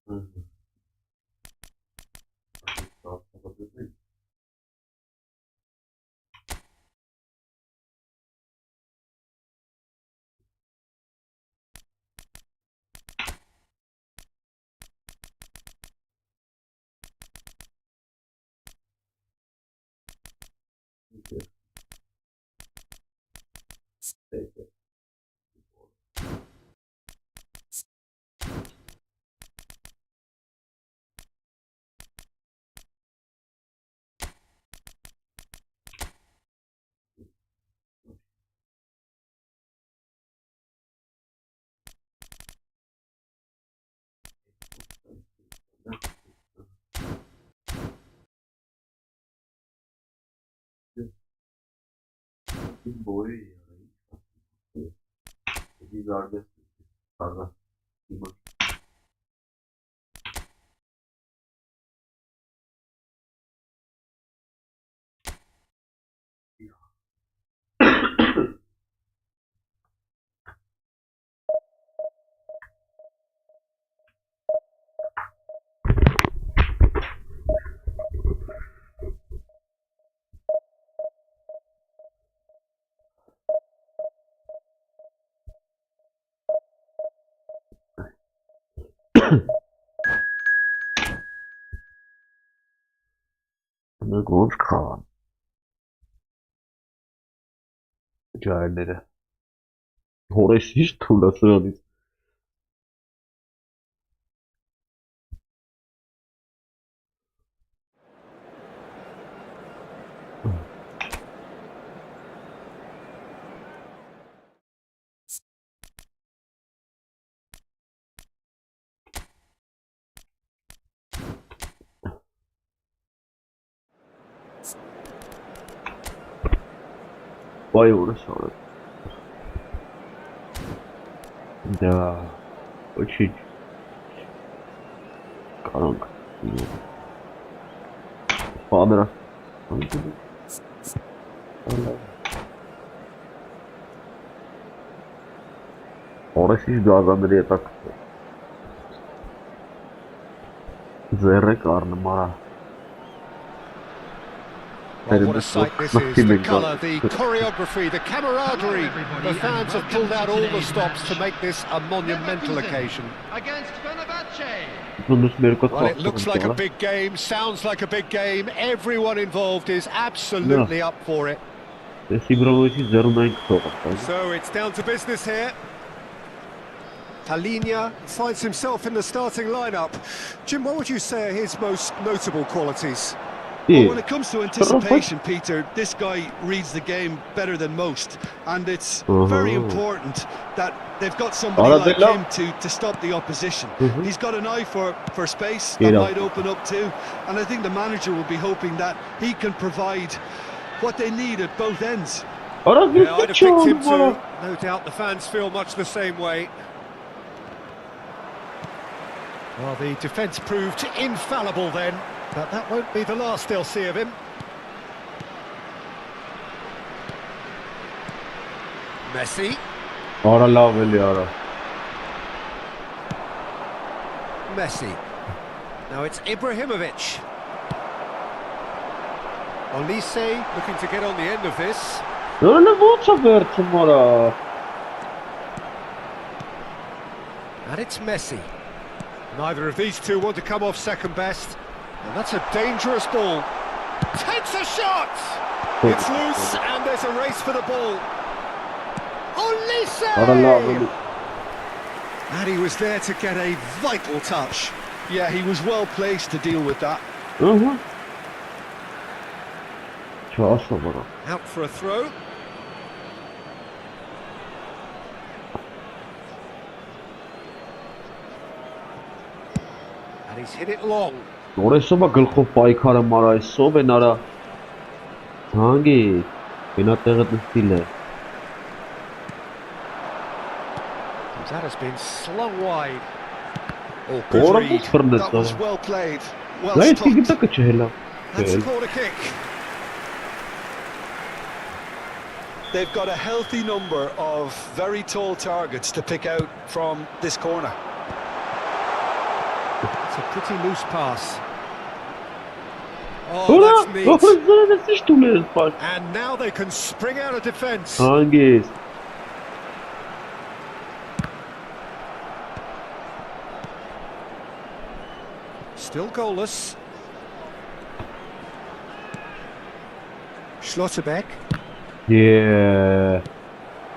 Hı. Daha kapatıyor değil. Peki. Peki. Bir boyu yani. Bir darbe. Darbe. Bir bak. Ne gol kalan. Cahilleri. Orası hiç turlasın onu. Vay orası orası. Ya. Очень. Karanlık. Padra. Orası hiç gazandırıya taktı. Zerre karnım ara. Well, what a sight this is. The colour, the choreography, the camaraderie. The fans have pulled out all the stops to make this a monumental occasion. Well, it looks like a big game, sounds like a big game. Everyone involved is absolutely up for it. So it's down to business here. Palinha finds himself in the starting lineup. Jim, what would you say are his most notable qualities? Well, when it comes to anticipation, Peter, this guy reads the game better than most, and it's very important that they've got somebody like him to stop the opposition. He's got an eye for space that might open up too, and I think the manager will be hoping that he can provide what they need at both ends. Yeah, I'd have picked him too. No doubt the fans feel much the same way. Well, the defence proved infallible then. But that won't be the last they'll see of him. Messi. Messi. Now it's Ibrahimovic. Olise looking to get on the end of this. And it's Messi. Neither of these two want to come off second best. And that's a dangerous ball. Takes a shot! It's loose and there's a race for the ball. Olise! And he was there to get a vital touch. Yeah, he was well placed to deal with that. Out for a throw. And he's hit it long. Orası gılxով պայքարը մարայսով են արա հանգի գնատեղը դստիլ է That has been slung wide. Oh, good read. That was well played. Well stopped. That's a corner kick. They've got a healthy number of very tall targets to pick out from this corner. It's a pretty loose pass. Oh, Ora, that's neat. ora, isto mesmo, pá. And now they can spring out of defence. Hangis. Still goalless. Schlotterbeck. Yeah.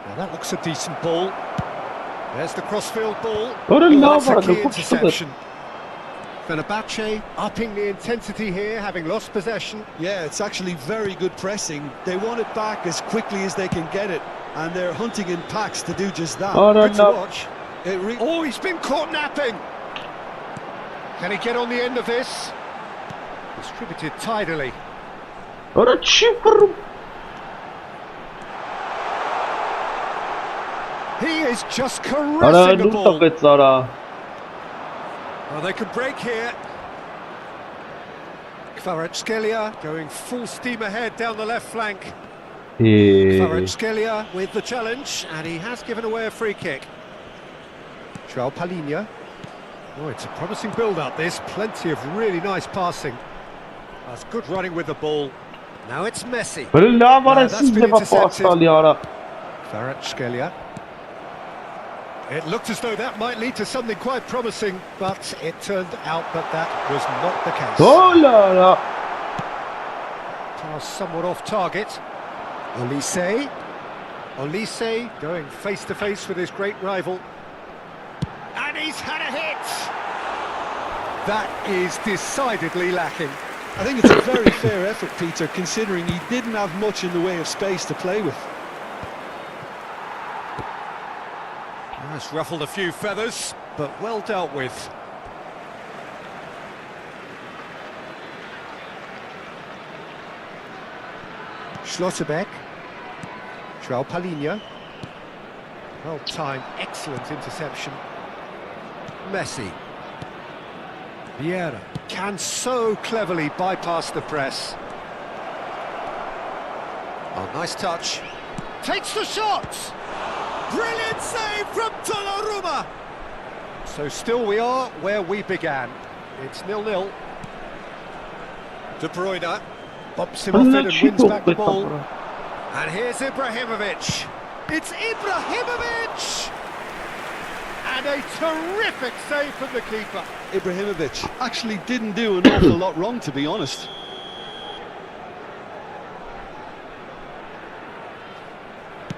Now that looks a decent ball. There's the crossfield ball. Ora, Oh, não, that's a mano, key não pode interception. Fenerbahce upping the intensity here, having lost possession. Yeah, it's actually very good pressing. They want it back as quickly as they can get it, and they're hunting in packs to do just that. Ora, Good to não. watch. Oh, he's been caught napping. Can he get on the end of this? Distributed tidily. Ora, chifre. He is just Ora, caressing the não ball. toques, ora. Oh, they could break here. 𝐄𝐅𝐎𝐓𝐁𝐀𝐋 going full steam ahead down the left flank. Yeah. 𝐄𝐅𝐎𝐶 with the challenge, and he has given away a free kick. João Palhinha. Oh, it's a promising build-up, this. Plenty of really nice passing. That's good running with the ball. Now it's Messi. Ora, não, ora, That's sim, been leva intercepted. posta ali, ora. 𝐄𝐅𝐎𝐶. It looked as though that might lead to something quite promising, but it turned out that that was not the case. Olha, Pass somewhat off target. Olise. Olise going face to face with his great rival. And he's had a hit! That is decidedly lacking. I think it's a very fair effort, Peter, considering he didn't have much in the way of space to play with. That's ruffled a few feathers, but well dealt with. Schlotterbeck. João Palhinha. Well timed, excellent interception. Messi. Vieira can so cleverly bypass the press. Oh, nice touch. Takes the shot! Brilliant save from Donnarumma! So still we are where we began. It's 0-0. De Bruyne bumps him off it and wins back the ball. And here's Ibrahimovic. It's Ibrahimovic! And a terrific save from the keeper. Ibrahimovic actually didn't do an awful lot wrong, to be honest.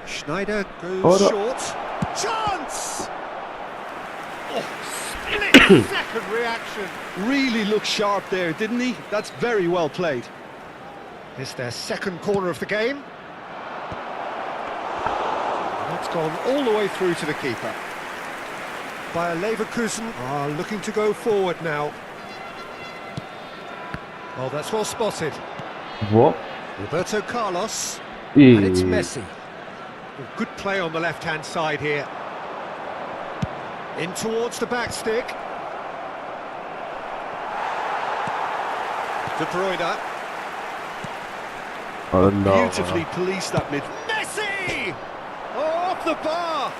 Schneider goes short. Chance! Oh, split second reaction. Really looked sharp there, didn't he? That's very well played. It's their second corner of the game. And that's gone all the way through to the keeper. Bayer Leverkusen are looking to go forward now. Oh, that's well spotted. What? Roberto Carlos. And it's Messi. Good play on the left-hand side here. In towards the back stick. De Bruyne. Beautifully policed that mid. Messi! Oh, off the bar!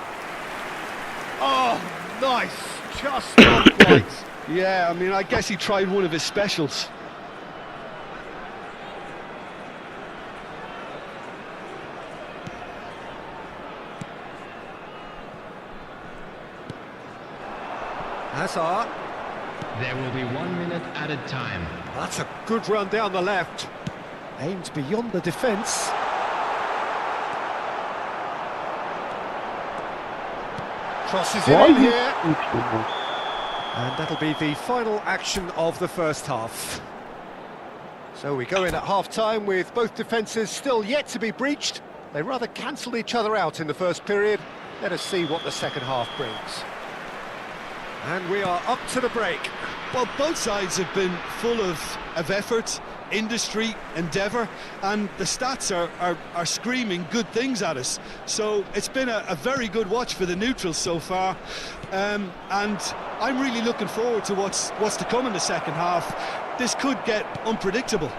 Oh, nice. Just not quite. Yeah, I mean, I guess he tried one of his specials. Hazard. There will be 1 minute at a time. That's a good run down the left. Aimed beyond the defence. Crosses it in here. And that'll be the final action of the first half. So we go in at half-time with both defences still yet to be breached. They rather cancelled each other out in the first period. Let us see what the second half brings. And we are up to the break. Well, both sides have been full of effort, industry, endeavour, and the stats are screaming good things at us. So it's been a very good watch for the neutrals so far, and I'm really looking forward to what's to come in the second half. This could get unpredictable.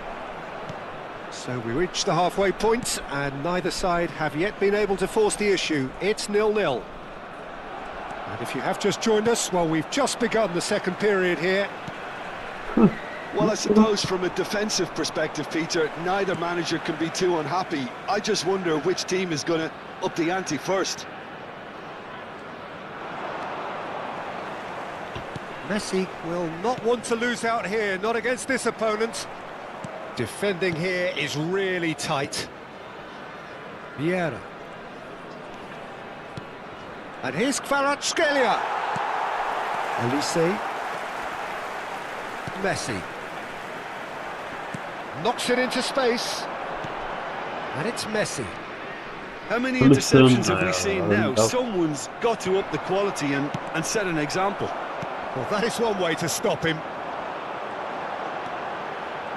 So we reach the halfway point, and neither side have yet been able to force the issue. It's 0-0. And if you have just joined us, well, we've just begun the second period here. Well, I suppose from a defensive perspective, Peter, neither manager can be too unhappy. I just wonder which team is going to up the ante first. Messi will not want to lose out here, not against this opponent. Defending here is really tight. Vieira. And here's Kvaratskhelia. Elise. Messi. Knocks it into space. And it's Messi. How many interceptions have we seen now? Someone's got to up the quality and set an example. Well, that is one way to stop him.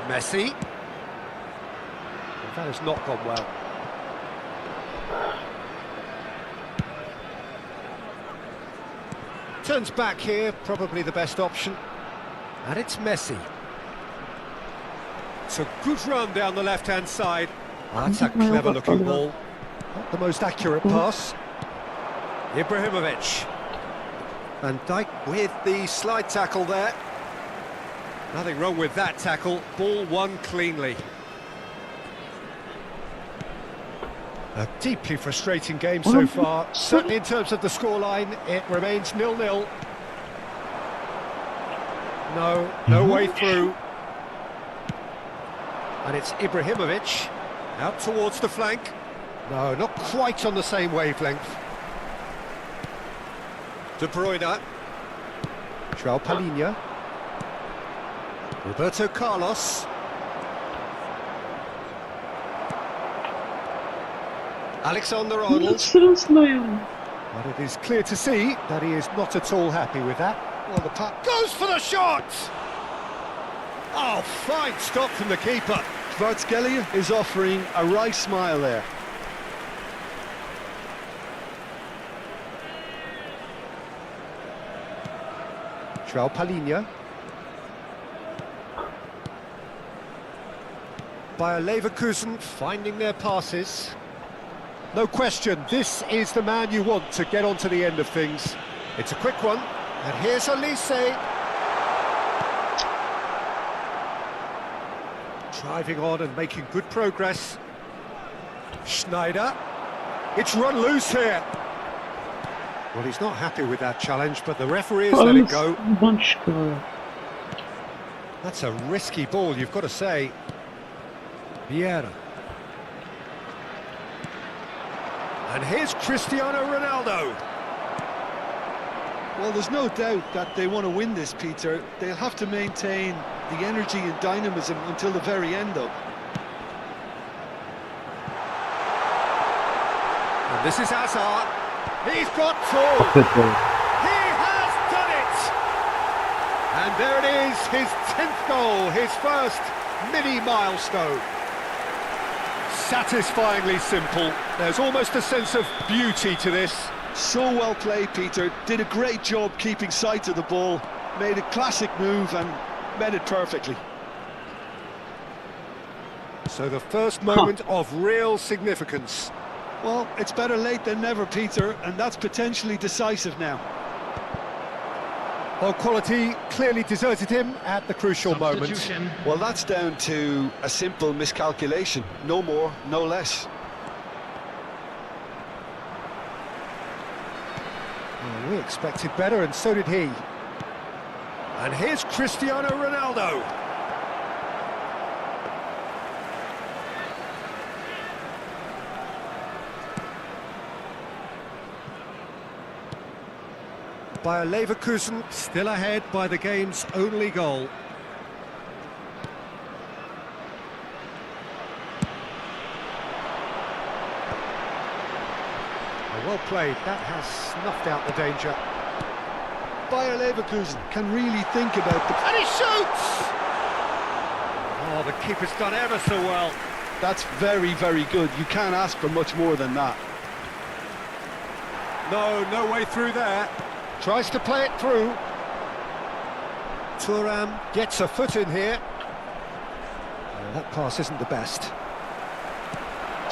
Messi. Well, that has not gone well. Turns back here, probably the best option. And it's Messi. It's a good run down the left-hand side. Oh, that's a clever-looking ball. Not the most accurate pass. Ibrahimovic. Van Dijk with the slide tackle there. Nothing wrong with that tackle. Ball won cleanly. A deeply frustrating game so far. Certainly in terms of the scoreline, it remains 0-0. No way through. And it's Ibrahimovic. Out towards the flank. No, not quite on the same wavelength. De Bruyne. João Palhinha. Roberto Carlos. Alexander-Arnold. But it is clear to see that he is not at all happy with that. Well, the puck goes for the shot! Oh, fine stop from the keeper. Kvaratskhelia is offering a wry smile there. João Palhinha. Bayer Leverkusen finding their passes. No question, this is the man you want to get onto the end of things. It's a quick one, and here's Elise. Driving on and making good progress. Schneider. It's run loose here. Well, he's not happy with that challenge, but the referee has let it go. That's a risky ball, you've got to say. Vieira. And here's Cristiano Ronaldo. Well, there's no doubt that they want to win this, Peter. They'll have to maintain the energy and dynamism until the very end, though. And this is Hazard. He's got full. He has done it. And there it is, his 10th goal, his first mini milestone. Satisfyingly simple. There's almost a sense of beauty to this. So well played, Peter. Did a great job keeping sight of the ball. Made a classic move and met it perfectly. So the first moment of real significance. Well, it's better late than never, Peter, and that's potentially decisive now. Well, quality clearly deserted him at the crucial moment. Well, that's down to a simple miscalculation. No more, no less. Well, we expected better, and so did he. And here's Cristiano Ronaldo. Bayer Leverkusen still ahead by the game's only goal. Well played, that has snuffed out the danger. Bayer Leverkusen can really think about the... And he shoots! Oh, the keeper's done ever so well. That's very, very good. You can't ask for much more than that. No way through there. Tries to play it through. Thuram gets a foot in here. That pass isn't the best.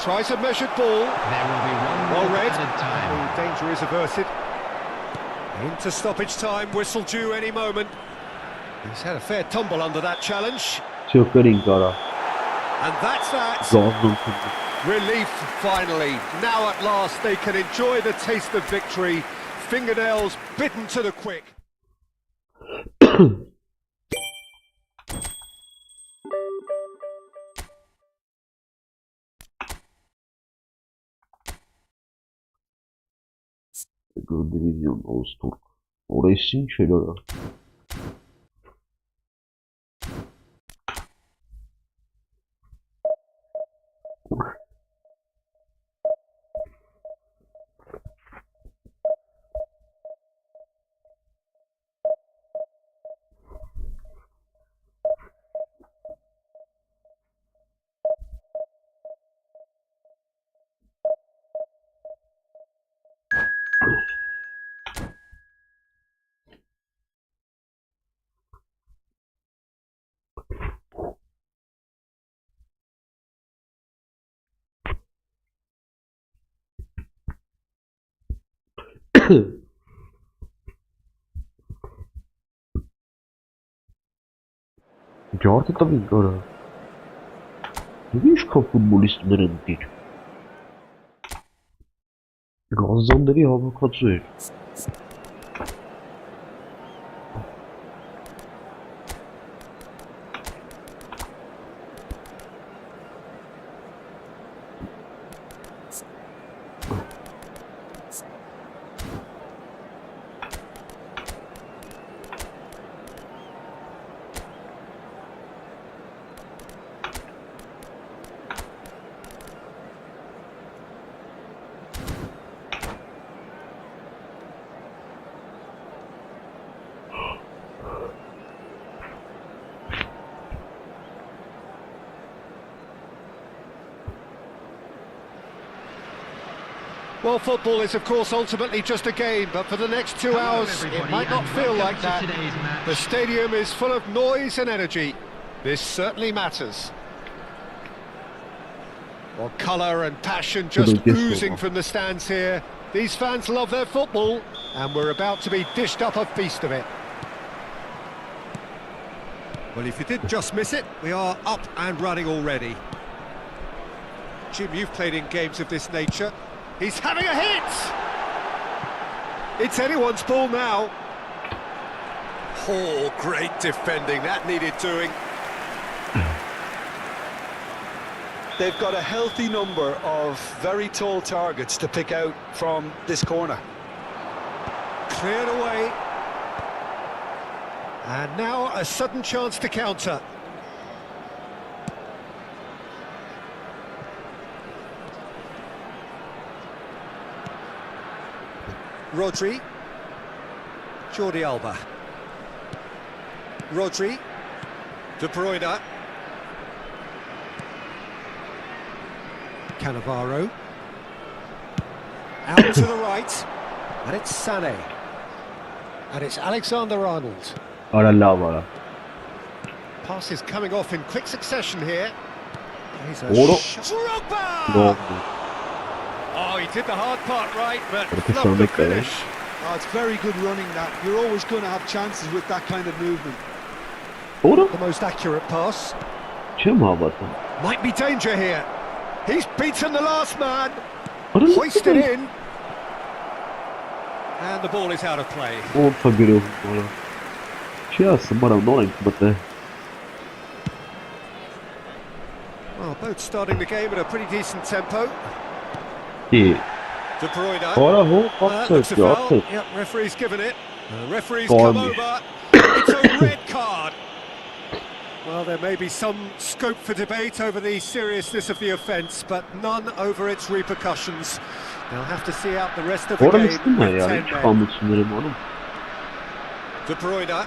Tries a measured ball. There will be 1 minute Well read. at a time. The danger is averted. Into stoppage time, whistle due any moment. He's had a fair tumble under that challenge. Çok garip ara. And that's that. Zorluk. Relief finally. Now at last they can enjoy the taste of victory. Fingernails bitten to the quick. Divizyon Ağustos. Orası için şeyler var. Giorgio ancora. Non riesco a futbolistlerin değil. Gaziantep'i hava katıyor. Well, football is of course ultimately just a game, but for the next 2 hours it might not feel like that. The stadium is full of noise and energy. This certainly matters. Well, colour and passion just oozing from the stands here. These fans love their football, and we're about to be dished up a feast of it. Well, if you did just miss it, we are up and running already. Jim, you've played in games of this nature. He's having a hit! It's anyone's ball now. Oh, great defending, that needed doing. They've got a healthy number of very tall targets to pick out from this corner. Cleared away. And now a sudden chance to counter. Rodri. Jordi Alba. Rodri. De Bruyne. Cannavaro. Out to the right. And it's Sané. And it's Alexander-Arnold. Ara. Pass is coming off in quick succession here. He's a Drogba! Oh, he did the hard part right, but flubbed the finish. Oh, it's very good running that. You're always going to have chances with that kind of movement. The most accurate pass. 𝐄𝐅𝐎 Might be danger here. He's beaten the last man. Hoisted in. And the ball is out of play. Orta görüyorum bana. Yazsın bana ne olayım burada. Well, both starting the game at a pretty decent tempo. İyi. De Bruyne. Ora bu Looks a foul. offside. Yep, referee's given it. The referee's Gone. come over. It's a red card. Well, there may be some scope for debate over the seriousness of the offence, but none over its repercussions. They'll have to see out the rest of the Orada game mısın ben with ya? 10 Hiç men. kalmak sınırım oğlum. De Bruyne.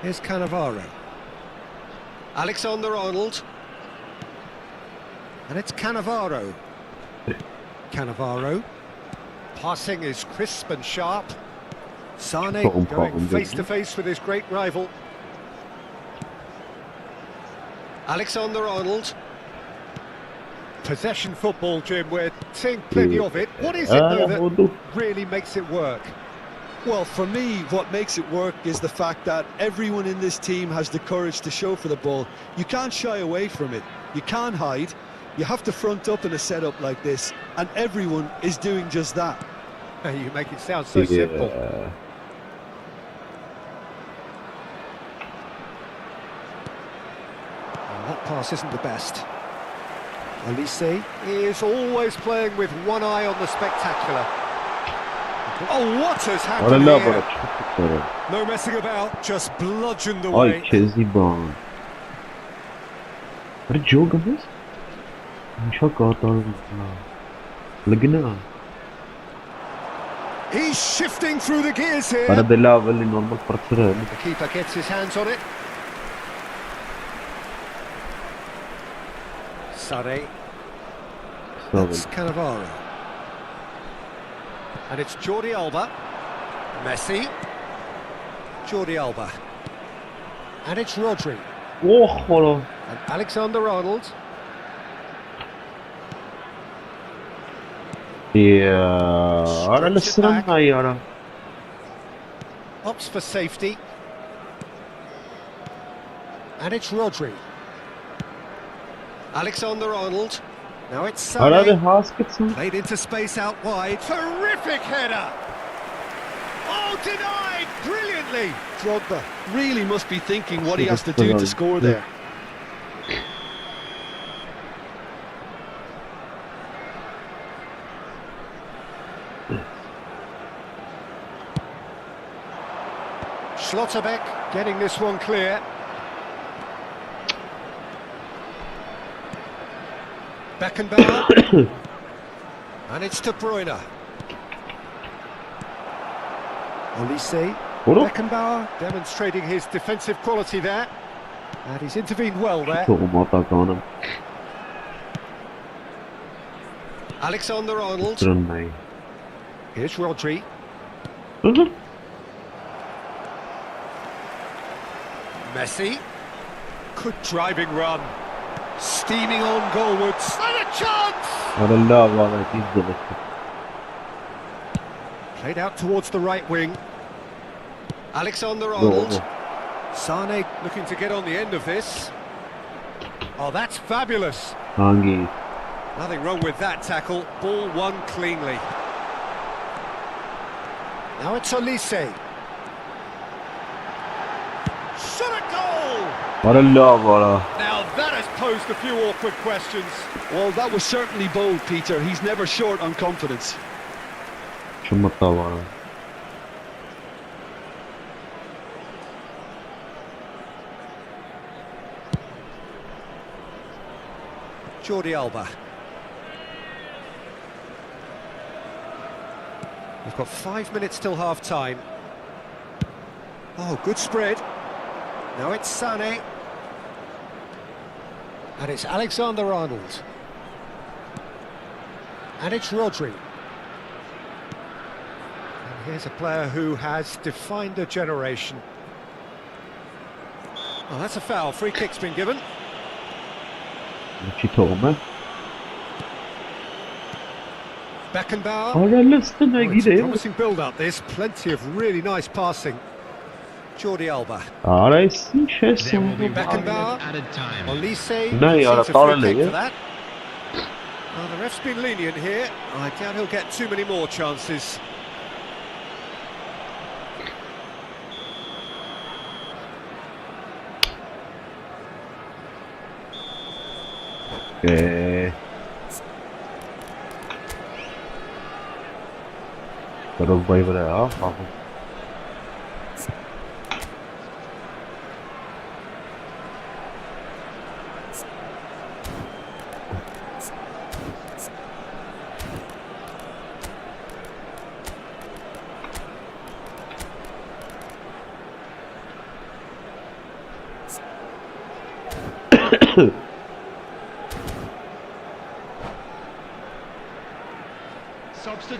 Here's Cannavaro. Alexander-Arnold. And it's Cannavaro. Cannavaro. Passing is crisp and sharp. Sané going face-to-face with his great rival. Alexander-Arnold. Possession football, Jim, we're seeing plenty of it. What is it, though, that really makes it work? Well, for me, what makes it work is the fact that everyone in this team has the courage to show for the ball. You can't shy away from it. You can't hide. You have to front up in a setup like this, and everyone is doing just that. You make it sound so simple. And that pass isn't the best. Olise is always playing with one eye on the spectacular. Oh, what has happened here? No messing about, just bludgeoned away. Ay Kezban. अरे जो गमस इंशा कहता हूँ लगना He's shifting through the gears here. अरे दिला वाली normal परसर है The keeper gets his hands on it. Sare. That's Cannavaro. And it's Jordi Alba. Messi. Jordi Alba. And it's Rodri. Oh, hold And Alexander-Arnold. Yeah, أنا لسه ما يارا. Opts for safety. And it's Rodri. Alexander-Arnold. Now it's Sane. Played into space out wide. Terrific header. Oh, denied brilliantly. Drogba really must be thinking what he has to do to score there. Schlotterbeck getting this one clear. Beckenbauer. And it's De Bruyne. Olise. Beckenbauer demonstrating his defensive quality there. And he's intervened well there. Alexander-Arnold. Here's Rodri. Messi. Good driving run. Steaming on goalwards. And a chance! Played out towards the right wing. Alexander-Arnold. Sane looking to get on the end of this. Oh, that's fabulous. Nothing wrong with that tackle. Ball won cleanly. Now it's Olise. Shot a goal! Now that has posed a few awkward questions. Well, that was certainly bold, Peter. He's never short on confidence. Jordi Alba. We've got 5 minutes till half-time. Oh, good spread. Now it's Sane. And it's Alexander-Arnold. And it's Rodri. And here's a player who has defined a generation. Oh, that's a foul. Free kick's been given. Beckenbauer. Oh, it's a promising build-up. There's plenty of really nice passing. Jordi Alba. Beckenbauer. Olise. Seems a free kick for that. Well, the ref's been lenient here. I doubt he'll get too many more chances. Drogba var ya.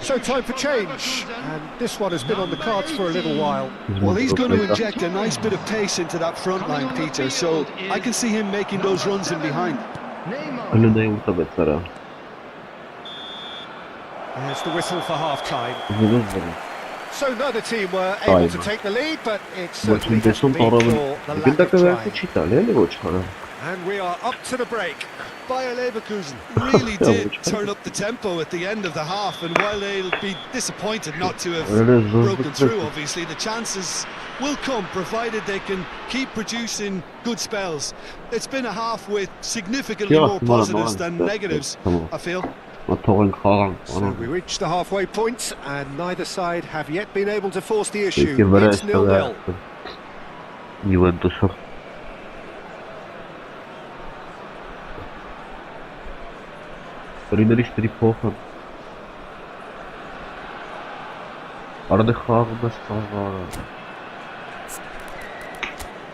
So time for change, and this one has been on the cards for a little while. Well, he's going to inject a nice bit of pace into that front line, Peter, so I can see him making those runs in behind. There's the whistle for half-time. So neither team were able to take the lead, but it certainly Ոչինչ hasn't been for the lack of trying. չի տալի էլի ոչխարը։ And we are up to the break. Bayer Leverkusen really did turn up the tempo at the end of the half, and while they'll be disappointed not to have broken through, obviously the chances will come provided they can keep producing good spells. It's been a half with significantly more positives than negatives, I feel. So we reached the halfway point, and neither side have yet been able to force the issue. It's 0-0. Juventus-ը Ռիների շտրի փոխան Արադը խաղում ես խաղարը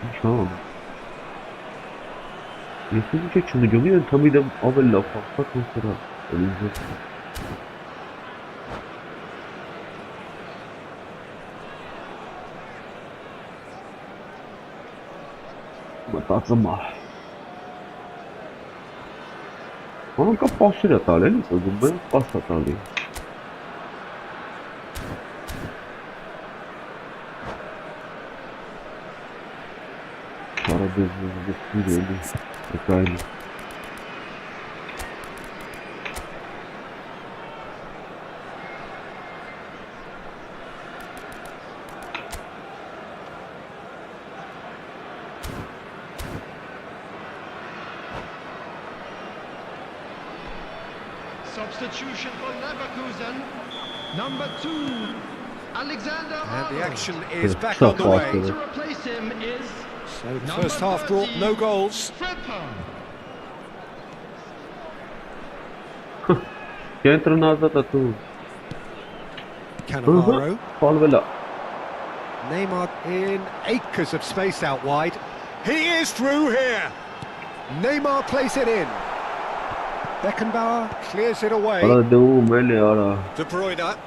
Ինչ ան Ես ինչ է չնգյոմի են թամիդեմ ավել լավ խաղպակ ու սրա Մտածում ա Onun ka pasıyla tali, ben pasta tali. Para bezini Ekaylı. Substitution for Leverkusen. Number 2, Alexander. And the action is back on the way. To replace him is So the first half brought no goals. Que entra nazad a tu. Cannavaro. Palvela. Neymar in acres of space out wide. He is through here. Neymar plays it in. Beckenbauer clears it away. Ara de mele ara. De Bruyne.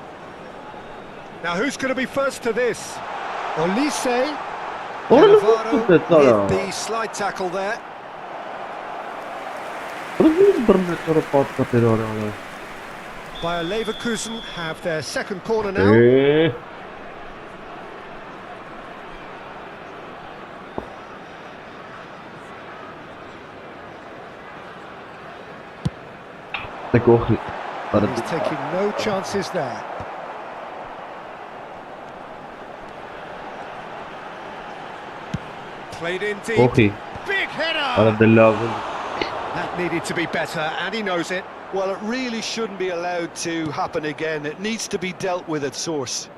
Now who's going to be first to this? Olise. Cannavaro with the slide tackle there. Bayer Leverkusen have their second corner now. He's taking no chances there. Played in deep. Big header! That needed to be better, and he knows it. Well, it really shouldn't be allowed to happen again. It needs to be dealt with at source.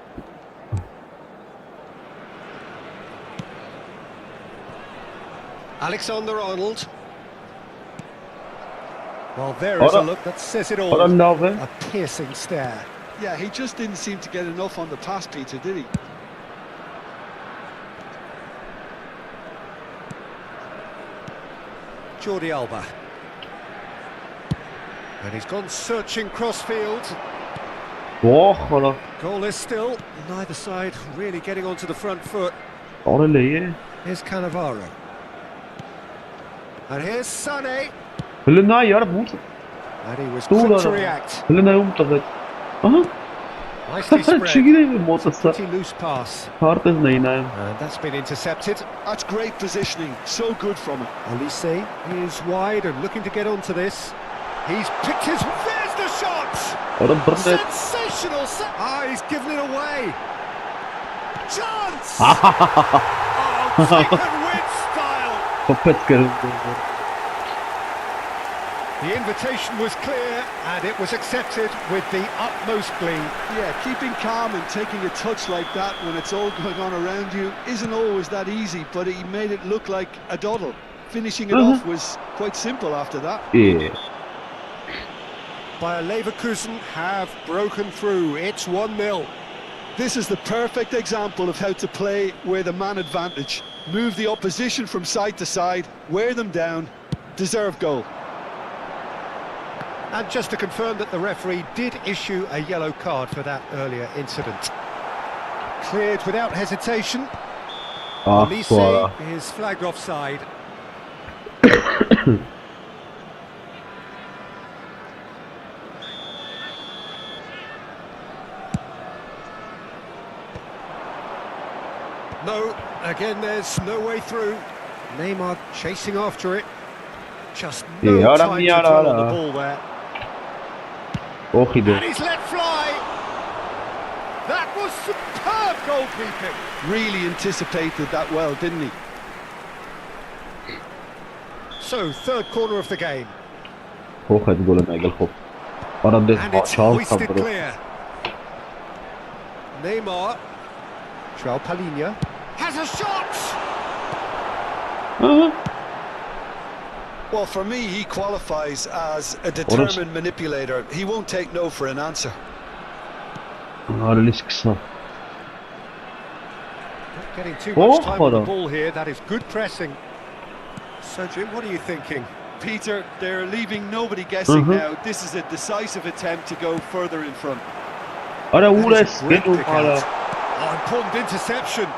Alexander-Arnold. Well, there is a look that says it all. A piercing stare. Yeah, he just didn't seem to get enough on the pass, Peter, did he? Jordi Alba. And he's gone searching crossfield. Goalless still. Neither side really getting onto the front foot. Here's Cannavaro. And here's Sané. And he was quick to react. Nicely spread. Pretty loose pass. And that's been intercepted. That's great positioning. So good from him. Olise is wide and looking to get onto this. He's picked his... There's the shot! Sensational! He's given it away. Chance! Oh, chicken win style! The invitation was clear, and it was accepted with the utmost glee. Yeah, keeping calm and taking a touch like that when it's all going on around you isn't always that easy, but he made it look like a doddle. Finishing it off was quite simple after that. Yeah. Bayer Leverkusen have broken through. It's 1-0. This is the perfect example of how to play with a man advantage. Move the opposition from side to side, wear them down, deserve goal. And just to confirm that the referee did issue a yellow card for that earlier incident. Cleared without hesitation. Olise is flagged offside. No, again there's no way through. Neymar chasing after it. Just no time to dwell on the ball there. And he's let fly. That was superb goalkeeping. Really anticipated that well, didn't he? So, third corner of the game. And And it's hoisted clear. Neymar. João Palhinha has a shot! Well, for me, he qualifies as a determined manipulator. He won't take no for an answer. Not getting too much time on the ball here. That is good pressing. So, Jim, what are you thinking? Peter, they're leaving nobody guessing now. This is a decisive attempt to go further in front. Important interception.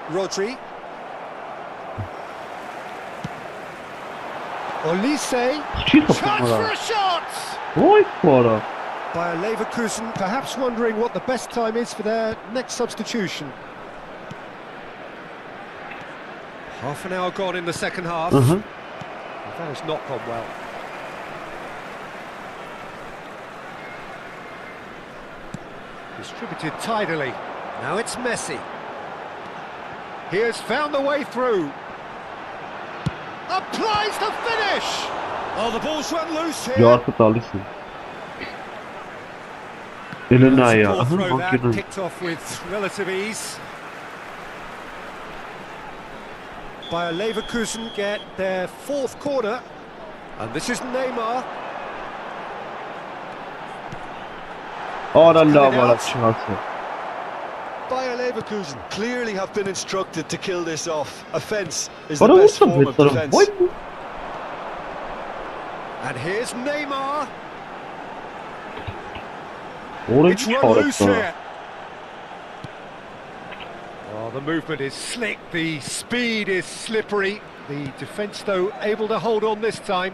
Rodri. Olise. Chance for a shot! By Leverkusen, perhaps wondering what the best time is for their next substitution. Half an hour gone in the second half. That has not gone well. Distributed tidily. Now it's Messi. He has found the way through. Applies the finish! Oh, the ball's run loose here. Throw that, kicked off with relative ease. Bayer Leverkusen get their fourth corner. And this is Neymar. Bayer Leverkusen clearly have been instructed to kill this off. Offence is the best form of defence. And here's Neymar. It's run loose here. Oh, the movement is slick, the speed is slippery. The defence, though, able to hold on this time.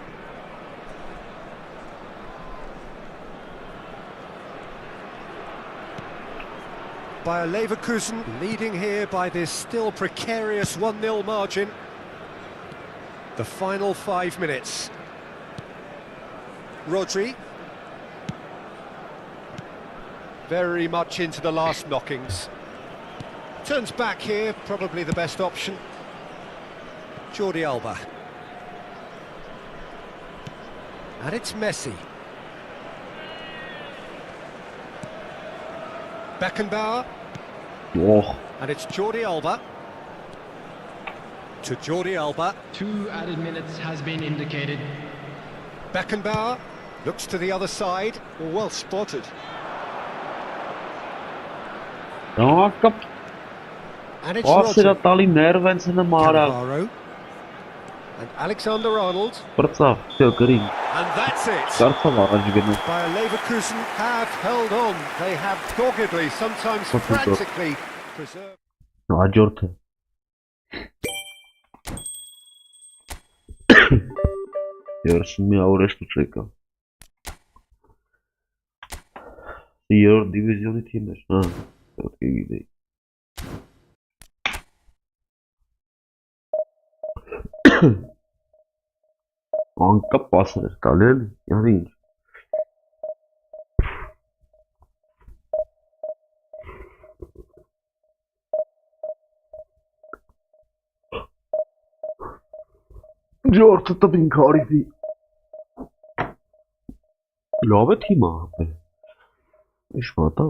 Bayer Leverkusen leading here by this still precarious 1-0 margin. The final 5 minutes. Rodri. Very much into the last knockings. Turns back here, probably the best option. Jordi Alba. And it's Messi. Beckenbauer. And it's Jordi Alba. To Jordi Alba. 2 added minutes has been indicated. Beckenbauer looks to the other side. Well spotted. And it's Rodri. Cannavaro. And Alexander-Arnold. And that's it. Bayer Leverkusen have held on. They have doggedly, sometimes frantically preserved. Երրորդ դիվիզիոնի թիմեր, պետք է գիտեի։ Անկապ պասներ տալի էլի, յանի ինչ։ Ջորթը տպին քարիվի։ Լավ է թիմը, Իշմատա։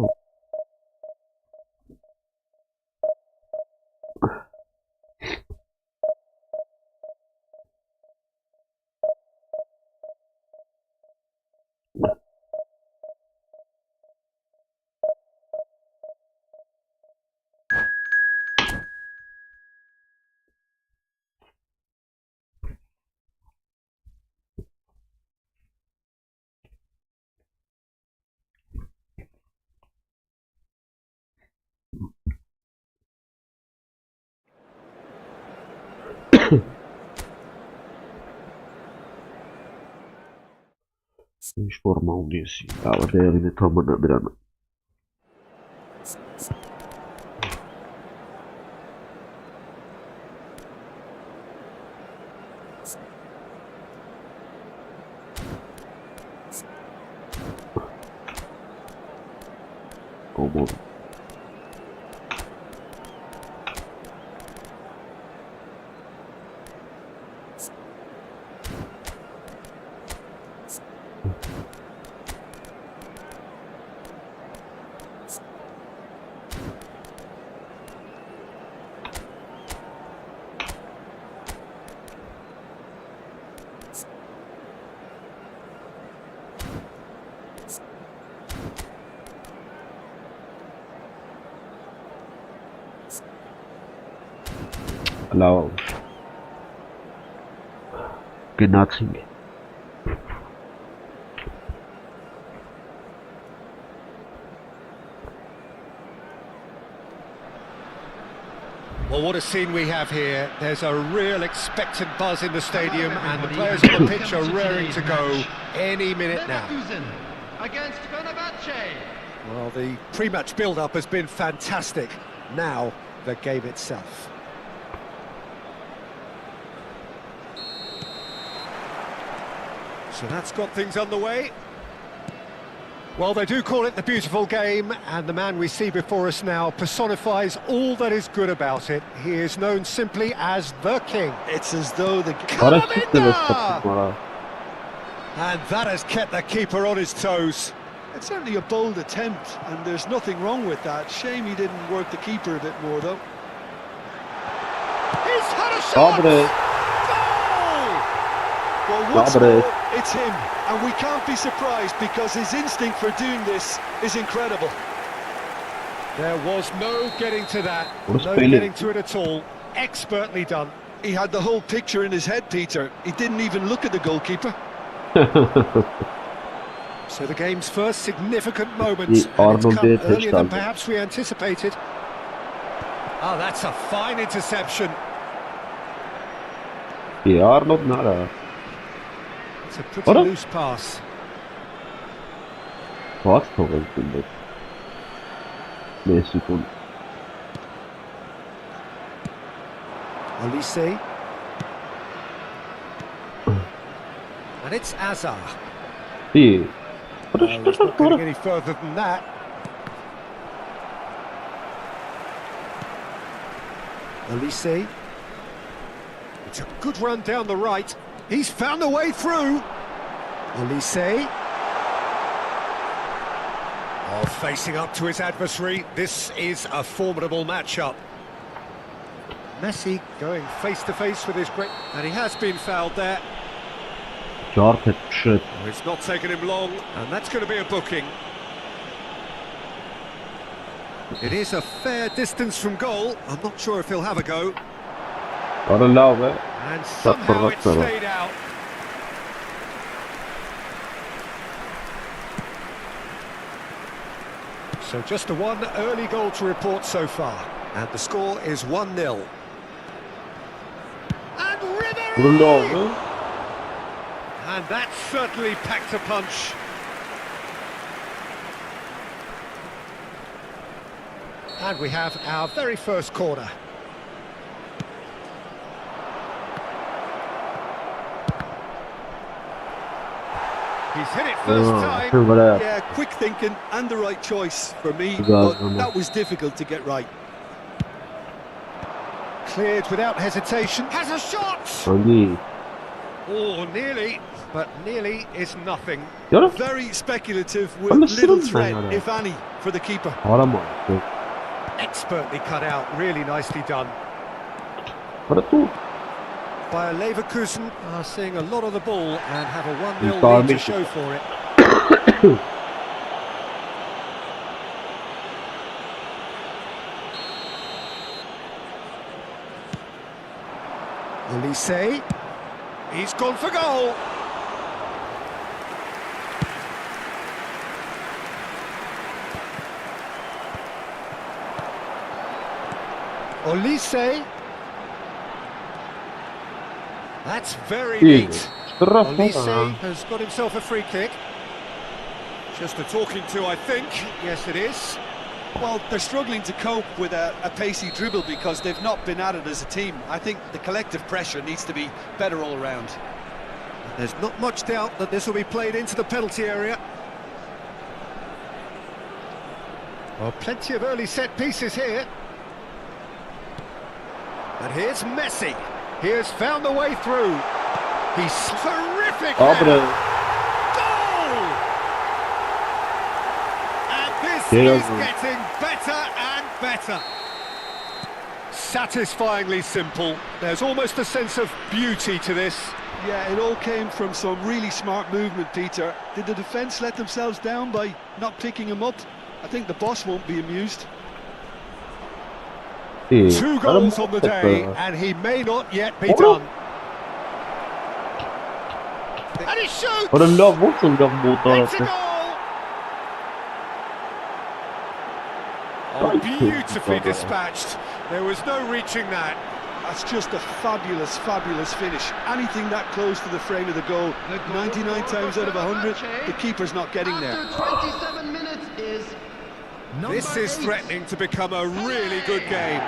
Ինչ ֆորմա ունի էսի, ավարտեղին է թամանադրանը։ Bon. Allow. Nothing. Well, what a scene we have here. There's a real expectant buzz in the stadium, and the players on the pitch are raring to go any minute now. Against Fenerbahce. Well, the pre-match build-up has been fantastic. Now, the game itself. So that's got things underway. Well, they do call it the beautiful game, and the man we see before us now personifies all that is good about it. He is known simply as the King. It's as though the... And that has kept the keeper on his toes. It's certainly a bold attempt, and there's nothing wrong with that. Shame he didn't work the keeper a bit more, though. He's had a shot! Goal! Well, what's more, it's him, and we can't be surprised because his instinct for doing this is incredible. There was no getting to that, no getting to it at all. Expertly done. He had the whole picture in his head, Peter. He didn't even look at the goalkeeper. So the game's first significant moments, and it's come earlier than perhaps we anticipated. Oh, that's a fine interception. Arnold nada. It's a pretty loose pass. What happened? Mexico. Olise. And it's Azar. Yeah. It's not getting any further than that. Olise. It's a good run down the right. He's found a way through. Olise. Oh, facing up to his adversary. This is a formidable matchup. Messi going face to face with his great... And he has been fouled there. It's not taken him long, and that's going to be a booking. It is a fair distance from goal. I'm not sure if he'll have a go. And somehow it stayed out. So just the one early goal to report so far. And the score is 1-0. And Ribéry! And that certainly packed a punch. And we have our very first corner. He's hit it first time. Yeah, quick thinking and the right choice for me, but that was difficult to get right. Cleared without hesitation. Has a shot! Oh, nearly, but nearly is nothing. Very speculative with little threat, if any, for the keeper. Expertly cut out, really nicely done. Bayer Leverkusen are seeing a lot of the ball and have a 1-0 lead to show for it. Olise. He's gone for goal. Olise. That's very neat. Olise has got himself a free kick. Just a talking to, I think. Yes, it is. Well, they're struggling to cope with a pacey dribble because they've not been at it as a team. I think the collective pressure needs to be better all around. There's not much doubt that this will be played into the penalty area. Well, plenty of early set pieces here. And here's Messi. He has found the way through. He's terrific. Goal! And this is getting better and better. Satisfyingly simple. There's almost a sense of beauty to this. Yeah, it all came from some really smart movement, Peter. Did the defence let themselves down by not picking him up? I think the boss won't be amused. 2 goals on the day, and he may not yet be done. And he shoots! What a love, what's a love motor? It's a goal! Oh, beautifully dispatched. There was no reaching that. That's just a fabulous, fabulous finish. Anything that close to the frame of the goal, 99 times out of 100, the keeper's not getting there. After 27 minutes is This is threatening to become a really good game.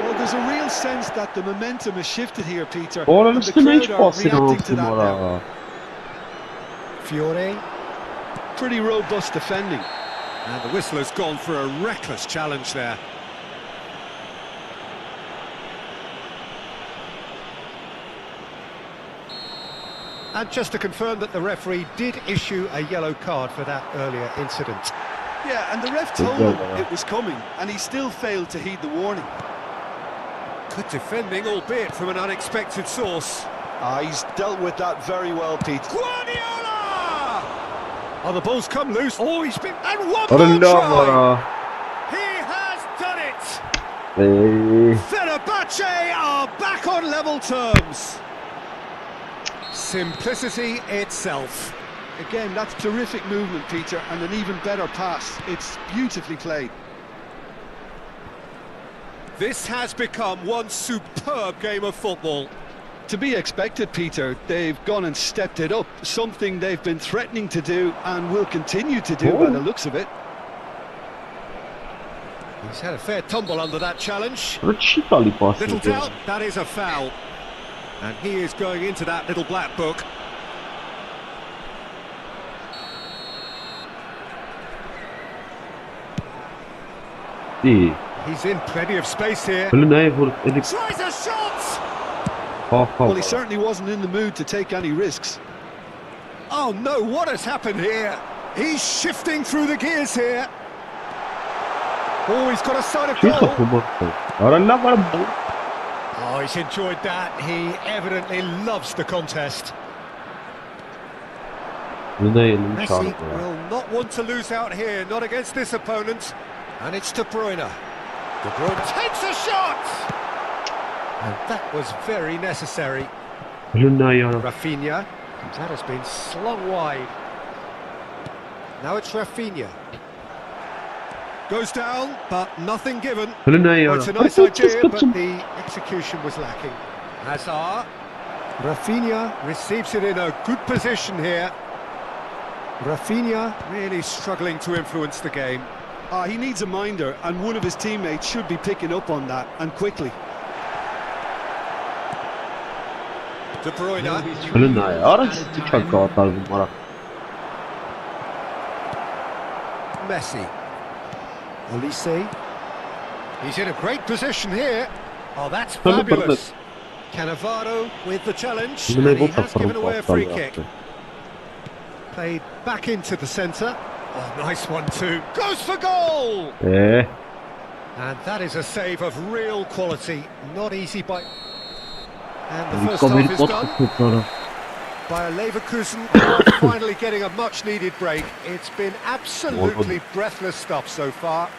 Well, there's a real sense that the momentum has shifted here, Peter. Ora and non the sto nem crowd are passando reacting to that now. Fiore. Pretty robust defending. And the whistle has gone for a reckless challenge there. And just to confirm that the referee did issue a yellow card for that earlier incident. Yeah, and the ref told him it was coming, and he still failed to heed the warning. Good defending, albeit from an unexpected source. He's dealt with that very well, Pete. Guardiola! Oh, the ball's come loose. Oh, he's been... And one What a more try! love, He has done it! Hey. Fenerbahce are back on level terms. Simplicity itself. Again, that's terrific movement, Peter, and an even better pass. It's beautifully played. This has become one superb game of football. To be expected, Peter. They've gone and stepped it up, something they've been threatening to do and will continue to do by the looks of it. He's had a fair tumble under that challenge. Recita li passi. Little doubt, that is a foul. And he is going into that little black book. Sì. He's in plenty of space here. Quello ne è Tries a shot! Well, he certainly wasn't in the mood to take any risks. Oh no, what has happened here? He's shifting through the gears here. Oh, he's got a side of goal. Ora là guarda. Oh, he's enjoyed that. He evidently loves the contest. Messi will not want to lose out here, not against this opponent. And it's De Bruyne. De Bruyne takes a shot! And that was very necessary. Rafinha. That has been slung wide. Now it's Rafinha. Goes down, but nothing given. Well, it's a nice idea, but the execution was lacking. Hazard. Rafinha receives it in a good position here. Rafinha really struggling to influence the game. He needs a minder, and one of his teammates should be picking up on that, and quickly. De Bruyne. Messi. Olise. He's in a great position here. Oh, that's fabulous. Cannavaro with the challenge, and he has given away a free kick. Played back into the centre. Oh, nice one too. Goes for goal! And that is a save of real quality. Not easy by... And the first half is done. Bayer Leverkusen are finally getting a much-needed break. It's been absolutely breathless stuff so far.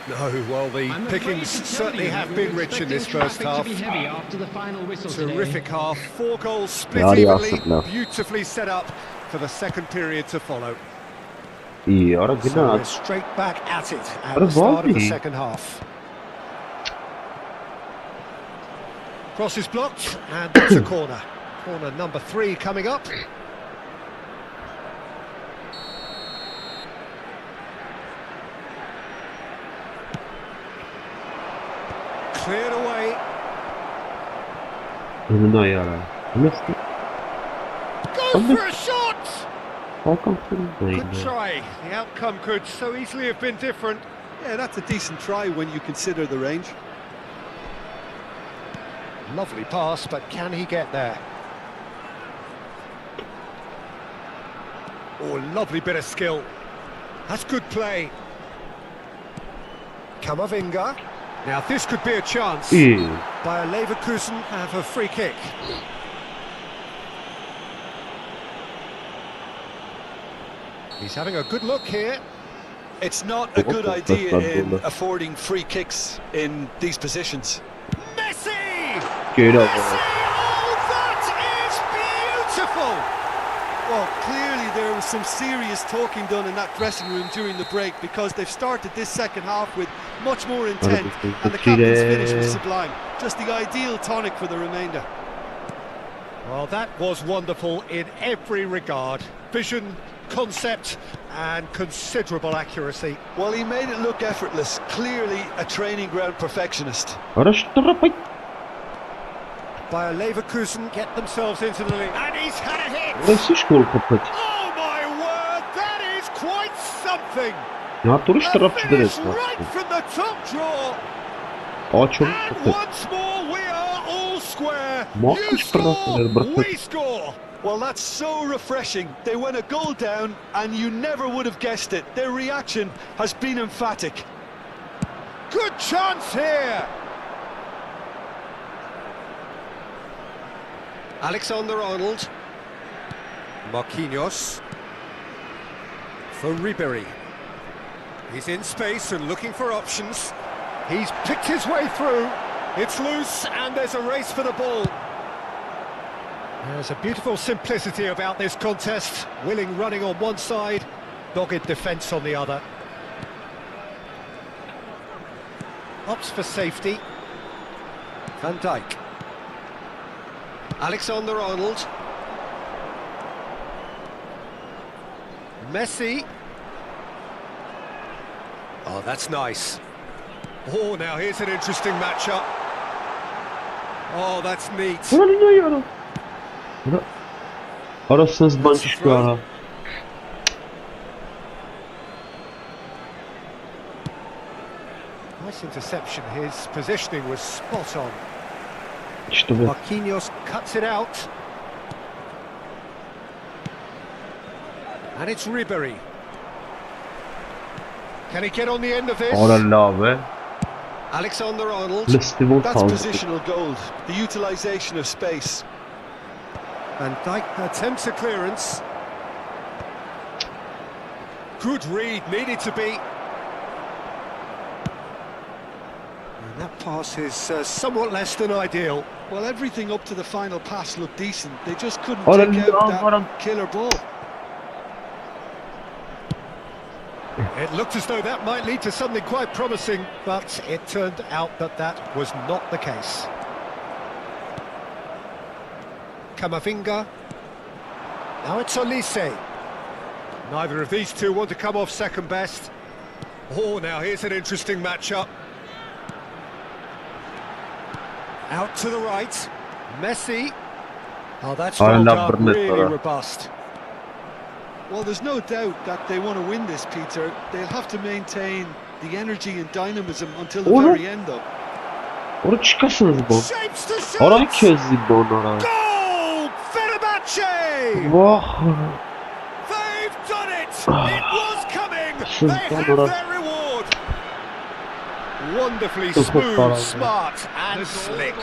No, well, the pickings certainly have been rich in this first half. Terrific half, 4 goals split evenly, beautifully set up for the second period to follow. So we're straight back at it at the start of the second half. Cross is blocked, and that's a corner. Corner number 3 coming up. Cleared away. Goes for a shot! Good try. The outcome could so easily have been different. Yeah, that's a decent try when you consider the range. Lovely pass, but can he get there? Oh, lovely bit of skill. That's good play. Camavinga. Now this could be a chance. Bayer Leverkusen have a free kick. He's having a good look here. It's not a good idea in affording free kicks in these positions. Messi! Get up. Messi! Oh, that is beautiful! Well, clearly there was some serious talking done in that dressing room during the break, because they've started this second half with much more intent, and the captain's finish was sublime. Just the ideal tonic for the remainder. Well, that was wonderful in every regard. Vision, concept, and considerable accuracy. Well, he made it look effortless. Clearly a training ground perfectionist. Bayer Leverkusen get themselves into the lead, and he's had a hit! Oh my word, that is quite something! A finish right from the top draw! And once more we are all square. You score, we score! Well, that's so refreshing. They went a goal down and you never would have guessed it. Their reaction has been emphatic. Good chance here! Alexander-Arnold. Marquinhos. For Ribery. He's in space and looking for options. He's picked his way through. It's loose and there's a race for the ball. There's a beautiful simplicity about this contest. Willing running on one side, dogged defence on the other. Opts for safety. Van Dijk. Alexander-Arnold. Messi. Oh, that's nice. Oh, now here's an interesting matchup. Oh, that's neat. Nice interception. His positioning was spot on. Marquinhos cuts it out. And it's Ribery. Can he get on the end of this? Alexander-Arnold. That's positional gold, the utilisation of space. Van Dijk attempts a clearance. Good read, needed to be. And that pass is somewhat less than ideal. Well, everything up to the final pass looked decent. They just couldn't take out that killer ball. It looked as though that might lead to something quite promising, but it turned out that that was not the case. Camavinga. Now it's Olise. Neither of these two want to come off second best. Oh, now here's an interesting matchup. Out to the right. Messi. Oh, that's well done, really robust. Well, there's no doubt that they want to win this, Peter. They'll have to maintain the energy and dynamism until the very end, though. Shapes to shot! Goal! Fenerbahce! They've done it! It was coming! They have their reward! Wonderfully smooth, smart and slick.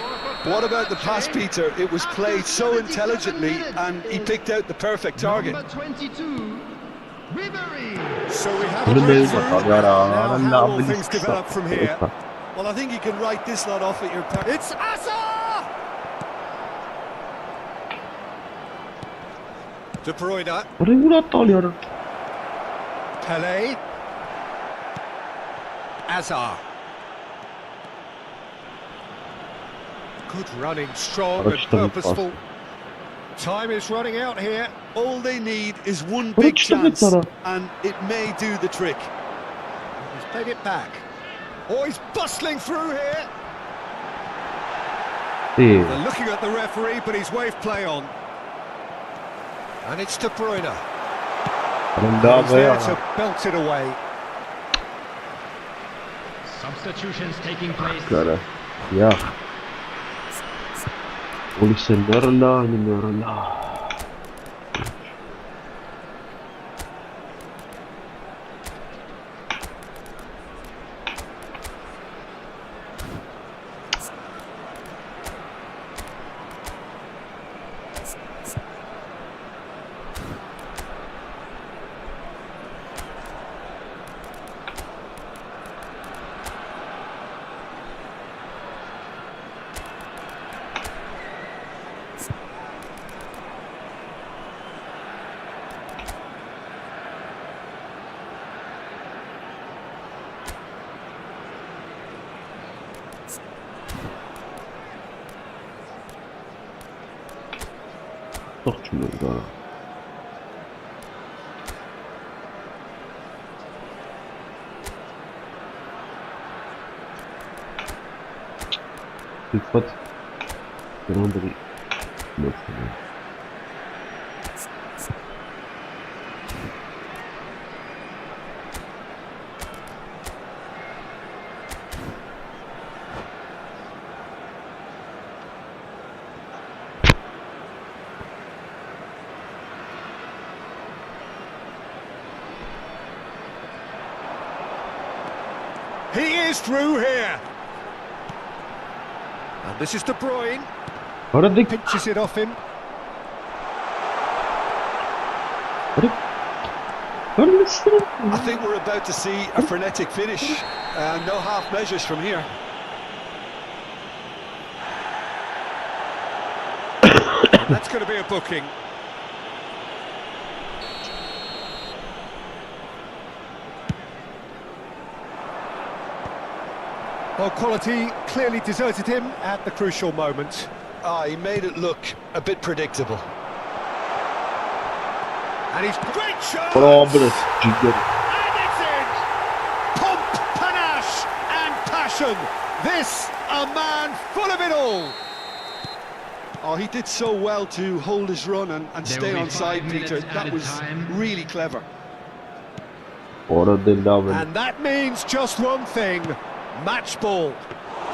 What about the pass, Peter? It was played so intelligently and he picked out the perfect target. Number 22, Ribery. So we have a breakthrough. Now how will things develop from here? Well, I think you can write this lot off at your pass. It's Asa! De Bruyne. Pele. Azar. Good running, strong and purposeful. Time is running out here. All they need is one big chance, and it may do the trick. He's played it back. Oh, he's bustling through here. They're looking at the referee, but he's waved play on. And it's De Bruyne. Renda He's there ve to belt it away. Substitutions taking place. cara. Ya. Polisi nerla. Çok çumurda. Dikkat. Yanında bir mesela. He is through here. And this is De Bruyne. Arada Pinches it off him. I think we're about to see a frenetic finish. No half measures from here. That's going to be a booking. Well, quality clearly deserted him at the crucial moment. He made it look a bit predictable. And he's great shot! Bravo, cidden. And it's in! Pomp, panache and passion. This, a man full of it all. Oh, he did so well to hold his run and stay on side, Peter. That was really clever. Orada love. And that means just one thing. Match ball.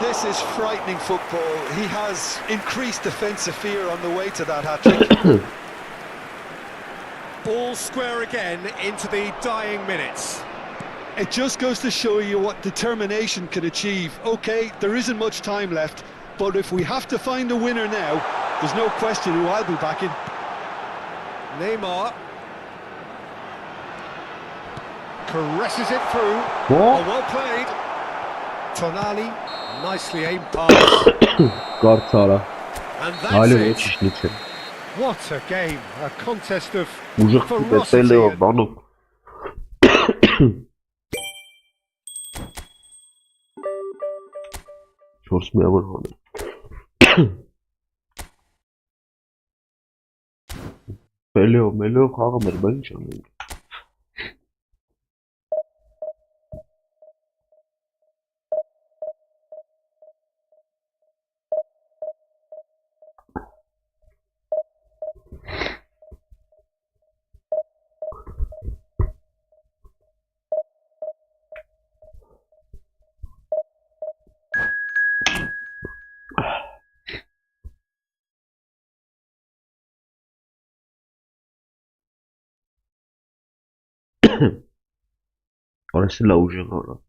This is frightening football. He has increased defensive fear on the way to that hat-trick. Ball square again into the dying minutes. It just goes to show you what determination can achieve. OK, there isn't much time left, but if we have to find a winner now, there's no question who I'll be backing. Neymar caresses it through. What? Oh, well played. Tonali, nicely aimed pass. Kartara. And that's Hala it. geçişlice. What a game. A contest of Mужик ferocity. Лео Бану. Şors mu yapar onu? Meleo kağa ben hiç anlamıyorum. Orası lavucun orada.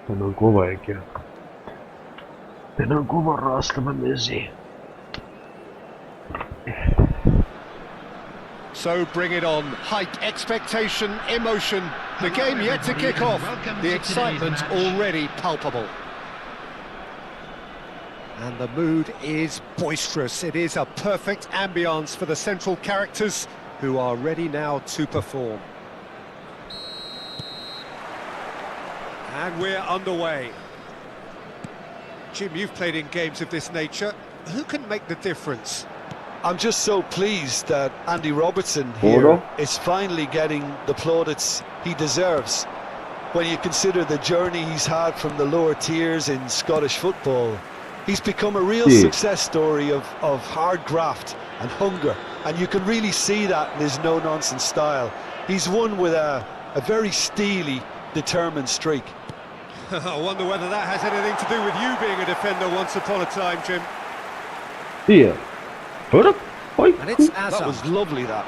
Penalkova je kje. Penalkova raste v mezi. So bring it on. Hype, expectation, emotion. The game yet to kick off. The excitement already palpable. And the mood is boisterous. It is a perfect ambience for the central characters who are ready now to perform. And we're underway. Jim, you've played in games of this nature. Who can make the difference? I'm just so pleased that Andy Robertson here is finally getting the plaudits he deserves. When you consider the journey he's had from the lower tiers in Scottish football, he's become a real success story of hard graft and hunger, and you can really see that in his no-nonsense style. He's won with a very steely, determined streak. I wonder whether that has anything to do with you being a defender once upon a time, Jim. Yeah. And it's Azar. That was lovely, that.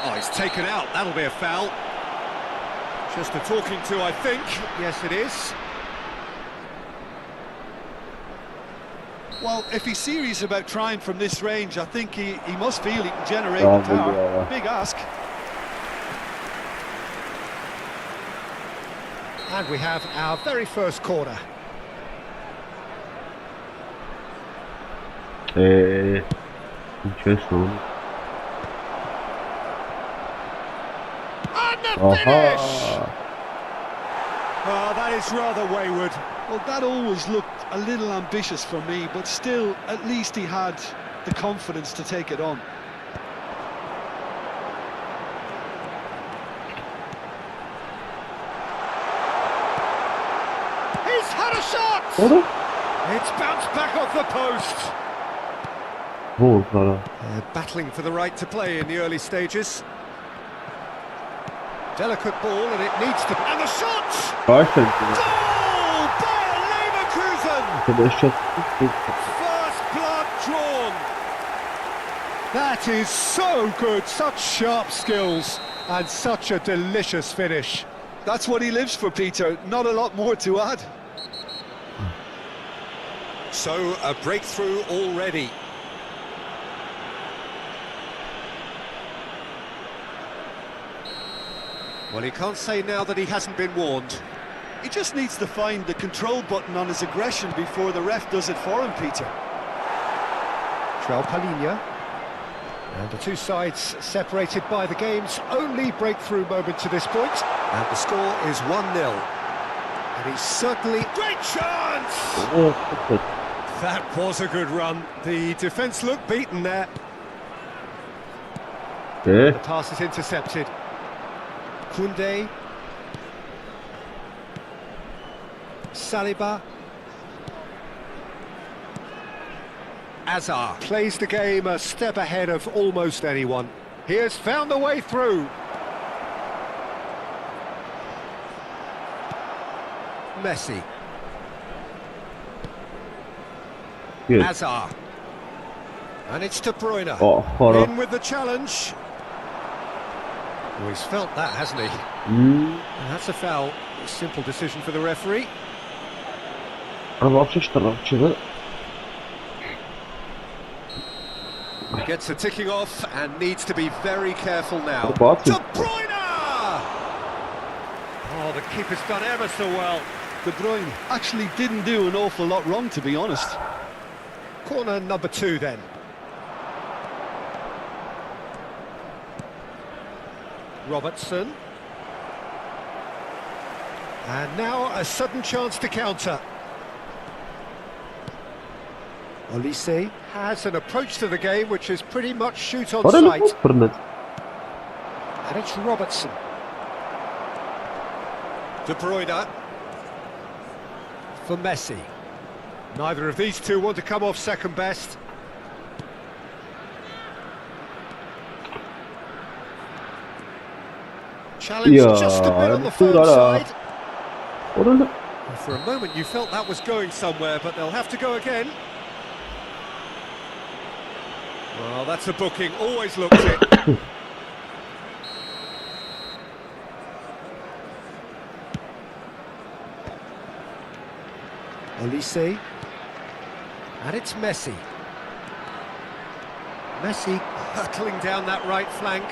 Oh, he's taken out. That'll be a foul. Just a talking to, I think. Yes, it is. Well, if he's serious about trying from this range, I think he must feel he can generate the power. Big ask. And we have our very first corner. Interesting. And the finish! Oh, that is rather wayward. Well, that always looked a little ambitious for me, but still, at least he had the confidence to take it on. He's had a shot! It's bounced back off the post. Battling for the right to play in the early stages. Delicate ball, and it needs to... And the shot! Goal! Bayer Leverkusen! First blood drawn. That is so good. Such sharp skills and such a delicious finish. That's what he lives for, Peter. Not a lot more to add. So, a breakthrough already. Well, he can't say now that he hasn't been warned. He just needs to find the control button on his aggression before the ref does it for him, Peter. João Palhinha. And the two sides separated by the game's only breakthrough moment to this point. And the score is 1-0. And he's certainly... Great chance! That was a good run. The defence looked beaten there. The pass is intercepted. Koundé. Saliba. Azar plays the game a step ahead of almost anyone. He has found the way through. Messi. Good. Azar. And it's De Bruyne. In with the challenge. Oh, he's felt that, hasn't he? And that's a foul. A simple decision for the referee. Gets the ticking off and needs to be very careful now. De Bruyne! Oh, the keeper's done ever so well. De Bruyne actually didn't do an awful lot wrong, to be honest. Corner number 2 then. Robertson. And now a sudden chance to counter. Olise has an approach to the game which is pretty much shoot on sight. And it's Robertson. De Bruyne. For Messi. Neither of these two want to come off second best. Challenge just a bit on the firm side. For a moment you felt that was going somewhere, but they'll have to go again. Well, that's a booking, always looked it. Olise. And it's Messi. Messi hurtling down that right flank.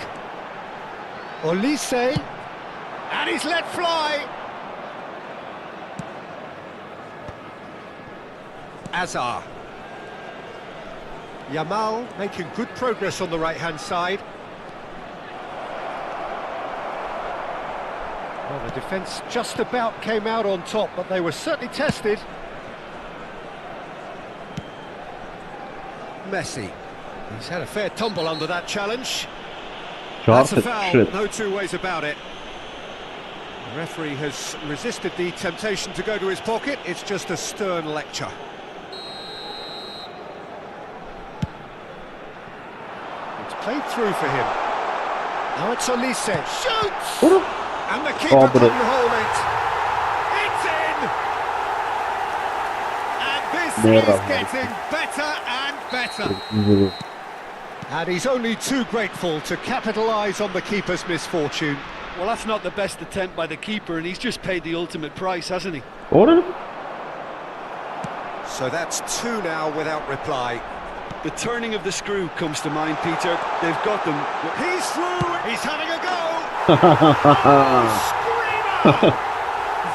Olise. And he's let fly. Azar. Yamal making good progress on the right-hand side. Well, the defence just about came out on top, but they were certainly tested. Messi. He's had a fair tumble under that challenge. That's a foul, no two ways about it. The referee has resisted the temptation to go to his pocket. It's just a stern lecture. Played through for him. Now it's Olise. Shoots! And the keeper couldn't hold it. It's in! And this is getting better and better. And he's only too grateful to capitalise on the keeper's misfortune. Well, that's not the best attempt by the keeper, and he's just paid the ultimate price, hasn't he? So that's two now without reply. The turning of the screw comes to mind, Peter. They've got them. He's through! He's having a go! Oh, screamer!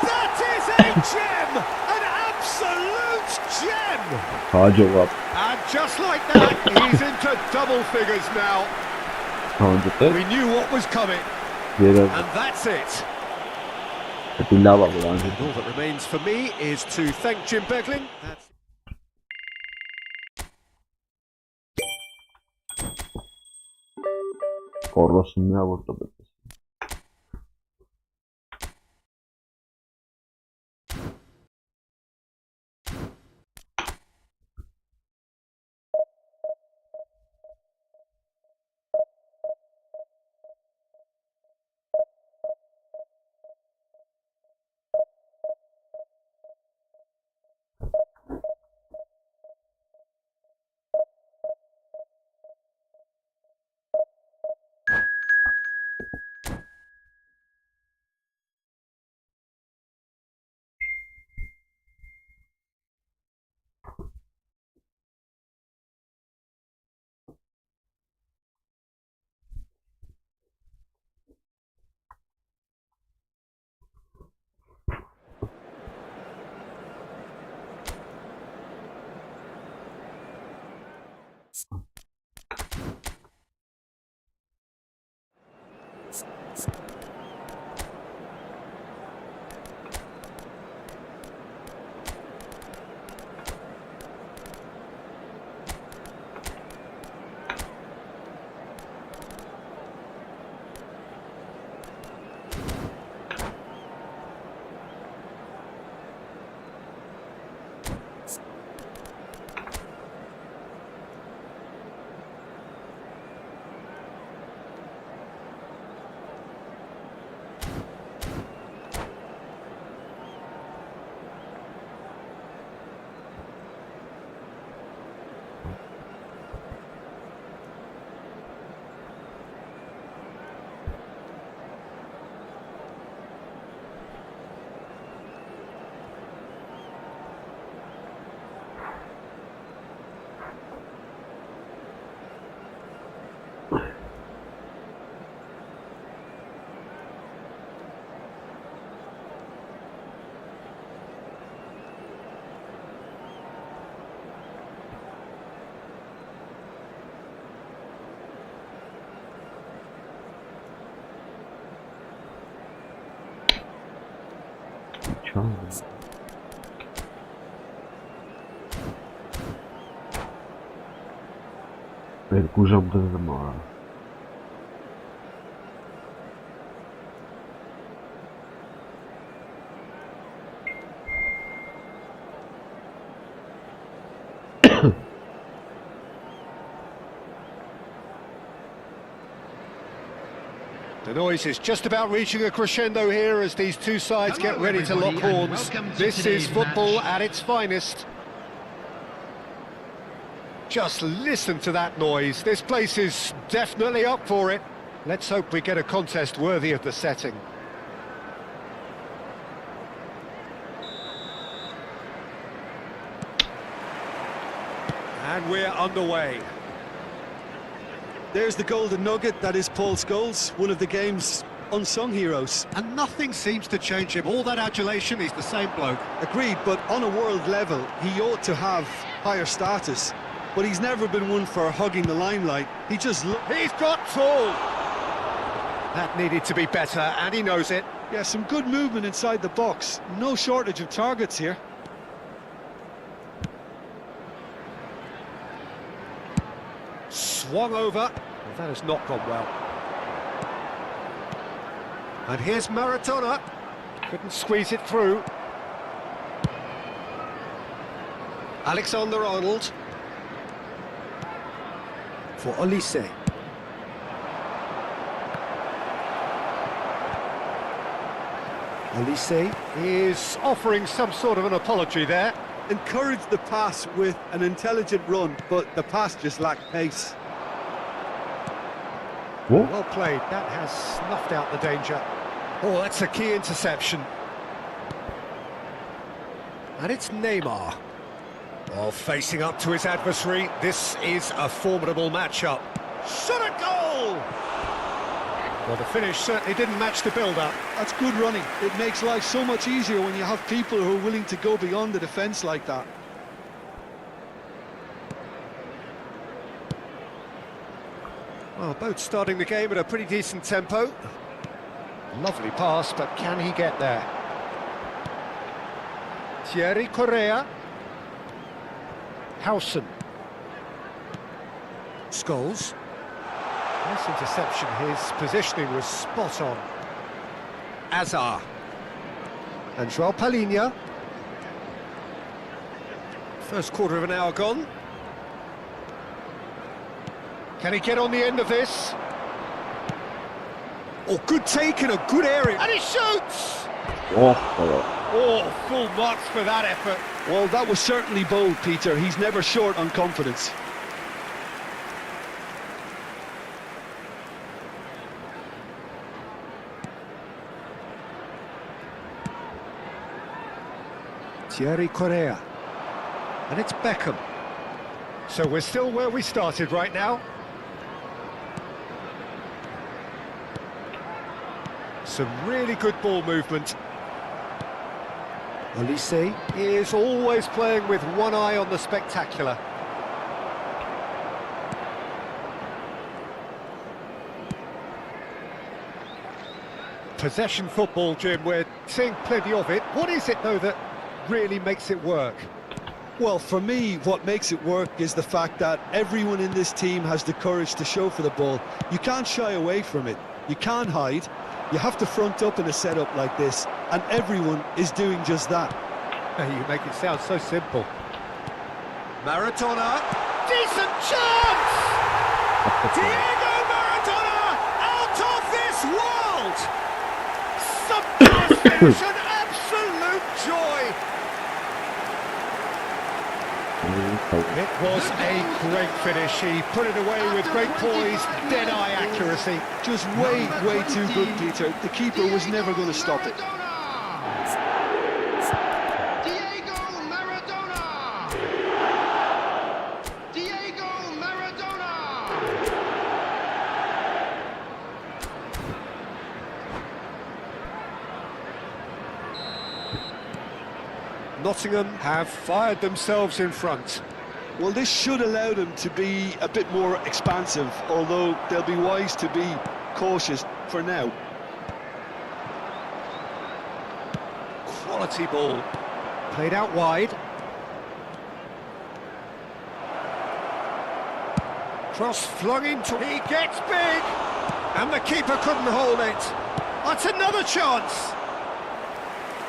That is a gem! An absolute gem! And just like that, he's into double figures now. We knew what was coming. And that's it. And all that remains for me is to thank Jim Beglin. Korosunu vurdu. El kurzem to zamora. The noise is just about reaching a crescendo here as these two sides get ready to lock horns. This is football at its finest. Just listen to that noise. This place is definitely up for it. Let's hope we get a contest worthy of the setting. And we're underway. There's the golden nugget, that is Paul Scholes, one of the game's unsung heroes. And nothing seems to change him. All that adulation, he's the same bloke. Agreed, but on a world level, he ought to have higher status. But he's never been one for hugging the limelight. He just He's got tall! That needed to be better, and he knows it. Yeah, some good movement inside the box. No shortage of targets here. Swung over. Well, that has not gone well. And here's Maradona. Couldn't squeeze it through. Alexander-Arnold. For Olise. Olise is offering some sort of an apology there. Encouraged the pass with an intelligent run, but the pass just lacked pace. What? Well played, that has snuffed out the danger. Oh, that's a key interception. And it's Neymar. Well, facing up to his adversary, this is a formidable matchup. Shot a goal! Well, the finish certainly didn't match the build-up. That's good running. It makes life so much easier when you have people who are willing to go beyond the defence like that. Well, both starting the game at a pretty decent tempo. Lovely pass, but can he get there? Thierry Correa. Howson. Scholes. Nice interception, his positioning was spot on. Azar. And Joao Palhinha. First quarter of an hour gone. Can he get on the end of this? Oh, good take in a good area. And he shoots! Oh, full marks for that effort. Well, that was certainly bold, Peter. He's never short on confidence. Thierry Correa. And it's Beckham. So we're still where we started right now. Some really good ball movement. Olise is always playing with one eye on the spectacular. Possession football, Jim, we're seeing plenty of it. What is it, though, that really makes it work? Well, for me, what makes it work is the fact that everyone in this team has the courage to show for the ball. You can't shy away from it. You can't hide. You have to front up in a setup like this, and everyone is doing just that. You make it sound so simple. Maradona, decent chance! Diego Maradona, out of this world! It's an absolute joy! It was a great finish. He put it away with great poise, dead-eye accuracy. Just way too good, Peter. The keeper was never going to stop it. Diego Maradona! Diego Maradona! Nottingham have fired themselves in front. Well, this should allow them to be a bit more expansive, although they'll be wise to be cautious for now. Quality ball. Played out wide. Cross flung into... He gets big! And the keeper couldn't hold it. That's another chance!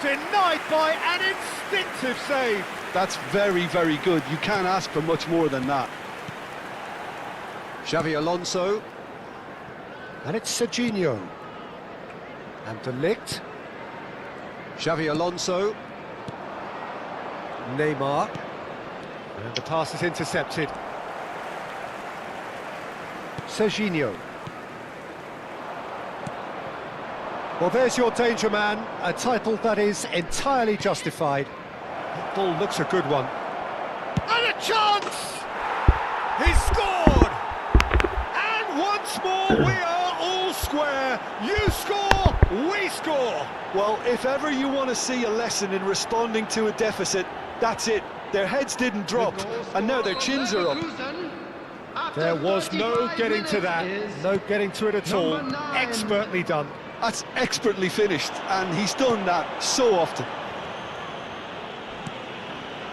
Denied by an instinctive save. That's very good. You can't ask for much more than that. Xavi Alonso. And it's Serginho. And De Ligt. Xavi Alonso. Neymar. And the pass is intercepted. Serginho. Well, there's your danger man, a title that is entirely justified. That ball looks a good one. And a chance! He scored! And once more we are all square. You score, we score. Well, if ever you want to see a lesson in responding to a deficit, that's it. Their heads didn't drop, and now their chins are up. There was no getting to that, no getting to it at all. Expertly done. That's expertly finished, and he's done that so often.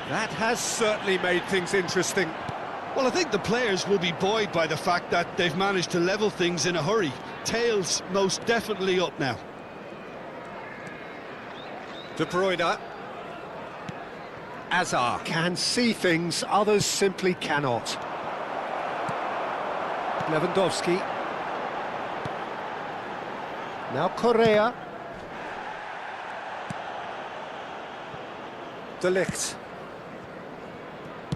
That has certainly made things interesting. Well, I think the players will be buoyed by the fact that they've managed to level things in a hurry. Tails most definitely up now. De Bruyne. Hazard can see things others simply cannot. Lewandowski. Now Correa. De Ligt.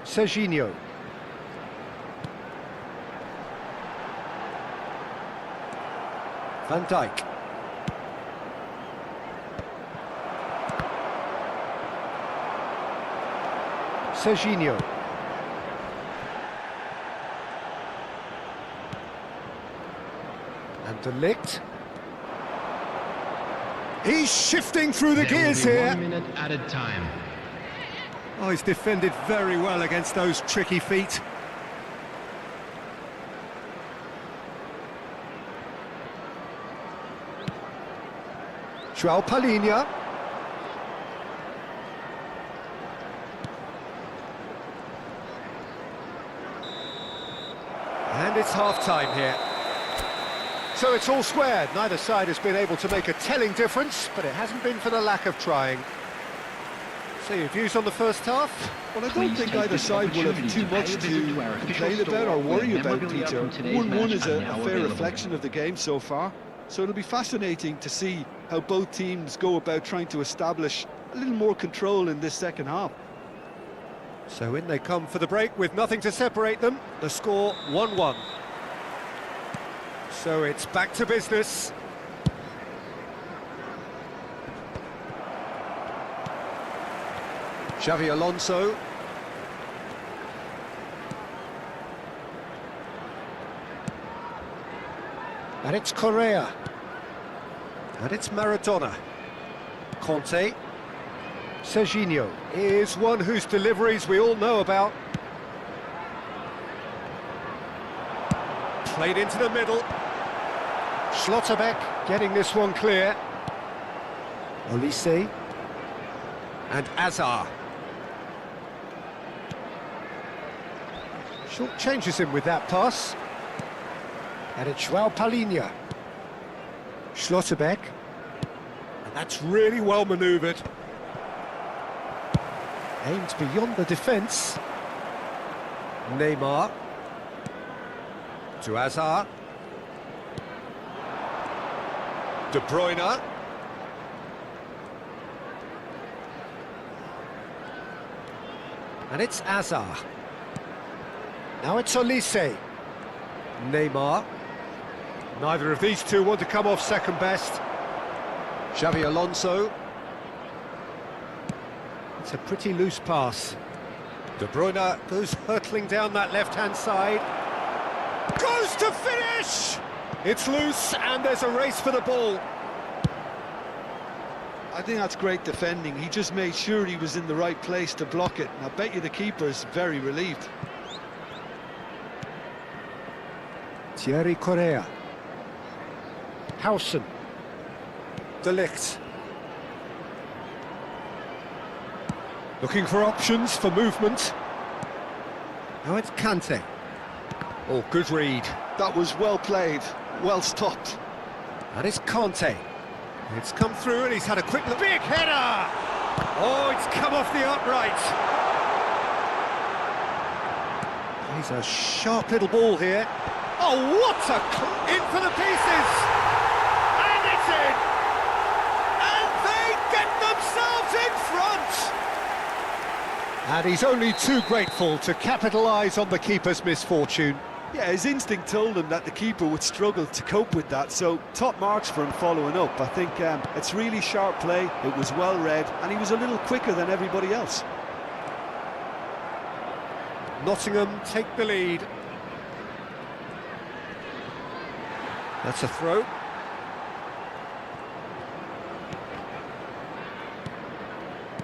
Serginho. Van Dijk. Serginho. And De Ligt. He's shifting through the gears here. 1 minute added time. Oh, he's defended very well against those tricky feet. João Palhinha. And it's half-time here. So it's all square. Neither side has been able to make a telling difference, but it hasn't been for the lack of trying. So your views on the first half? Well, I don't think either side will have too much to complain about or worry about, Peter. 1-1 is a fair reflection of the game so far. So it'll be fascinating to see how both teams go about trying to establish a little more control in this second half. So in they come for the break with nothing to separate them. The score 1-1. So it's back to business. Xavi Alonso. And it's Correa. And it's Maradona. Conte. Serginho is one whose deliveries we all know about. Played into the middle. Schlotterbeck getting this one clear. Olise. And Hazard. Short changes him with that pass. And it's João Palhinha. Schlotterbeck. And that's really well manoeuvred. Aimed beyond the defence. Neymar. To Hazard. De Bruyne. And it's Hazard. Now it's Olise. Neymar. Neither of these two want to come off second best. Xavi Alonso. It's a pretty loose pass. De Bruyne goes hurtling down that left-hand side. Goes to finish! It's loose and there's a race for the ball. I think that's great defending. He just made sure he was in the right place to block it. And I bet you the keeper's very relieved. Thierry Correa. Howson. De Ligt. Looking for options for movement. Now it's Kante. Oh, good read. That was well played, well stopped. And it's Conte. It's come through and he's had a quick look. Big header! Oh, it's come off the upright. He's a sharp little ball here. Oh, what a... in for the pieces! And it's in! And he's only too grateful to capitalise on the keeper's misfortune. Yeah, his instinct told him that the keeper would struggle to cope with that, so top marks for him following up. I think it's really sharp play, it was well read, and he was a little quicker than everybody else. Nottingham take the lead. That's a throw.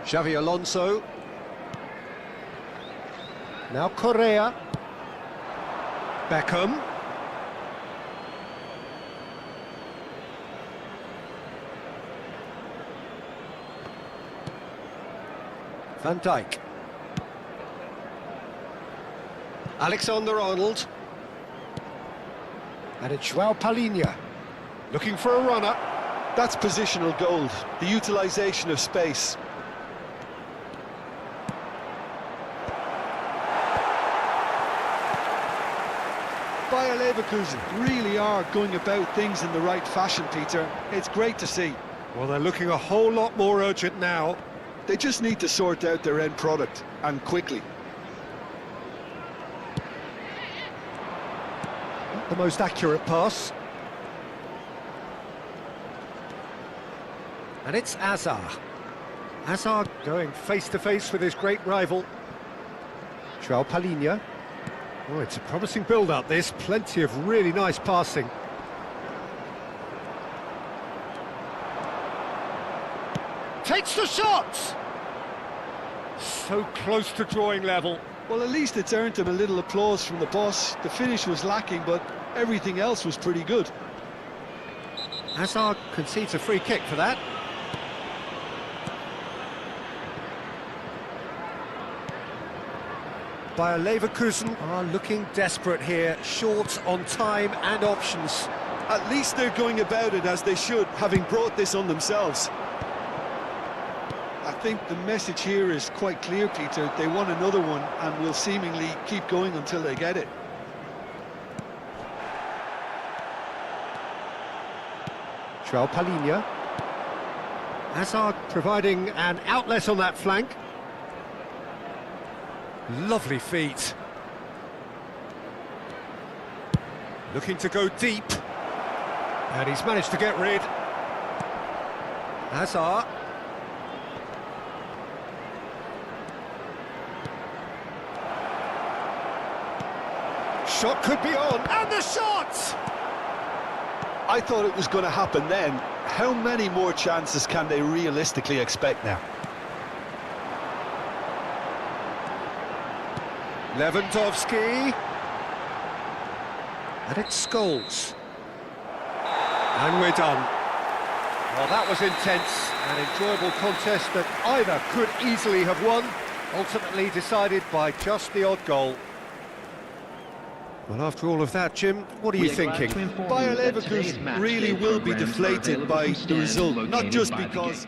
Xavi Alonso. Now Correa. Beckham. Van Dijk. Alexander-Arnold. And it's João Palhinha. Looking for a runner. That's positional gold, the utilisation of space. Bayer Leverkusen really are going about things in the right fashion, Peter. It's great to see. Well, they're looking a whole lot more urgent now. They just need to sort out their end product, and quickly. Not the most accurate pass. And it's Azar. Azar going face-to-face with his great rival. João Palhinha. Oh, it's a promising build-up, this. Plenty of really nice passing. Takes the shot! So close to drawing level. Well, at least it's earned him a little applause from the boss. The finish was lacking, but everything else was pretty good. Hazard concedes a free kick for that. Bayer Leverkusen are looking desperate here, short on time and options. At least they're going about it as they should, having brought this on themselves. I think the message here is quite clear, Peter. They want another one and will seemingly keep going until they get it. João Palhinha. Hazard providing an outlet on that flank. Lovely feet. Looking to go deep. And he's managed to get rid. Hazard. Shot could be on, and the shot! I thought it was going to happen then. How many more chances can they realistically expect now? Lewandowski. And it Scholes. And we're done. Well, that was intense, an enjoyable contest that either could easily have won, ultimately decided by just the odd goal. Well, after all of that, Jim, what are you thinking? Bayer Leverkusen really will be deflated by the result, not just because...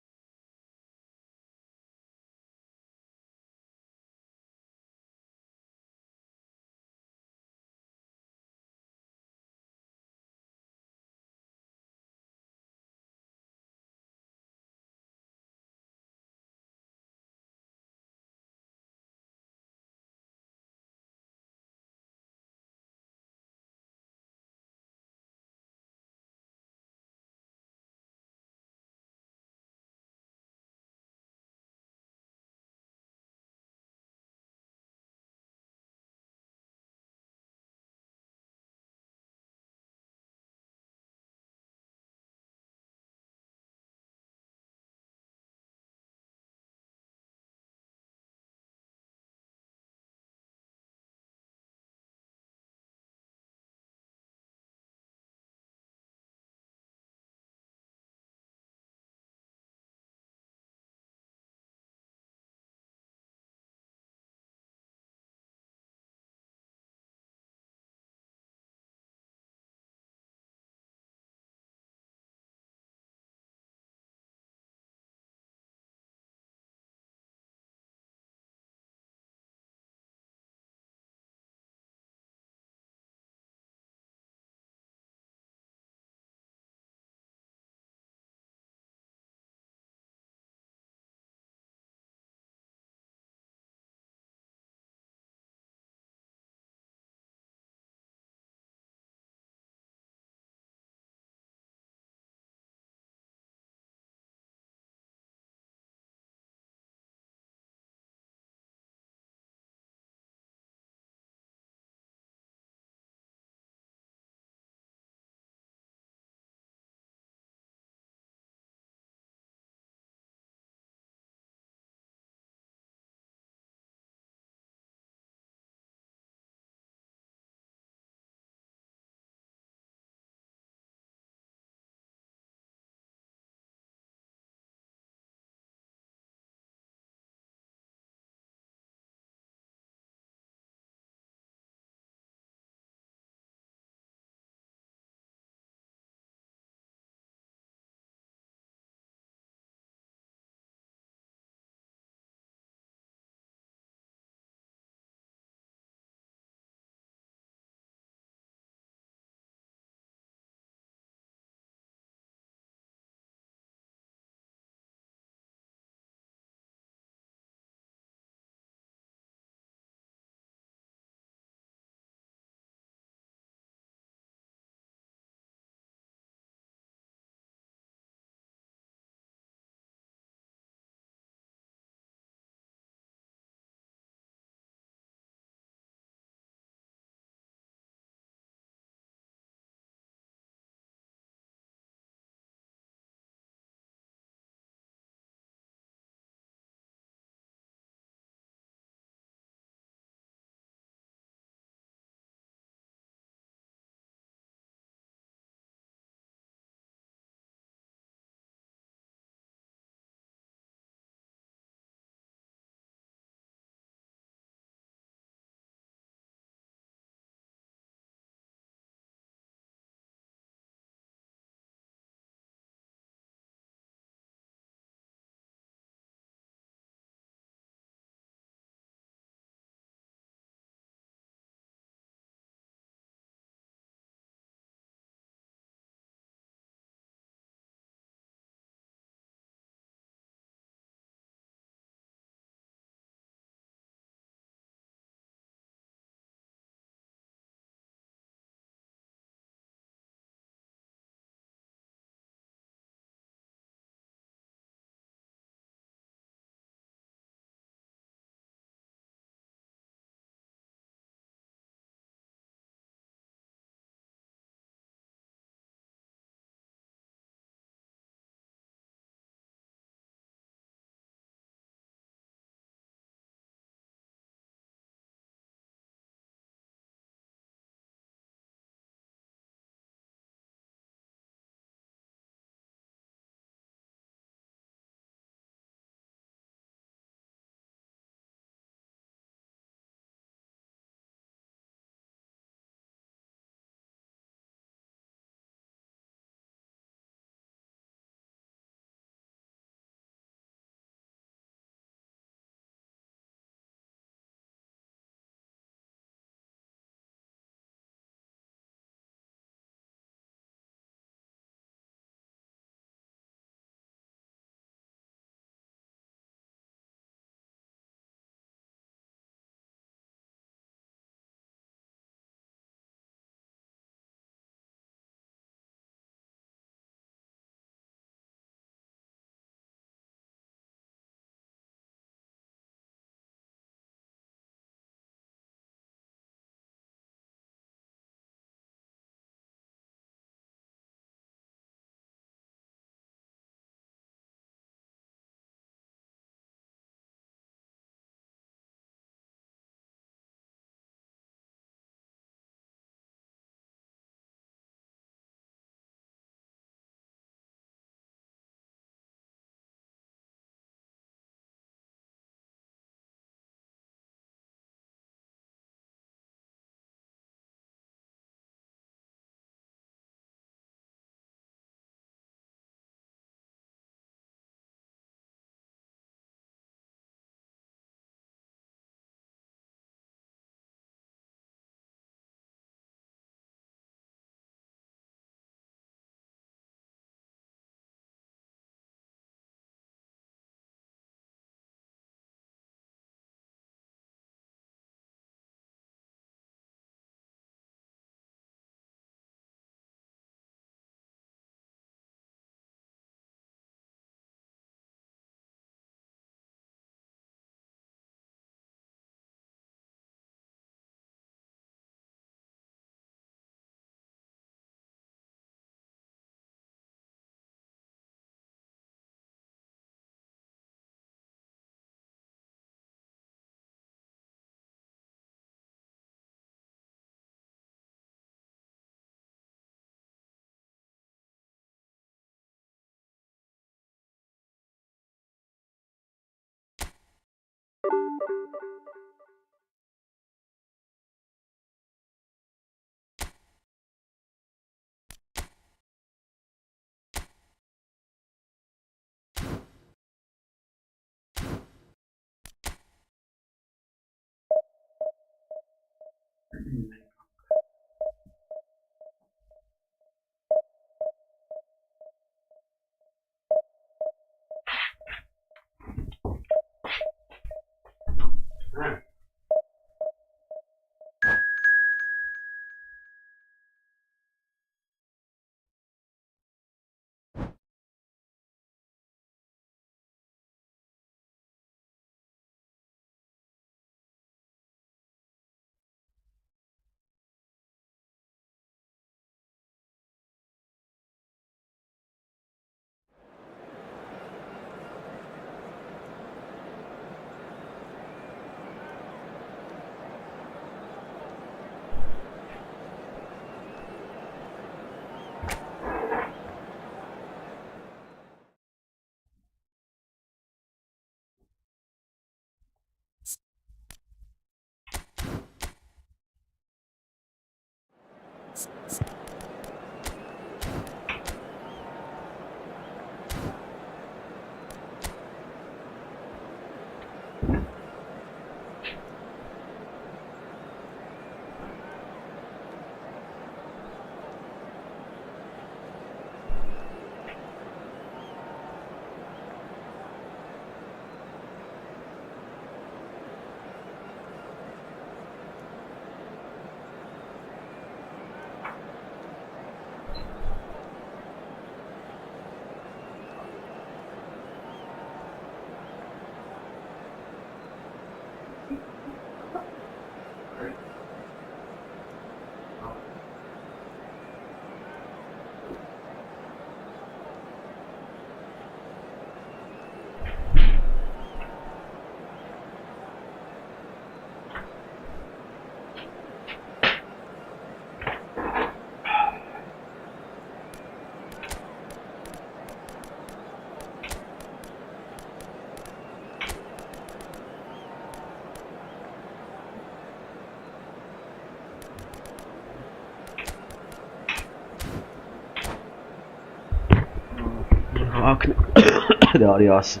Դարի ասը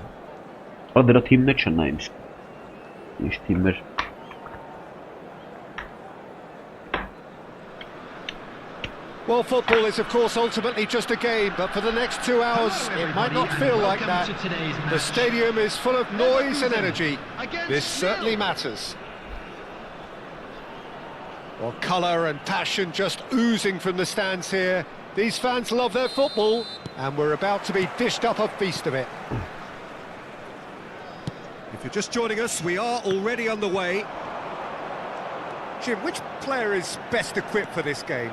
դրա թիմն է չնայիմ ինչ թիմեր Well, football is of course ultimately just a game, but for the next 2 hours it might not feel like that. The stadium is full of noise and energy. This certainly matters. Well, colour and passion just oozing from the stands here. These fans love their football, and we're about to be dished up a feast of it. If you're just joining us, we are already on the way. Jim, which player is best equipped for this game?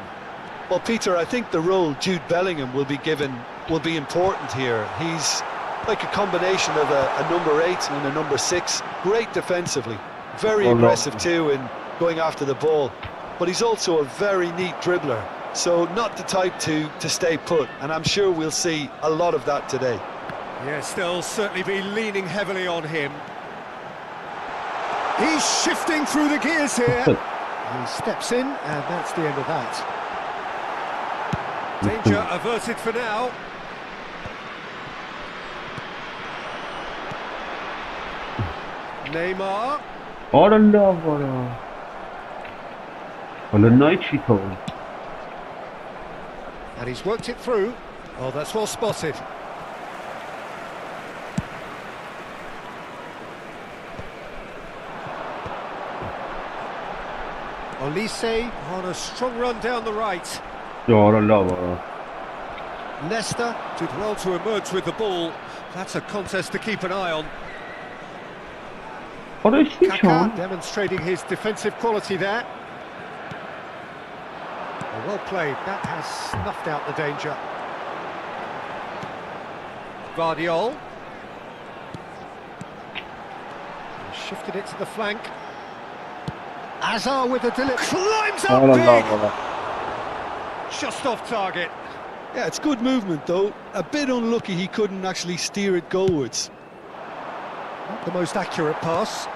Well, Peter, I think the role Jude Bellingham will be given will be important here. He's like a combination of a number 8 and a number 6. Great defensively, very aggressive too in going after the ball. But he's also a very neat dribbler. So not the type to stay put, and I'm sure we'll see a lot of that today. Yes, they'll certainly be leaning heavily on him. He's shifting through the gears here. He steps in, and that's the end of that. Danger averted for now. Neymar. And he's worked it through. Oh, that's well spotted. Olise on a strong run down the right. Leicester did well to emerge with the ball. That's a contest to keep an eye on. Kaká demonstrating his defensive quality there. Well played, that has snuffed out the danger. Guardiola. Shifted it to the flank. Azar with the delivery. Climbs up big! Just off target. Yeah, it's good movement though. A bit unlucky he couldn't actually steer it goalwards. Not the most accurate pass.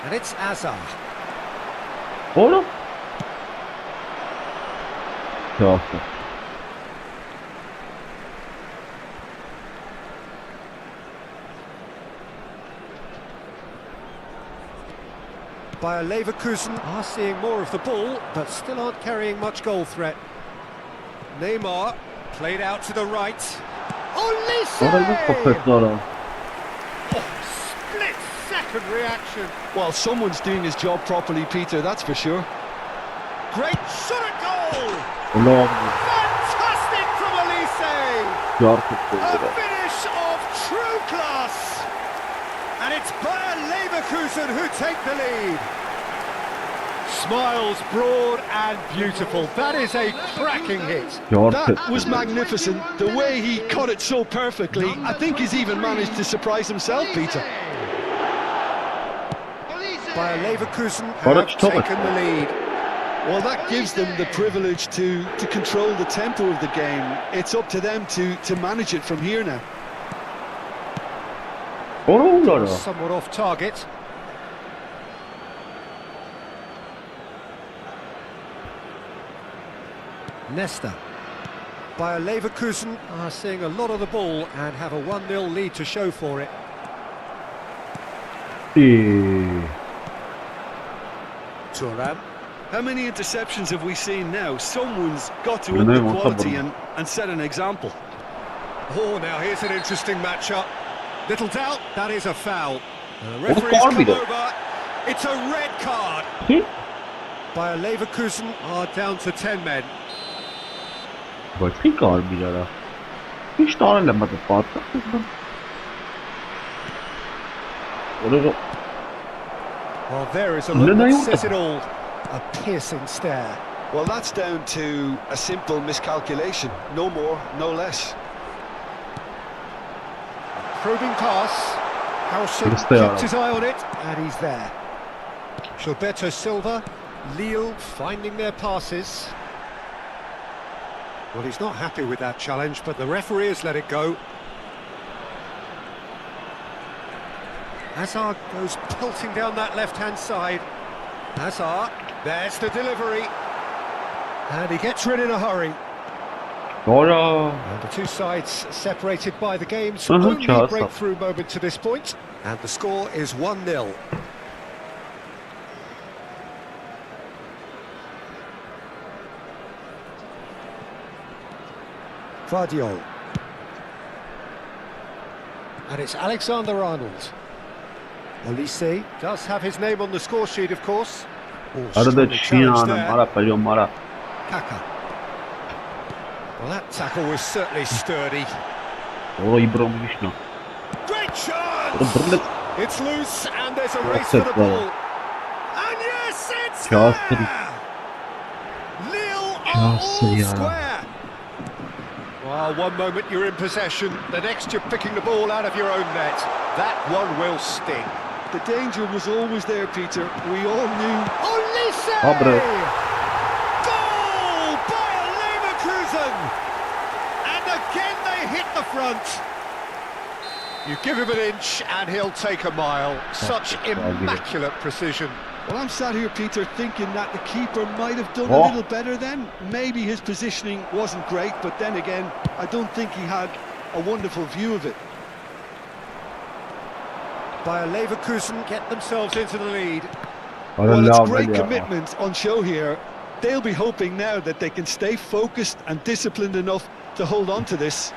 And it's Azar. Bayer Leverkusen are seeing more of the ball, but still aren't carrying much goal threat. Neymar played out to the right. Olise! Split-second reaction. Well, someone's doing his job properly, Peter, that's for sure. Great shot at goal! Fantastic from Olise! A finish of true class! And it's Bayer Leverkusen who take the lead. Smiles broad and beautiful. That is a cracking hit. That was magnificent. The way he caught it so perfectly, I think he's even managed to surprise himself, Peter. Bayer Leverkusen have taken the lead. Well, that gives them the privilege to control the tempo of the game. It's up to them to manage it from here now. Somewhat off target. Nesta. Bayer Leverkusen are seeing a lot of the ball and have a 1-0 lead to show for it. Thuram. How many interceptions have we seen now? Someone's got to up the quality and set an example. Oh, now here's an interesting matchup. Little doubt, that is a foul. The referee's come over. It's a red card. Bayer Leverkusen are down to 10 men. Başka kalbi ara. Hiç tanımlamadı patladı. Orada Well, there is a look that says it all. A piercing stare. Well, that's down to a simple miscalculation. No more, no less. Probing pass. Howson kept his eye on it, and he's there. Gilberto Silva, Lille finding their passes. Well, he's not happy with that challenge, but the referee has let it go. Hazard goes pelting down that left-hand side. Hazard, there's the delivery. And he gets rid in a hurry. And the two sides separated by the game's only breakthrough moment to this point. And the score is 1-0. Vardiol. And it's Alexander-Arnold. Olise does have his name on the score sheet, of course. arada çiğnanım ara payım mara. Kaka. Well, that tackle was certainly sturdy. O İbrahimovic no. Great chance! It's loose and there's a race for the ball. And yes, it's there! Lille are all square. Well, one moment you're in possession, the next you're picking the ball out of your own net. That one will sting. The danger was always there, Peter. We all knew. Olise! Goal by Leverkusen! And again they hit the front. You give him an inch and he'll take a mile. Such immaculate precision. Well, I'm sat here, Peter, thinking that the keeper might have done a little better then. Maybe his positioning wasn't great, but then again, I don't think he had a wonderful view of it. Bayer Leverkusen get themselves into the lead. Well, it's great commitment on show here. They'll be hoping now that they can stay focused and disciplined enough to hold on to this.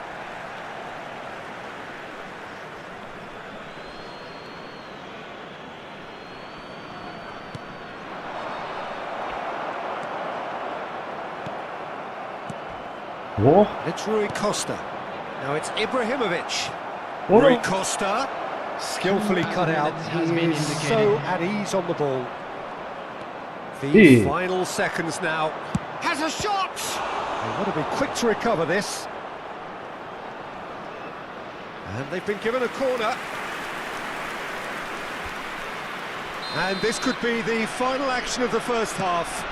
It's Rui Costa. Now it's Ibrahimovic. Rui Costa, skillfully cut out. He is so at ease on the ball. The final seconds now. Has a shot! They want to be quick to recover this. And they've been given a corner. And this could be the final action of the first half.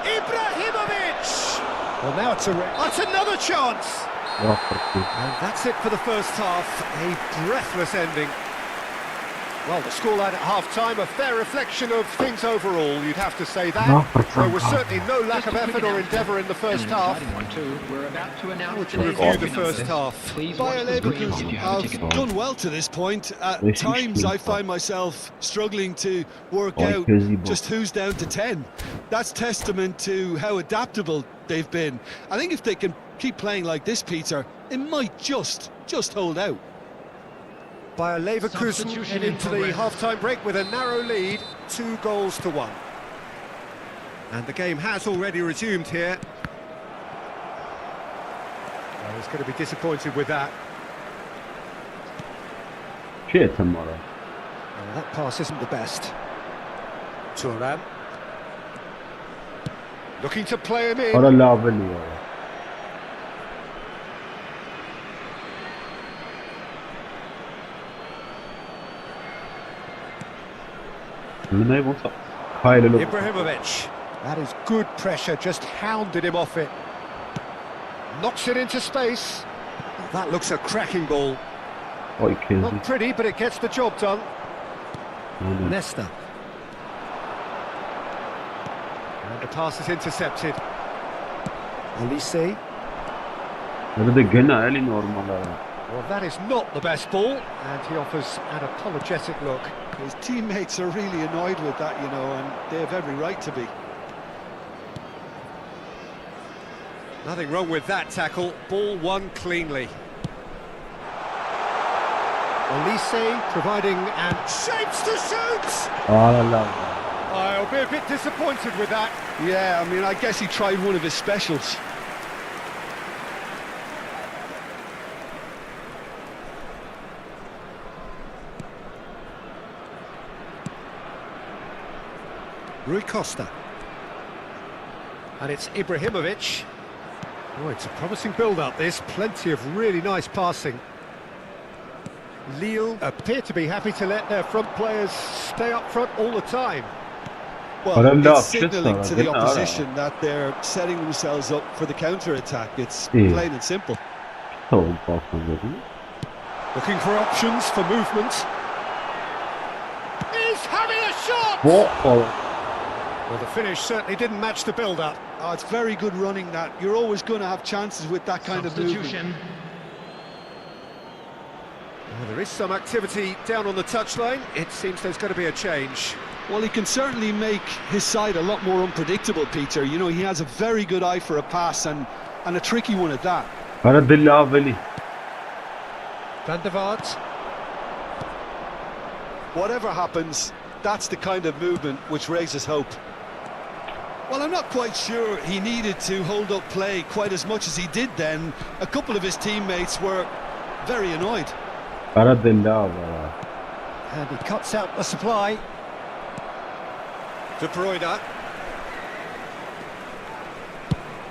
Ibrahimovic! Well, now it's that's another chance! And that's it for the first half, a breathless ending. Well, the scoreline at half-time, a fair reflection of things overall, you'd have to say that. There was certainly no lack of effort or endeavour in the first half. How would you review the first half? Bayer Leverkusen have done well to this point. At times I find myself struggling to work out just who's down to 10. That's testament to how adaptable they've been. I think if they can keep playing like this, Peter, it might just hold out. Bayer Leverkusen head into the half-time break with a narrow lead, 2-1. And the game has already resumed here. Well, he's going to be disappointed with that. That pass isn't the best. Thuram. Looking to play him in. Ibrahimovic. That is good pressure, just hounded him off it. Knocks it into space. That looks a cracking ball. Not pretty, but it gets the job done. Nesta. And the pass is intercepted. Elise. Normal. Well, that is not the best ball, and he offers an apologetic look. His teammates are really annoyed with that, you know, and they have every right to be. Nothing wrong with that tackle. Ball won cleanly. Elise providing and shapes to shoot! I'll be a bit disappointed with that. Yeah, I mean, I guess he tried one of his specials. Rui Costa. And it's Ibrahimovic. Oh, it's a promising build-up, this. Plenty of really nice passing. Lille appear to be happy to let their front players stay up front all the time. Well, it's signalling to the opposition that they're setting themselves up for the counter-attack. It's plain and simple. Looking for options for movement. He's having a shot! Well, the finish certainly didn't match the build-up. Oh, it's very good running, that. You're always going to have chances with that kind of movement. Well, there is some activity down on the touchline. It seems there's going to be a change. Well, he can certainly make his side a lot more unpredictable, Peter. You know, he has a very good eye for a pass and a tricky one at that. Van der Vaart. Whatever happens, that's the kind of movement which raises hope. Well, I'm not quite sure he needed to hold up play quite as much as he did then. A couple of his teammates were very annoyed. And he cuts out the supply. De Bruyne.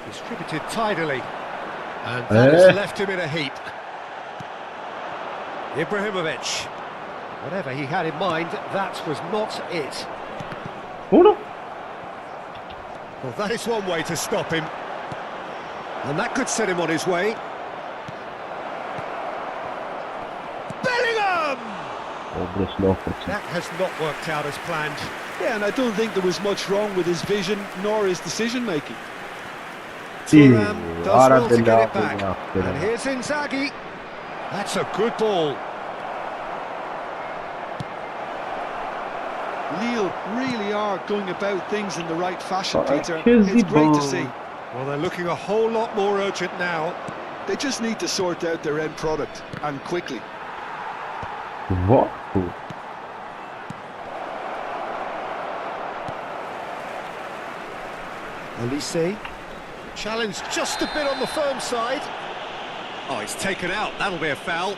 Distributed tidily. And that has left him in a heap. Ibrahimovic. Whatever he had in mind, that was not it. Well, that is one way to stop him. And that could set him on his way. Bellingham! That has not worked out as planned. Yeah, and I don't think there was much wrong with his vision, nor his decision-making. Thuram does well to get it back. And here's Inzaghi. That's a good ball. Lille really are going about things in the right fashion, Peter. It's great to see. Well, they're looking a whole lot more urgent now. They just need to sort out their end product, and quickly. What? Elise. Challenge just a bit on the firm side. Oh, it's taken out. That'll be a foul.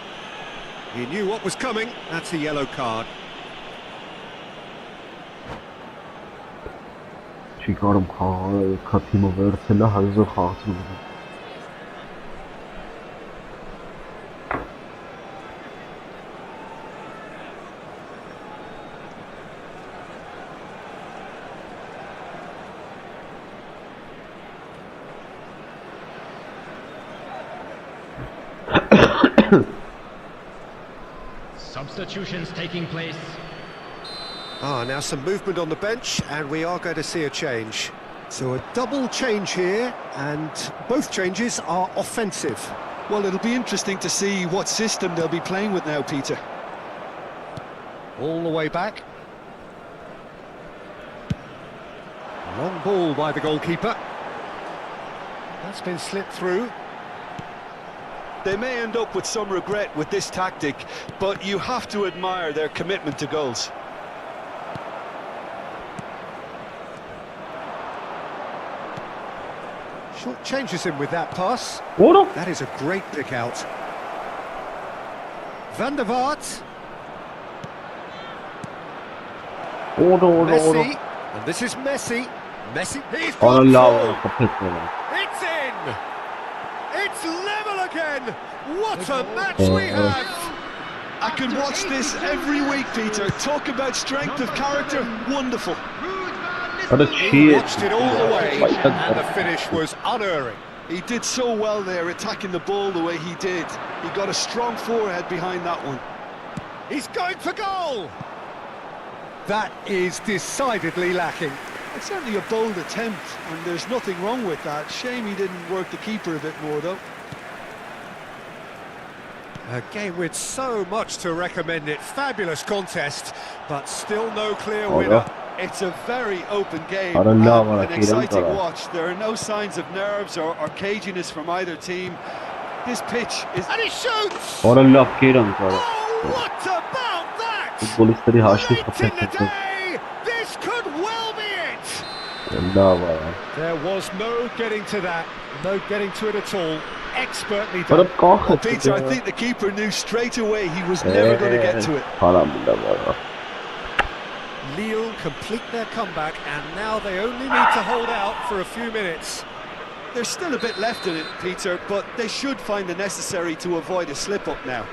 He knew what was coming. That's a yellow card. Substitutions taking place. Now some movement on the bench, and we are going to see a change. So a double change here, and both changes are offensive. Well, it'll be interesting to see what system they'll be playing with now, Peter. All the way back. Long ball by the goalkeeper. That's been slipped through. They may end up with some regret with this tactic, but you have to admire their commitment to goals. Short changes him with that pass. That is a great pick out. Van der Vaart. Messi. And this is Messi. Messi. He's got It's in. It's level again. What a match we have. I can watch this every week, Peter. Talk about strength of character. Wonderful. He watched it all the way, and the finish was unerring. He did so well there, attacking the ball the way he did. He got a strong forehead behind that one. He's going for goal! That is decidedly lacking. It's certainly a bold attempt, and there's nothing wrong with that. Shame he didn't work the keeper a bit more, though. A game with so much to recommend it. Fabulous contest, but still no clear winner. It's a very open game I don't and know, an exciting watch. There are no signs of nerves or caginess from either team. This pitch is... And he shoots! Ora laf kiran kara. Oh, what about that? Futbolistleri haşlı Late in the kapatıyor. day! This could well be it! Allah var. There was no getting to that, no getting to it at all. Expertly done. Barıp kalk. Well, Peter, I think the keeper knew straight away he was never going to get to it. Param bile var. Lille complete their comeback, and now they only need to hold out for a few minutes. There's still a bit left in it, Peter, but they should find the necessary to avoid a slip-up now.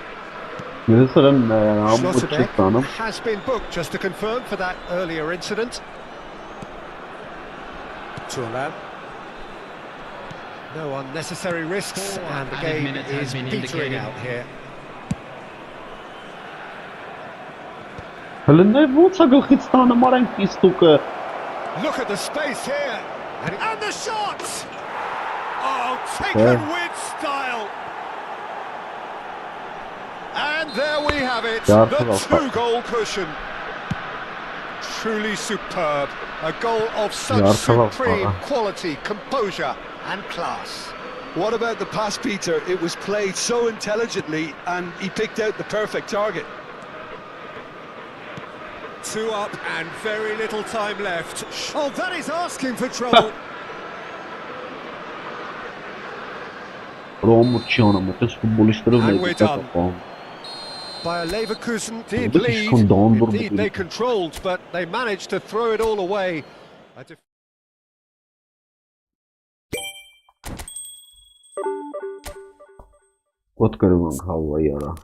Schlotterbeck has been booked, just to confirm, for that earlier incident. Turan. No unnecessary risks, and the game is petering out here. Հլնե ո՞նց է գլխից տանը մարենք պիստուկը։ Look at the space here, and the shot! Oh, taken with style! And there we have it, the two-goal cushion. Truly superb, a goal of such supreme quality, composure and class. What about the pass, Peter? It was played so intelligently, and he picked out the perfect target. 2 up and very little time left. Oh, that is asking for trouble. And we're done. Bayer Leverkusen did lead. Indeed, they controlled, but they managed to throw it all away. What करूँ खाऊँ यारा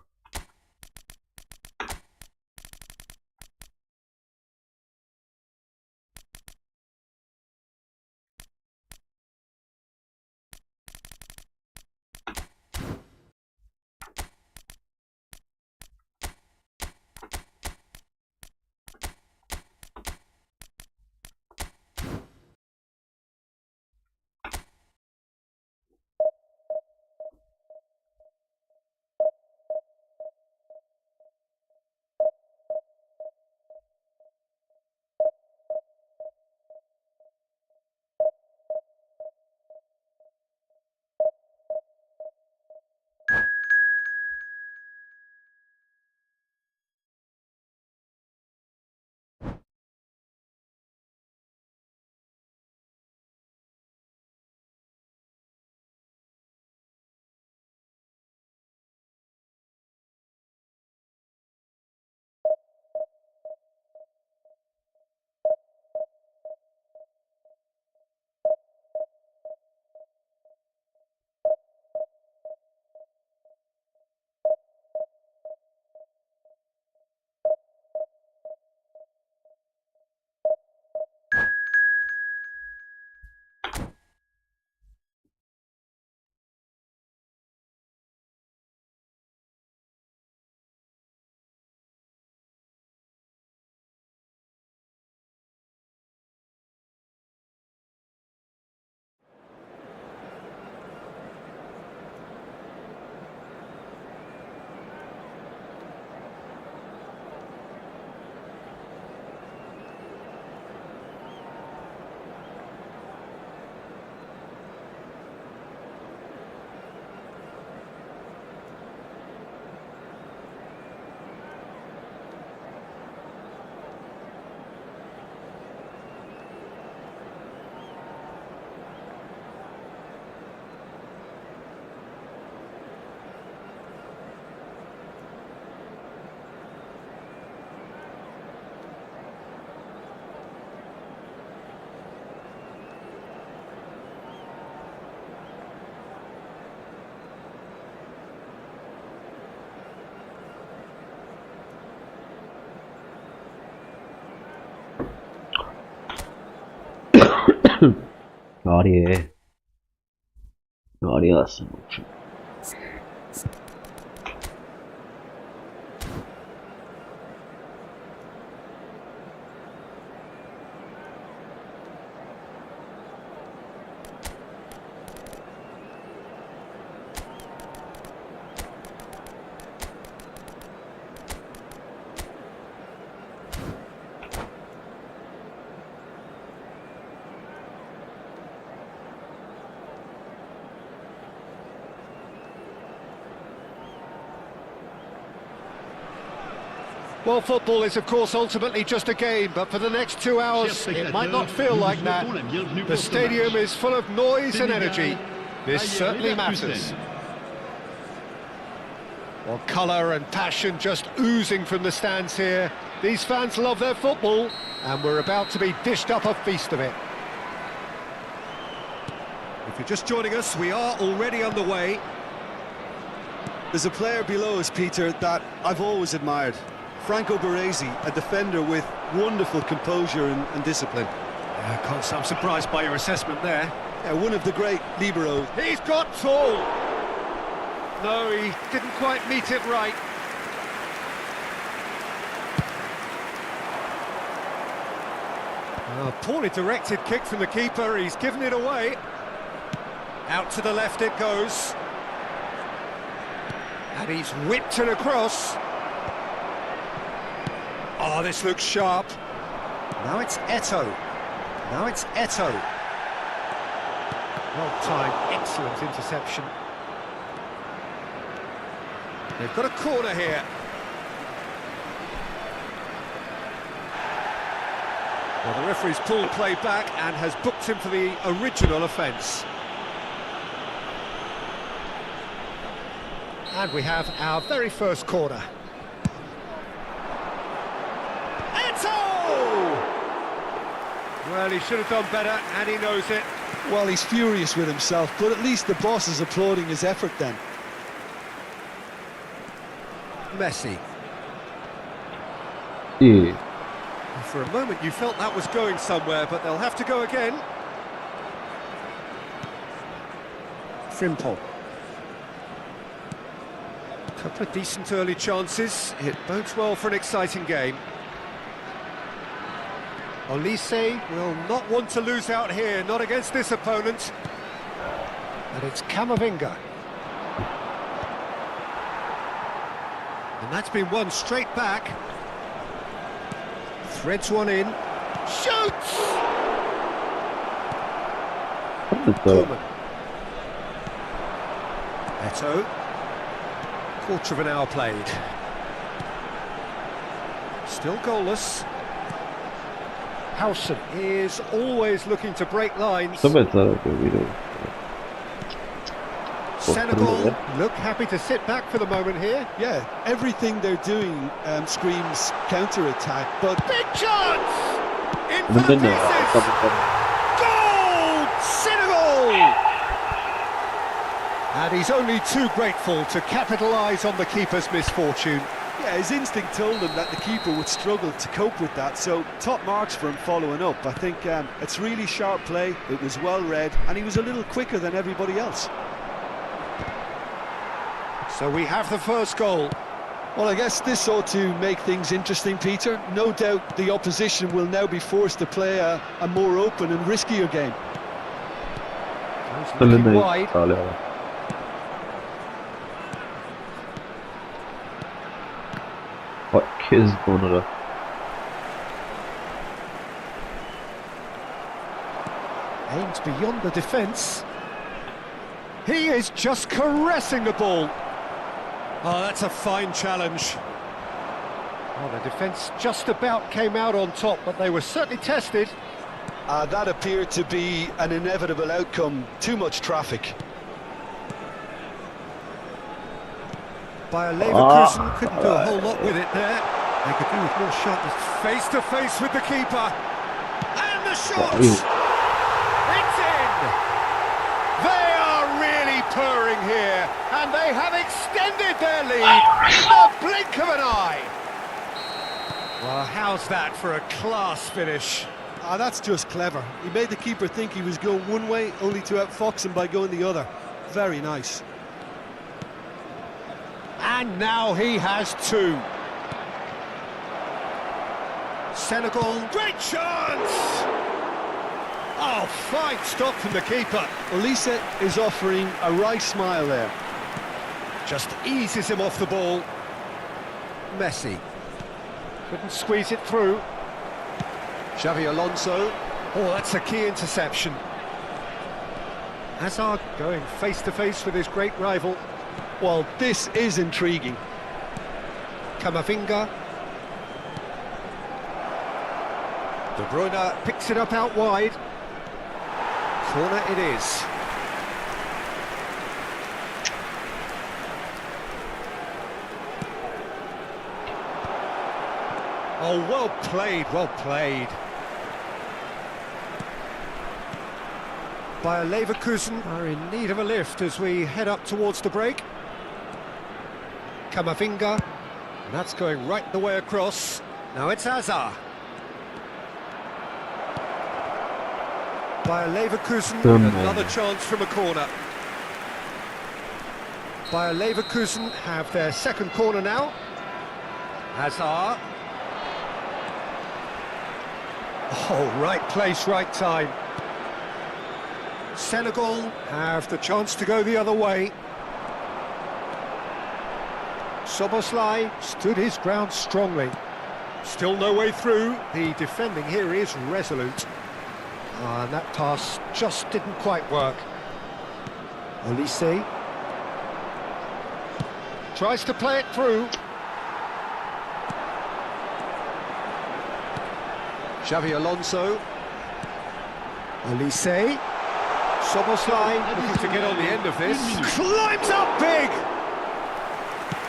Arıye. Arıyasın. Well, football is, of course, ultimately just a game, but for the next 2 hours, it might not feel like that. The stadium is full of noise and energy. This certainly matters. Well, colour and passion just oozing from the stands here. These fans love their football, and we're about to be dished up a feast of it. If you're just joining us, we are already underway. There's a player below us, Peter, that I've always admired. Franco Baresi, a defender with wonderful composure and discipline. Can't say I'm surprised by your assessment there. Yeah, one of the great liberos. He's got tall! No, he didn't quite meet it right. Poorly directed kick from the keeper, he's given it away. Out to the left it goes. And he's whipped it across. Oh, this looks sharp. Now it's Eto'o. Now it's Eto'o. Well timed, excellent interception. They've got a corner here. Well, the referee's pulled play back and has booked him for the original offence. And we have our very first corner. Eto'o! Well, he should have done better, and he knows it. Well, he's furious with himself, but at least the boss is applauding his effort then. Messi. Yeah. For a moment you felt that was going somewhere, but they'll have to go again. Frimpong. Couple of decent early chances. It bodes well for an exciting game. Olise will not want to lose out here, not against this opponent. And it's 𝐄𝐅𝐿𝐴vinga. And that's been won straight back. Threads one in. Shoots! Coleman. Eto'o. Quarter of an hour played. Still goalless. Howson is always looking to break lines. Senegal look happy to sit back for the moment here. Yeah, everything they're doing screams counter-attack, but... Big chance! In for the pieces! Goal! Senegal! And he's only too grateful to capitalise on the keeper's misfortune. Yeah, his instinct told him that the keeper would struggle to cope with that, so top marks for him following up. I think it's really sharp play, it was well read, and he was a little quicker than everybody else. So we have the first goal. Well, I guess this ought to make things interesting, Peter. No doubt the opposition will now be forced to play a more open and riskier game. Looking wide. What is going on? Aims beyond the defence. He is just caressing the ball. Oh, that's a fine challenge. Well, the defence just about came out on top, but they were certainly tested. That appeared to be an inevitable outcome. Too much traffic. Bayer Leverkusen couldn't do a whole lot with it there. They could do with more sharpness. Face to face with the keeper. And the shot! It's in! They are really purring here, and they have extended their lead in the blink of an eye. Well, how's that for a class finish? That's just clever. He made the keeper think he was going one way, only to outfox him by going the other. Very nice. And now he has two. Senegal, great chance! Oh, fine stop from the keeper. Olise is offering a wry smile there. Just eases him off the ball. Messi. Couldn't squeeze it through. Xavi Alonso. Oh, that's a key interception. Hazard going face-to-face with his great rival. Well, this is intriguing. 𝐄𝐅𝐿𝐴vinga. De Bruyne picks it up out wide. Corner it is. Oh, well played, well played. Bayer Leverkusen are in need of a lift as we head up towards the break. Camavinga, and that's going right the way across. Now it's Hazard. Bayer Leverkusen, another chance from a corner. Bayer Leverkusen have their second corner now. Hazard. Oh, right place, right time. Senegal have the chance to go the other way. Szoboszlai stood his ground strongly. Still no way through. The defending here is resolute. And that pass just didn't quite work. Olise tries to play it through. Xavi Alonso. Olise. Szoboszlai looking to get on the end of this. Climbs up big!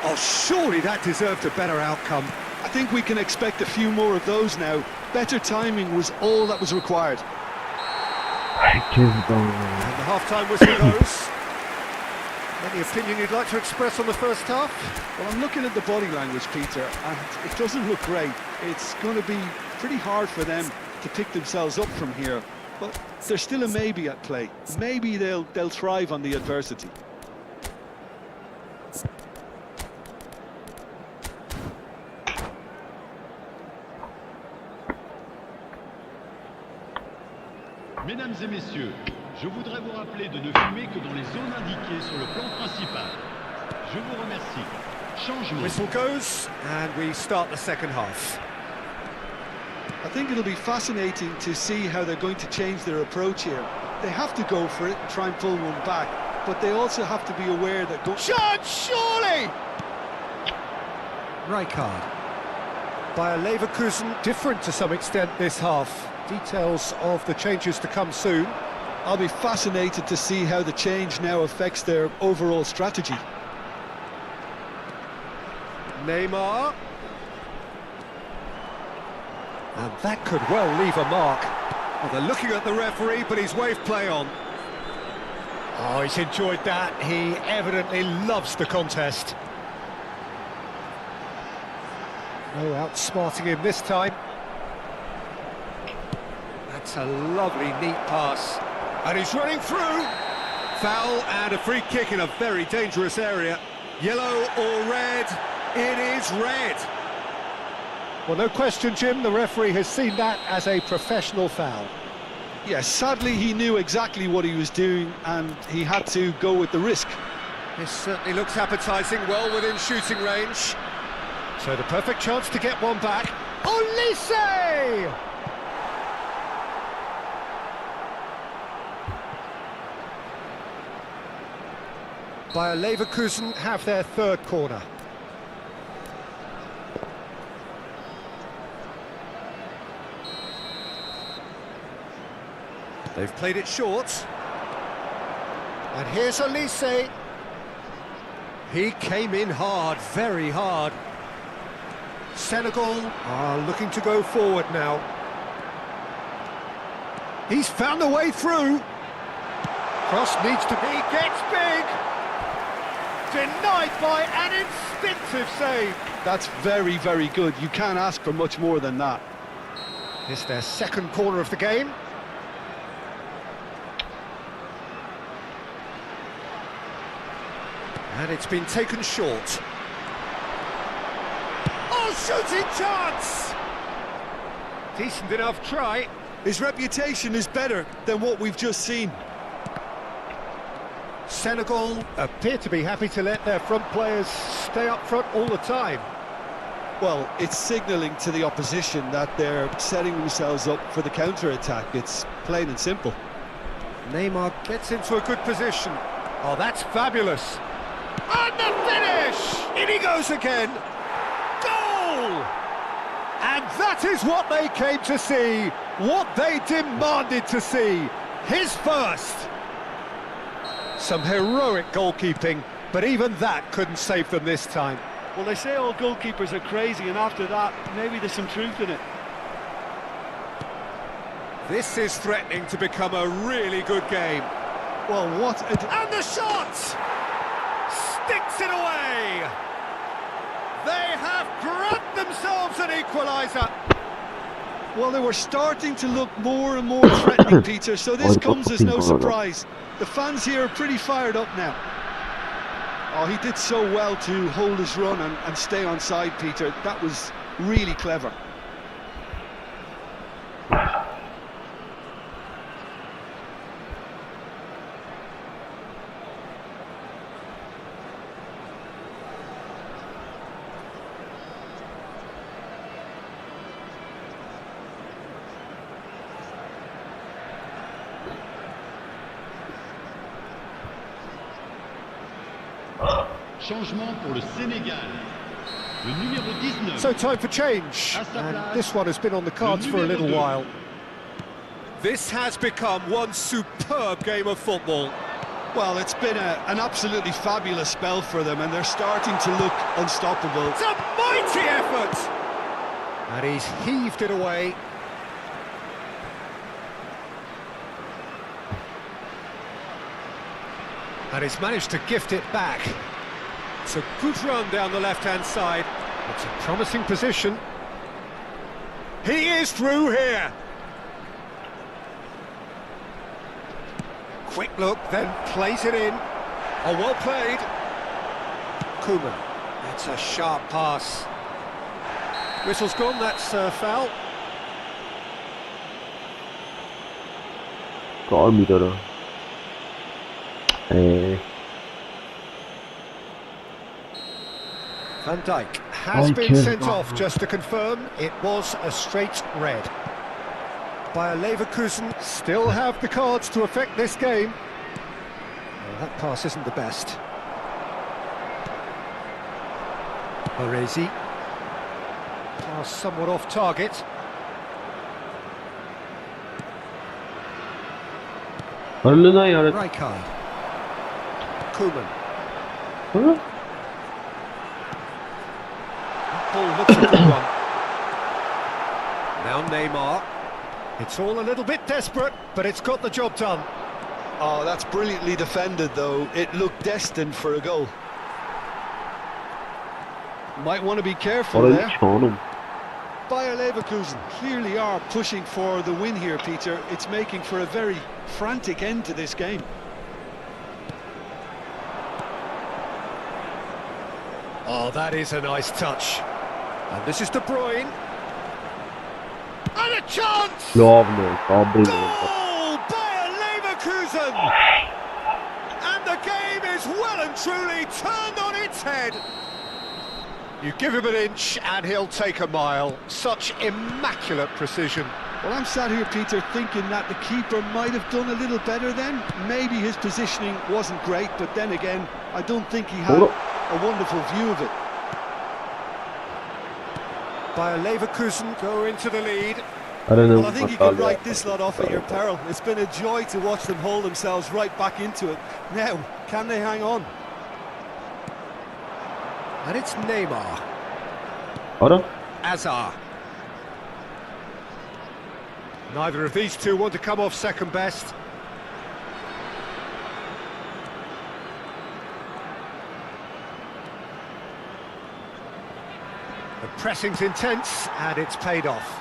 Oh, surely that deserved a better outcome. I think we can expect a few more of those now. Better timing was all that was required. And the half-time whistle goes. Any opinion you'd like to express on the first half? Well, I'm looking at the body language, Peter, and it doesn't look great. It's going to be pretty hard for them to pick themselves up from here. But there's still a maybe at play. Maybe they'll thrive on the adversity. Mesdames et messieurs, je voudrais vous rappeler de ne fumer que dans les zones indiquées sur le plan principal. Je vous remercie. Changement. Whistle goes, and we start the second half. I think it'll be fascinating to see how they're going to change their approach here. They have to go for it and try and pull one back, but they also have to be aware that... Shot, surely! Rijkaard. Bayer Leverkusen, different to some extent this half. Details of the changes to come soon. I'll be fascinated to see how the change now affects their overall strategy. Neymar. And that could well leave a mark. Well, they're looking at the referee, but he's waved play on. Oh, he's enjoyed that. He evidently loves the contest. No outsmarting him this time. That's a lovely, neat pass. And he's running through. Foul and a free kick in a very dangerous area. Yellow or red? It is red. Well, no question, Jim, the referee has seen that as a professional foul. Yes, sadly he knew exactly what he was doing and he had to go with the risk. This certainly looks appetising, well within shooting range. So the perfect chance to get one back. Olise! Bayer Leverkusen have their third corner. They've played it short. And here's Olise. He came in hard, very hard. Senegal are looking to go forward now. He's found a way through. Cross needs to be, gets big. Denied by an instinctive save. That's very, very good. You can't ask for much more than that. It's their second corner of the game. And it's been taken short. Oh, shooting chance! Decent enough try. His reputation is better than what we've just seen. Senegal appear to be happy to let their front players stay up front all the time. Well, it's signalling to the opposition that they're setting themselves up for the counter-attack. It's plain and simple. Neymar gets into a good position. Oh, that's fabulous. And the finish! In he goes again. Goal! And that is what they came to see, what they demanded to see. His first. Some heroic goalkeeping, but even that couldn't save them this time. Well, they say all goalkeepers are crazy, and after that, maybe there's some truth in it. This is threatening to become a really good game. Well, what a... And the shot! Sticks it away! They have grabbed themselves an equaliser. Well, they were starting to look more and more threatening, Peter, so this comes as no surprise. The fans here are pretty fired up now. Oh, he did so well to hold his run and stay on side, Peter. That was really clever. Changement pour le Sénégal. Le numéro 19. So time for change, and this one has been on the cards for a little while. This has become one superb game of football. Well, it's been an absolutely fabulous spell for them, and they're starting to look unstoppable. It's a mighty effort! And he's heaved it away. And he's managed to gift it back. It's a good run down the left-hand side. It's a promising position. He is through here. Quick look, then plays it in. Oh, well played. Koeman. That's a sharp pass. Whistle's gone, that's a foul. Got me there. Van Dijk has been sent off, just to confirm. It was a straight red. Bayer Leverkusen still have the cards to affect this game. Well, that pass isn't the best. Baresi. Pass somewhat off target. Rijkaard. Koeman. Ball looks a good one. Now Neymar. It's all a little bit desperate, but it's got the job done. Oh, that's brilliantly defended, though. It looked destined for a goal. Might want to be careful there. Bayer Leverkusen clearly are pushing for the win here, Peter. It's making for a very frantic end to this game. Oh, that is a nice touch. And this is De Bruyne. And a chance! Lovely. Goal! Bayer Leverkusen! And the game is well and truly turned on its head. You give him an inch and he'll take a mile. Such immaculate precision. Well, I'm sat here, Peter, thinking that the keeper might have done a little better then. Maybe his positioning wasn't great, but then again, I don't think he had a wonderful view of it. Bayer Leverkusen go into the lead. Well, I think you can write this lot off at your peril. It's been a joy to watch them hold themselves right back into it. Now, can they hang on? And it's Neymar. Hazard. Neither of these two want to come off second best. The pressing's intense, and it's paid off.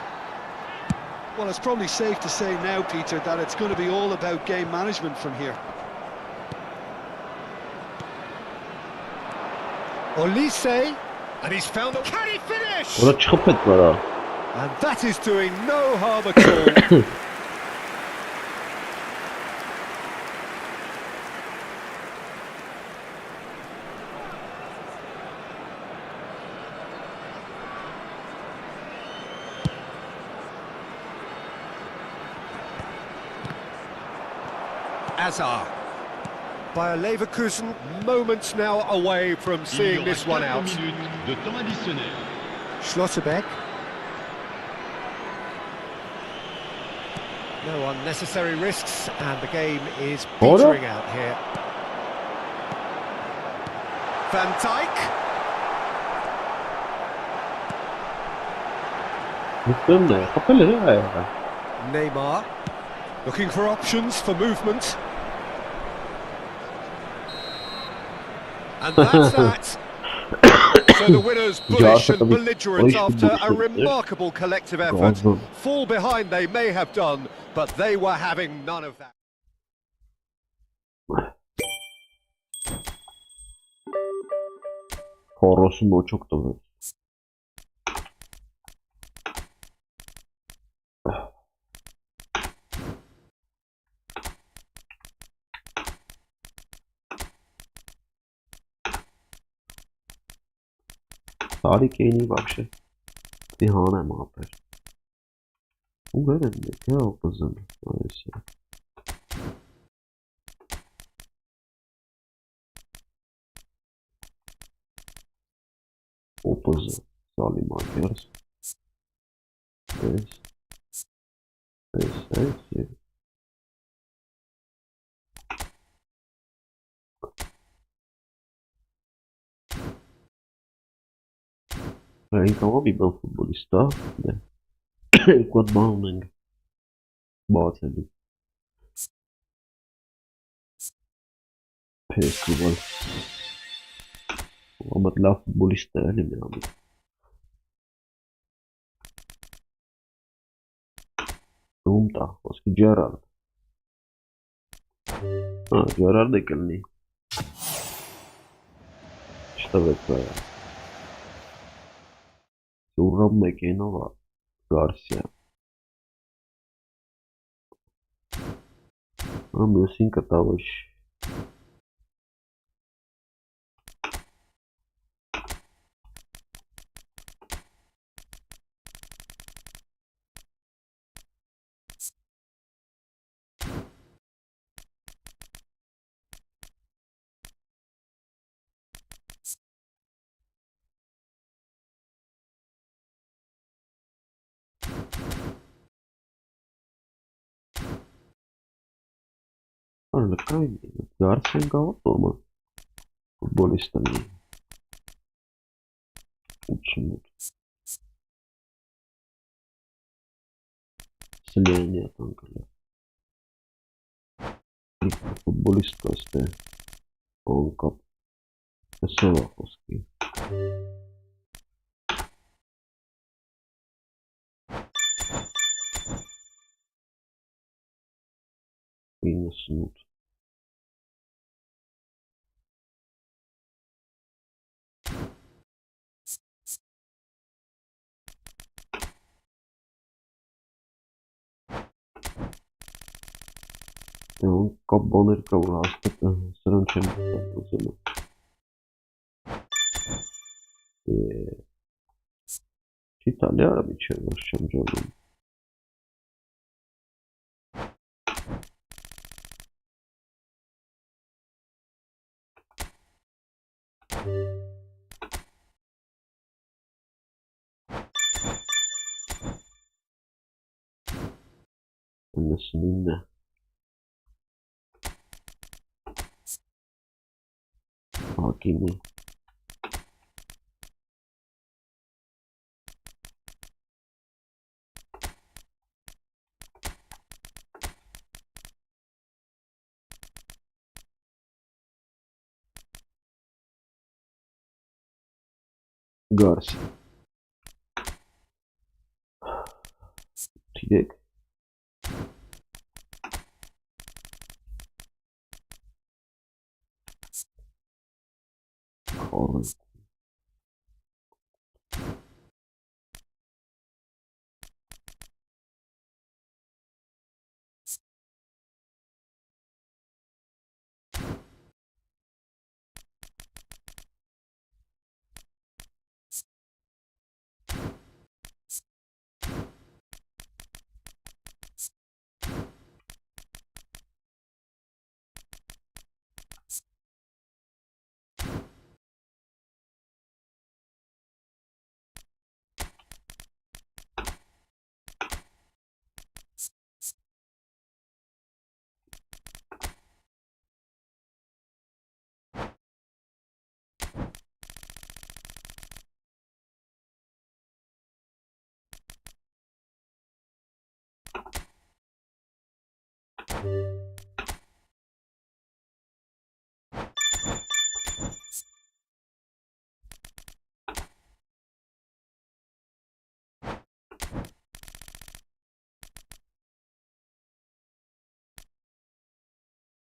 Well, it's probably safe to say now, Peter, that it's going to be all about game management from here. Olise, and he's found a... Can he finish? And that is doing no harm at all. Hazard. Bayer Leverkusen, moments now away from seeing this one out. De temps additionnel. Schlotterbeck. No unnecessary risks, and the game is petering out here. Van Dijk. Neymar. Looking for options for movement. And that's that. So the winners bullish and belligerent after a remarkable collective effort. Fall behind they may have done, but they were having none of that. Horos'un o çok da böyle. Alik-GAMING вообще пигана мапы. Уверен, я опозан. Opozan. Salim Akers. Es. Inkább amiben futbolista, de 𝐄𝐅𝐎𝐴𝐷 bāceli. Festival. Ama la futbolista elim yani. Umta, oski 𝐄𝐅𝐴𝐷. 𝐄𝐅𝐴𝐷 ekelni. Что такое? Urram Mekenova Garcia. Am assim que talvez. Olha, Garcia igual a turma. Futbolista ali. Último. Selenia tanka. Futbolista este. Onka. Selakoski. Snut. Un kapboner kao aspetta srančen uzelo. Italija mi će vršem želim. Nesnine. Hakimi. Garcia. Tidek. Corre.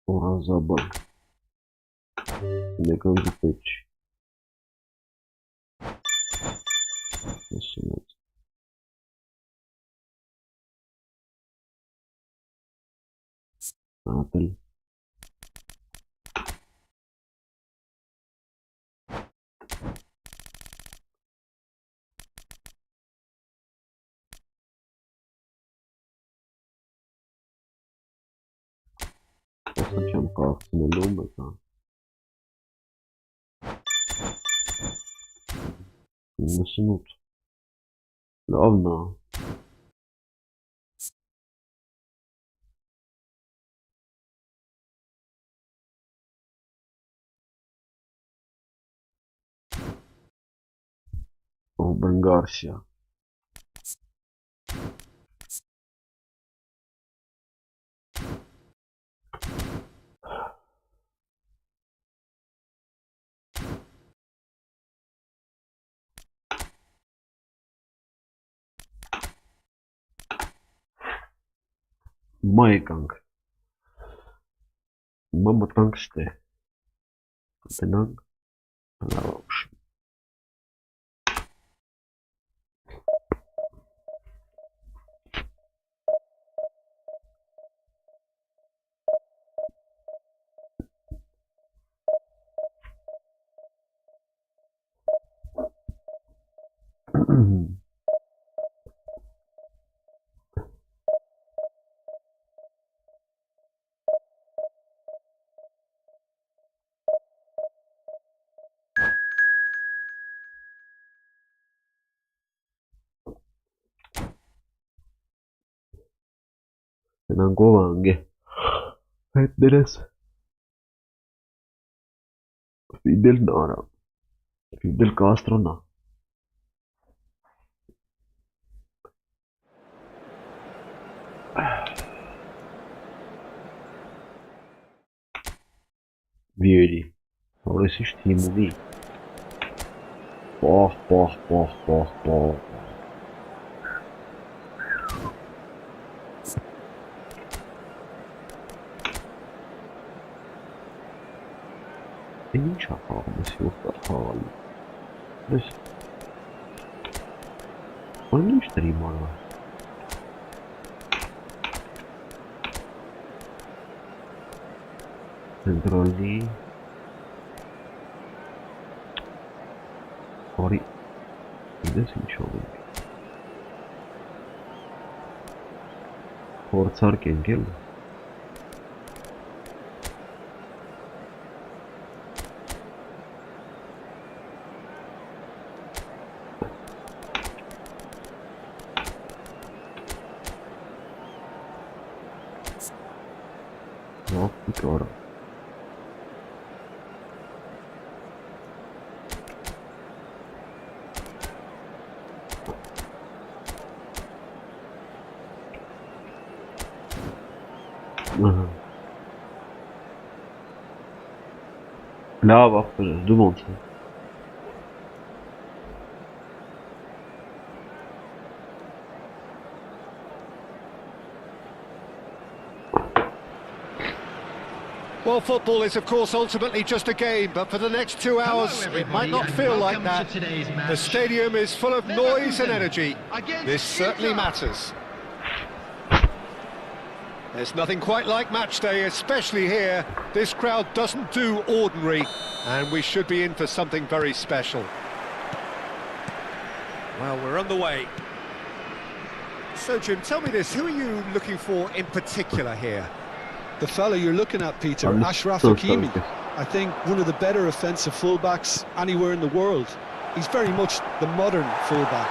Orazabal. Legal de pet. Nasıl oldu? Apple. Facciamo corsi nell'ombra. Nasıl oldu? Lavna. Oben Garcia. Maikang. Mamatang işte. Penang. Lavaş. Penang Kovange. Feddeles. Fidel Nara. Fidel Castro na. Vieri. Orası hiç timu değil. Bah bah bah bah bah. این چه حالسی افتاد حال بس اون نمیشتری ما رو سنترالی آری ایدهsin çoğun Forzarken gel ne yaptık orada? Aha. Là, va, demande ça. Well, football is, of course, ultimately just a game, but for the next 2 hours, it might not feel like that. The stadium is full of noise and energy. This certainly matters. There's nothing quite like match day, especially here. This crowd doesn't do ordinary, and we should be in for something very special. Well, we're on the way. So, Jim, tell me this, who are you looking for in particular here? The fella you're looking at, Peter, Ashraf Hakimi. I think one of the better offensive fullbacks anywhere in the world. He's very much the modern fullback.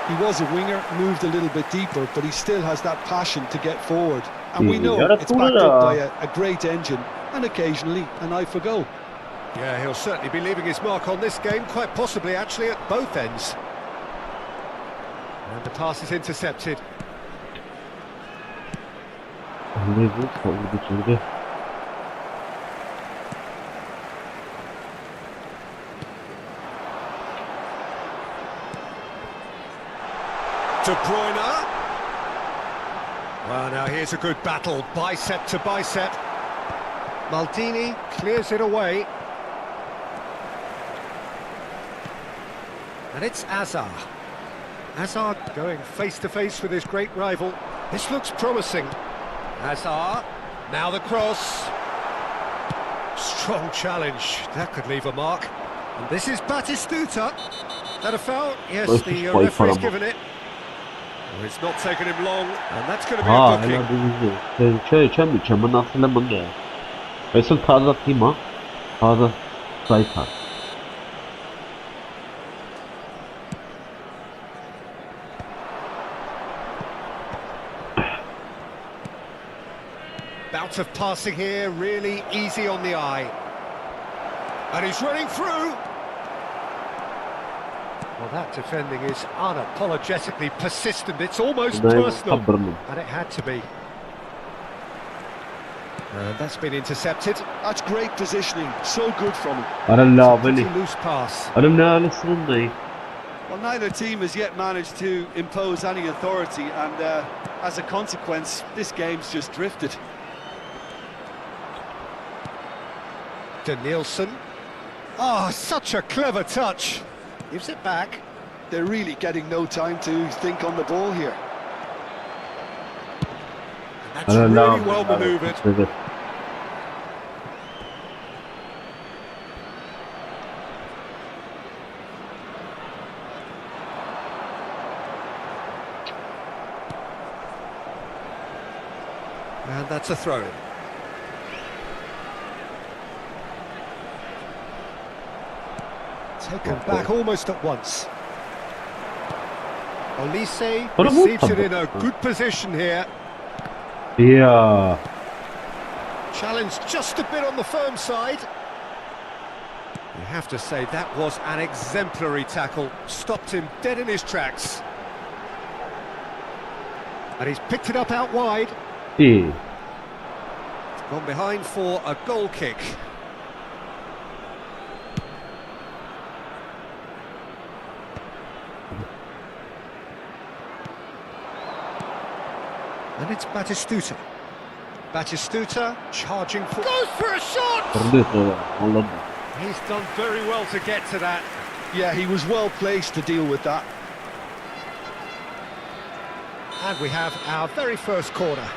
He was a winger, moved a little bit deeper, but he still has that passion to get forward. And we know it's backed up by a great engine and occasionally an eye for goal. Yeah, he'll certainly be leaving his mark on this game, quite possibly actually at both ends. And the pass is intercepted. Level savurdu içeride. De Bruyne. Well, now here's a good battle, bicep to bicep. Maldini clears it away. And it's Azar. Azar going face to face with his great rival. This looks promising. Azar, now the cross. Strong challenge, that could leave a mark. And this is Batistuta. That a foul? Yes, the referee's given it. Well, it's not taken him long, and that's going to be a booking. Çay çamın hatırlamam ya. Mesela taze atayım ha. Taze sayfa. Bout of passing here, really easy on the eye. And he's running through. Well, that defending is unapologetically persistent. It's almost personal. And it had to be. And that's been intercepted. That's great positioning. So good from him. Pretty loose pass. Well, neither team has yet managed to impose any authority, and as a consequence, this game's just drifted. Nielsen. Oh, such a clever touch. Gives it back. They're really getting no time to think on the ball here. And that's really well manoeuvred. And that's a throw-in. Taken back almost at once. Olise receives it in a good position here. Yeah. Challenged just a bit on the firm side. You have to say that was an exemplary tackle. Stopped him dead in his tracks. And he's picked it up out wide. Yeah. Gone behind for a goal kick. And it's Batistuta. Batistuta charging for... Goes for a shot! He's done very well to get to that. Yeah, he was well placed to deal with that. And we have our very first corner.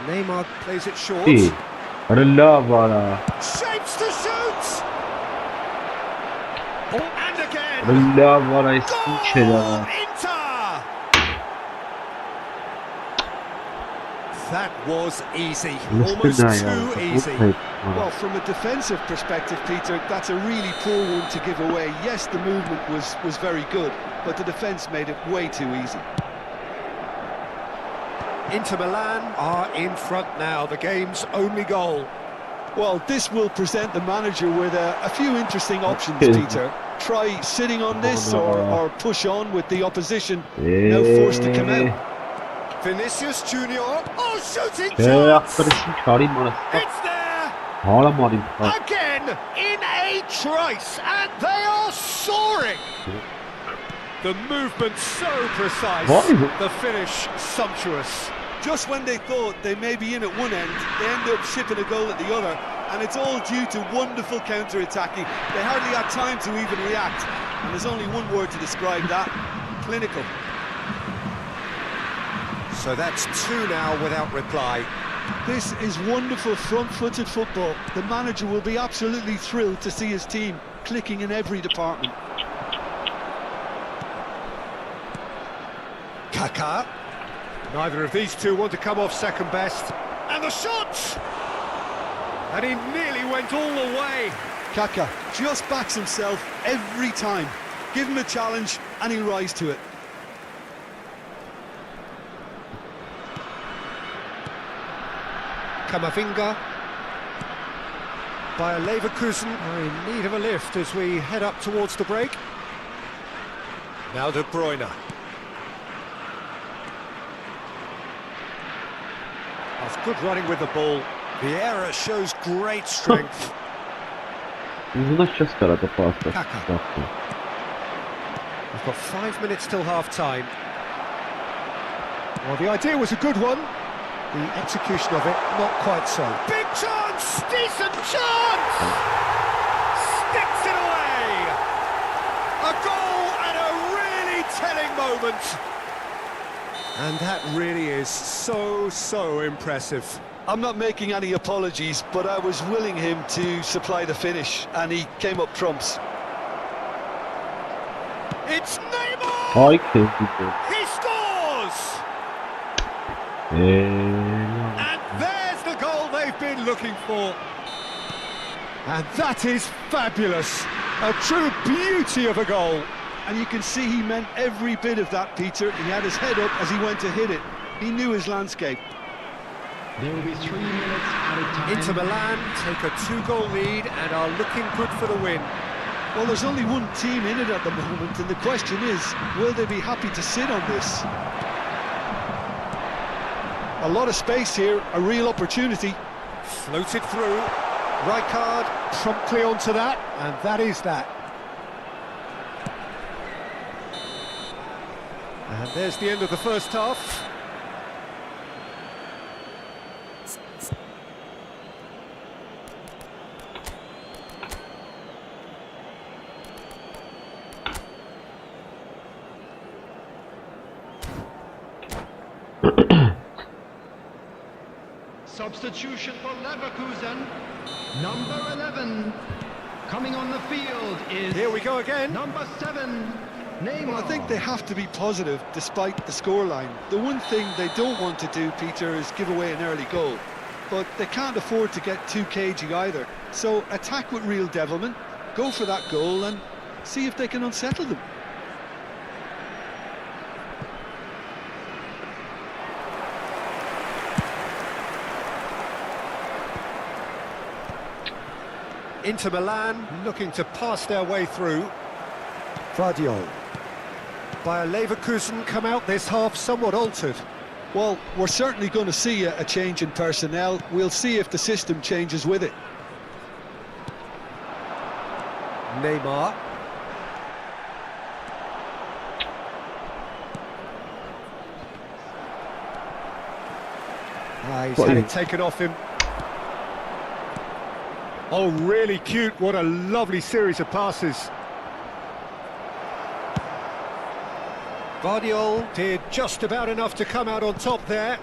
Neymar plays it short. Shapes to shoot! Oh, and again! Goal! Inter! That was easy, almost too easy. Well, from a defensive perspective, Peter, that's a really poor one to give away. Yes, the movement was very good, but the defence made it way too easy. Inter Milan are in front now, the game's only goal. Well, this will present the manager with a few interesting options, Peter. Try sitting on this or push on with the opposition. No force to come out. Vinicius Junior. Oh, shooting chance! It's there! Again, in a trice, and they are soaring! The movement so precise, the finish sumptuous. Just when they thought they may be in at one end, they end up shipping a goal at the other, and it's all due to wonderful counter-attacking. They hardly had time to even react, and there's only one word to describe that: clinical. So that's two now without reply. This is wonderful front-footed football. The manager will be absolutely thrilled to see his team clicking in every department. Kaká. Neither of these two want to come off second best. And the shot! And he nearly went all the way. Kaká just backs himself every time. Give him a challenge and he'll rise to it. Camavinga. Bayer Leverkusen are in need of a lift as we head up towards the break. Now De Bruyne. That's good running with the ball. The error shows great strength. Yüzüne şaş karada pasta. Kaka. We've got 5 minutes till half-time. Well, the idea was a good one. The execution of it, not quite so. Big chance! Decent chance! Sticks it away! A goal and a really telling moment. And that really is so impressive. I'm not making any apologies, but I was willing him to supply the finish, and he came up trumps. It's Neymar! Ay kesinlikle. He scores! And there's the goal they've been looking for. And that is fabulous. A true beauty of a goal. And you can see he meant every bit of that, Peter. He had his head up as he went to hit it. He knew his landscape. There will be 3 minutes added time. Inter Milan take a 2-goal lead and are looking good for the win. Well, there's only one team in it at the moment, and the question is, will they be happy to sit on this? A lot of space here, a real opportunity. Floated through. Rijkaard promptly onto that, and that is that. And there's the end of the first half. Substitution for Leverkusen. Number 11. Coming on the field is... Here we go again. Number 7. Neymar. Well, I think they have to be positive despite the scoreline. The one thing they don't want to do, Peter, is give away an early goal. But they can't afford to get too cagey either. So attack with real devilment, go for that goal and see if they can unsettle them. Inter Milan looking to pass their way through. Vardiol. Bayer Leverkusen come out this half somewhat altered. Well, we're certainly going to see a change in personnel. We'll see if the system changes with it. Neymar. He's had it taken off him. Oh, really cute. What a lovely series of passes. Vardiol did just about enough to come out on top there.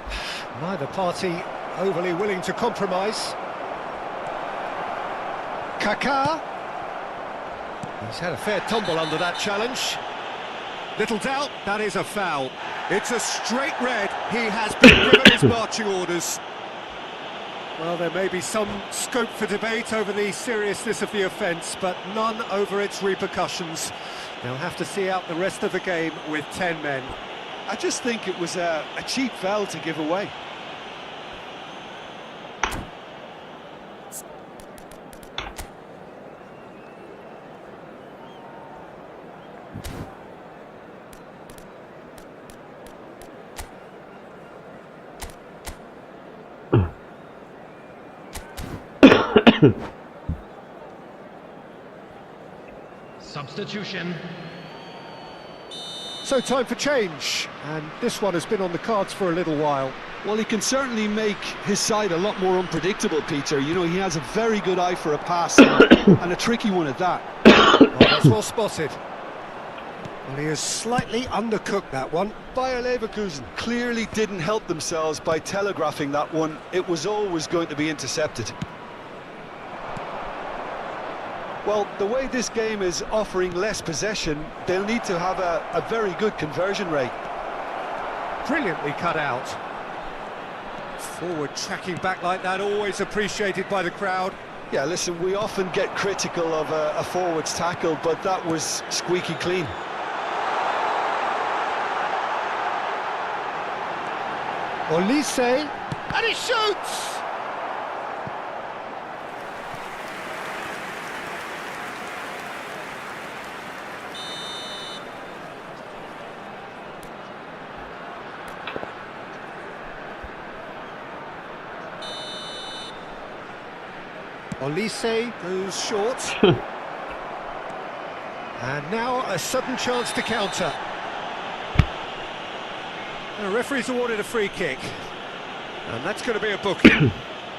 Neither party overly willing to compromise. Kaká. He's had a fair tumble under that challenge. Little doubt, that is a foul. It's a straight red. He has been given his marching orders. Well, there may be some scope for debate over the seriousness of the offence, but none over its repercussions. They'll have to see out the rest of the game with 10 men. I just think it was a cheap foul to give away. Substitution. So time for change, and this one has been on the cards for a little while. Well, he can certainly make his side a lot more unpredictable, Peter. You know, he has a very good eye for a pass, and a tricky one at that. Oh, that's well spotted. Well, he has slightly undercooked that one. Bayer Leverkusen clearly didn't help themselves by telegraphing that one. It was always going to be intercepted. Well, the way this game is offering less possession, they'll need to have a very good conversion rate. Brilliantly cut out. Forward tracking back like that, always appreciated by the crowd. Yeah, listen, we often get critical of a forward's tackle, but that was squeaky clean. Olise, and he shoots! Olise goes short. And now a sudden chance to counter. The referee's awarded a free kick. And that's going to be a booking.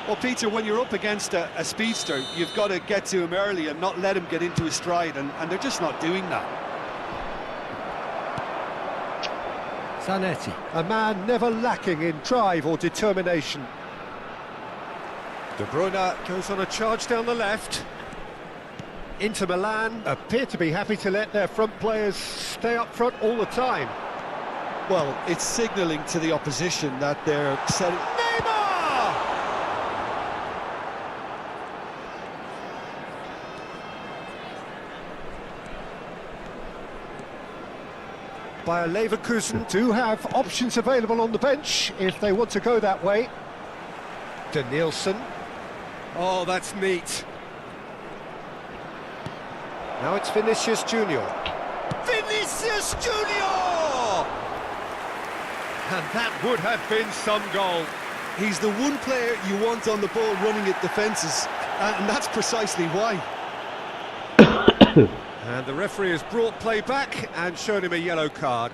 Well, Peter, when you're up against a speedster, you've got to get to him early and not let him get into his stride, and they're just not doing that. Zanetti, a man never lacking in drive or determination. De Bruyne goes on a charge down the left. Inter Milan appear to be happy to let their front players stay up front all the time. Well, it's signalling to the opposition that they're setting... Neymar! Bayer Leverkusen do have options available on the bench if they want to go that way. De Nielsen. Oh, that's neat. Now it's Vinicius Junior. Vinicius Junior! And that would have been some goal. He's the one player you want on the ball running at defences, and that's precisely why. And the referee has brought play back and shown him a yellow card.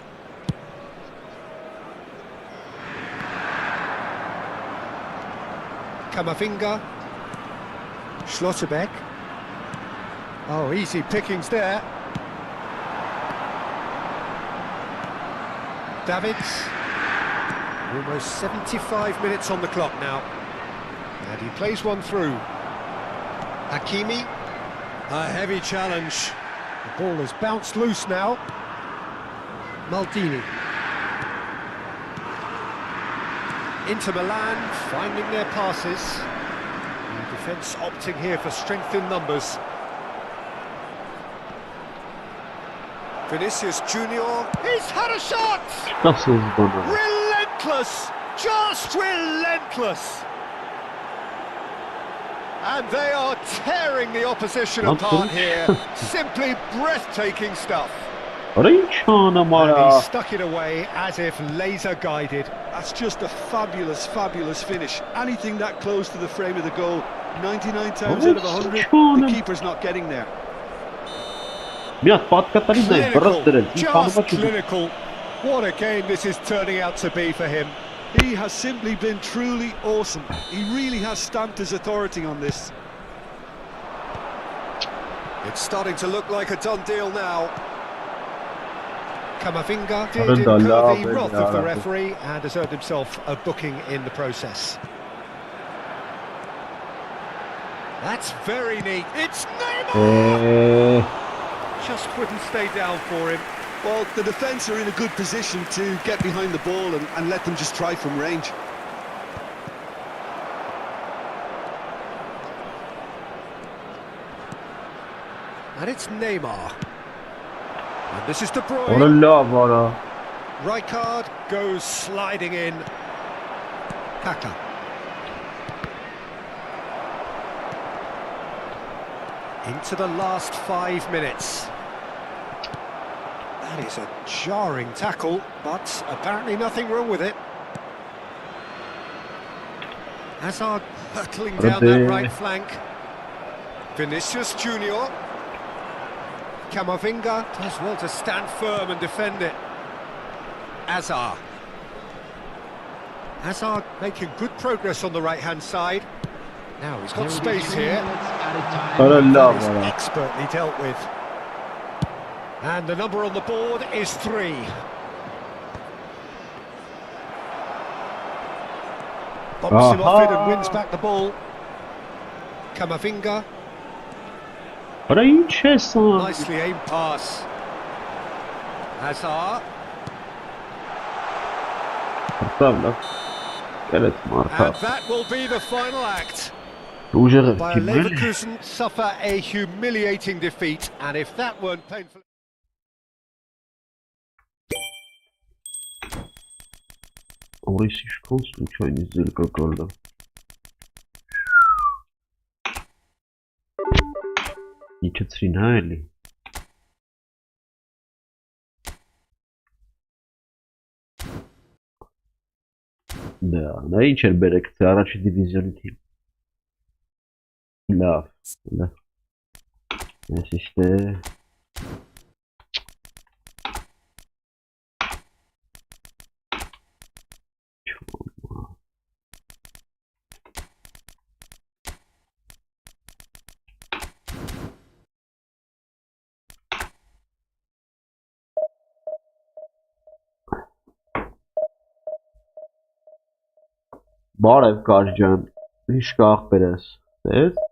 Camavinga. Schlotterbeck. Oh, easy pickings there. Davids. Almost 75 minutes on the clock now. And he plays one through. Hakimi. A heavy challenge. The ball has bounced loose now. Maldini. Inter Milan finding their passes. The defence opting here for strength in numbers. Vinicius Junior. He's had a shot! Relentless! Just relentless! And they are tearing the opposition apart here. Simply breathtaking stuff. And he stuck it away as if laser guided. That's just a fabulous, fabulous finish. Anything that close to the frame of the goal, 99 times out of 100, the keeper's not getting there. Clinical, just clinical. What a game this is turning out to be for him. He has simply been truly awesome. He really has stamped his authority on this. It's starting to look like a done deal now. Camavinga did incur the wrath of the referee and has earned himself a booking in the process. That's very neat. It's Neymar! Just couldn't stay down for him. Well, the defence are in a good position to get behind the ball and let them just try from range. And it's Neymar. And this is De Bruyne. Rijkaard goes sliding in. Kaka. Into the last 5 minutes. That is a jarring tackle, but apparently nothing wrong with it. Hazard hurtling down that right flank. Vinicius Junior. Camavinga does well to stand firm and defend it. Hazard. Hazard making good progress on the right-hand side. Now he's got space here. That is expertly dealt with. And the number on the board is 3. Bumps him off it and wins back the ball. Camavinga. Nicely aimed pass. Hazard. And that will be the final act. Bayer Leverkusen suffer a humiliating defeat, and if that weren't painful... Իջեցրին հա էլի Դա ինչ էր բերեք թե առաջի դիվիզիոնի թիմ Laf. Laf. Neyse işte. Բարև կար ջան, ինչ կա ախպերս, տես?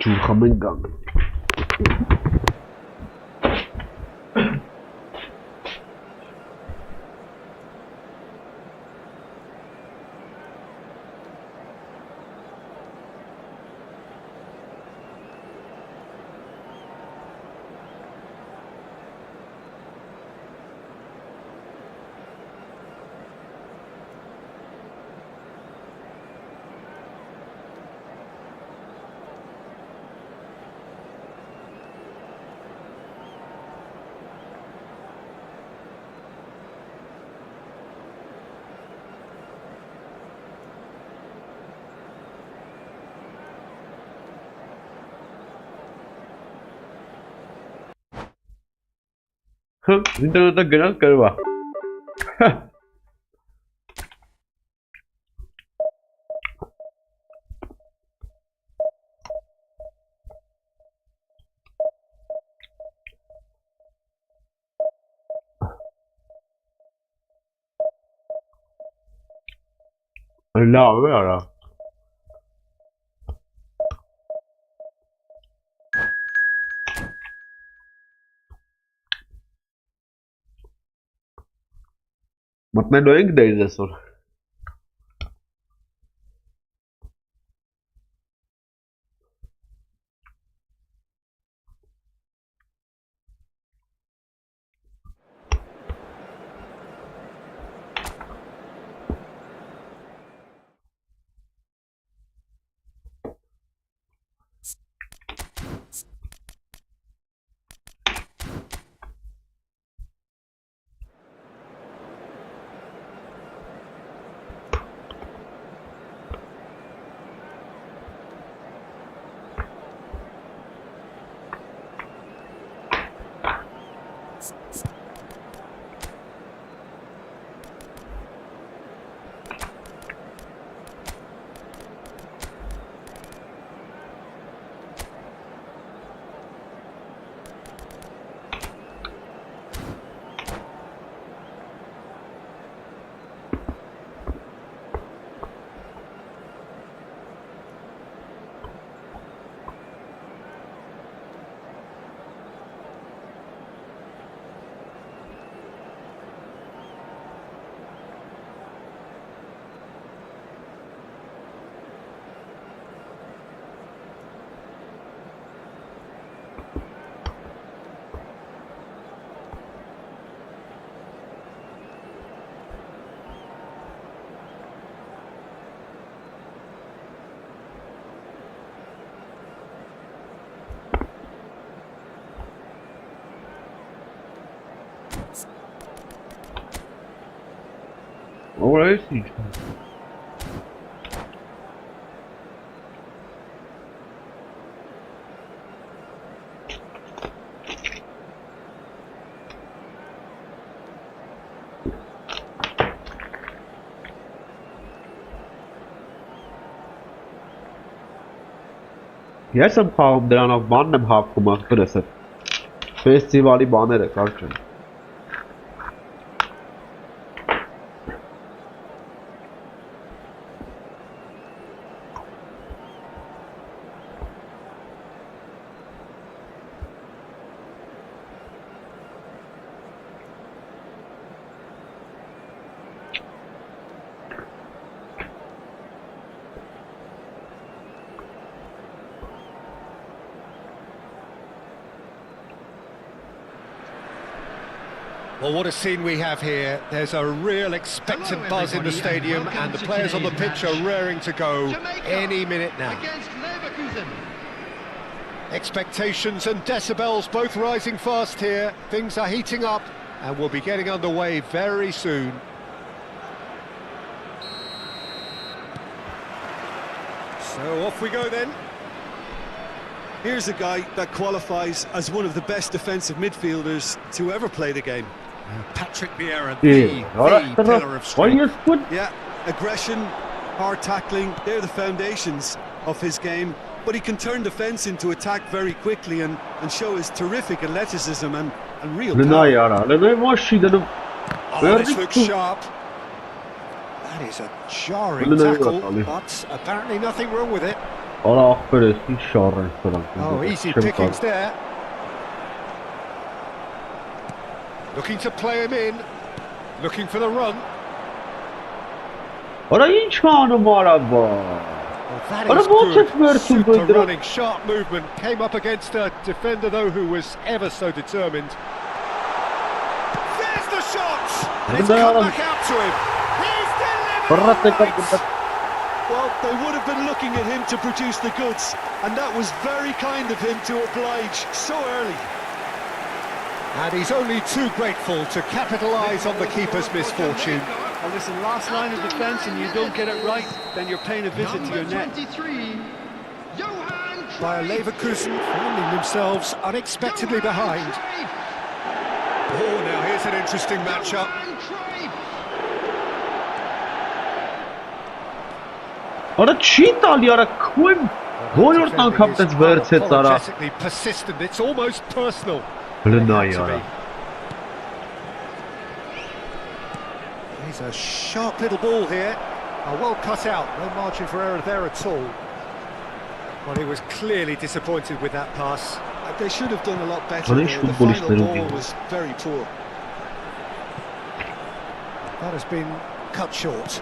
Ջուր խմենք գանք։ Ինտերնետը գնալ կրվա։ Լավ է արա։ Մտնելու ենք դերից այսօր։ Ուրայսի։ Ես եմ խաղում դրանով բանն եմ հապկում ախպերս է։ Ֆեստիվալի բաները կարճ են։ Well, what a scene we have here. There's a real expectant buzz in the stadium, and the players on the pitch are raring to go any minute now. Against Leverkusen. Expectations and decibels both rising fast here. Things are heating up, and we'll be getting underway very soon. So off we go then. Here's a guy that qualifies as one of the best defensive midfielders to ever play the game. Patrick Vieira, Yeah. the pillar of strength. Yeah, aggression, hard tackling, they're the foundations of his game. But he can turn defence into attack very quickly and show his terrific athleticism and real power. Oh, this looks sharp. That is a jarring tackle, but apparently nothing wrong with it. Oh, easy pickings there. Looking to play him in. Looking for the run. Well, that is good. Super running, sharp movement. Came up against a defender, though, who was ever so determined. There's the shot! And it's come back out to him. He's delivered! Well, they would have been looking at him to produce the goods, and that was very kind of him to oblige so early. And he's only too grateful to capitalise on the keeper's misfortune. Well, listen, last line of defence and you don't get it right, then you're paying a visit to your net. 23, Johan Bayer Leverkusen finding themselves unexpectedly behind. Oh, now here's an interesting matchup. Apologetically persistent, it's almost personal. He's a sharp little ball here. Oh, well cut out, no margin for error there at all. Well, he was clearly disappointed with that pass. They should have done a lot better. The final ball was very poor. That has been cut short.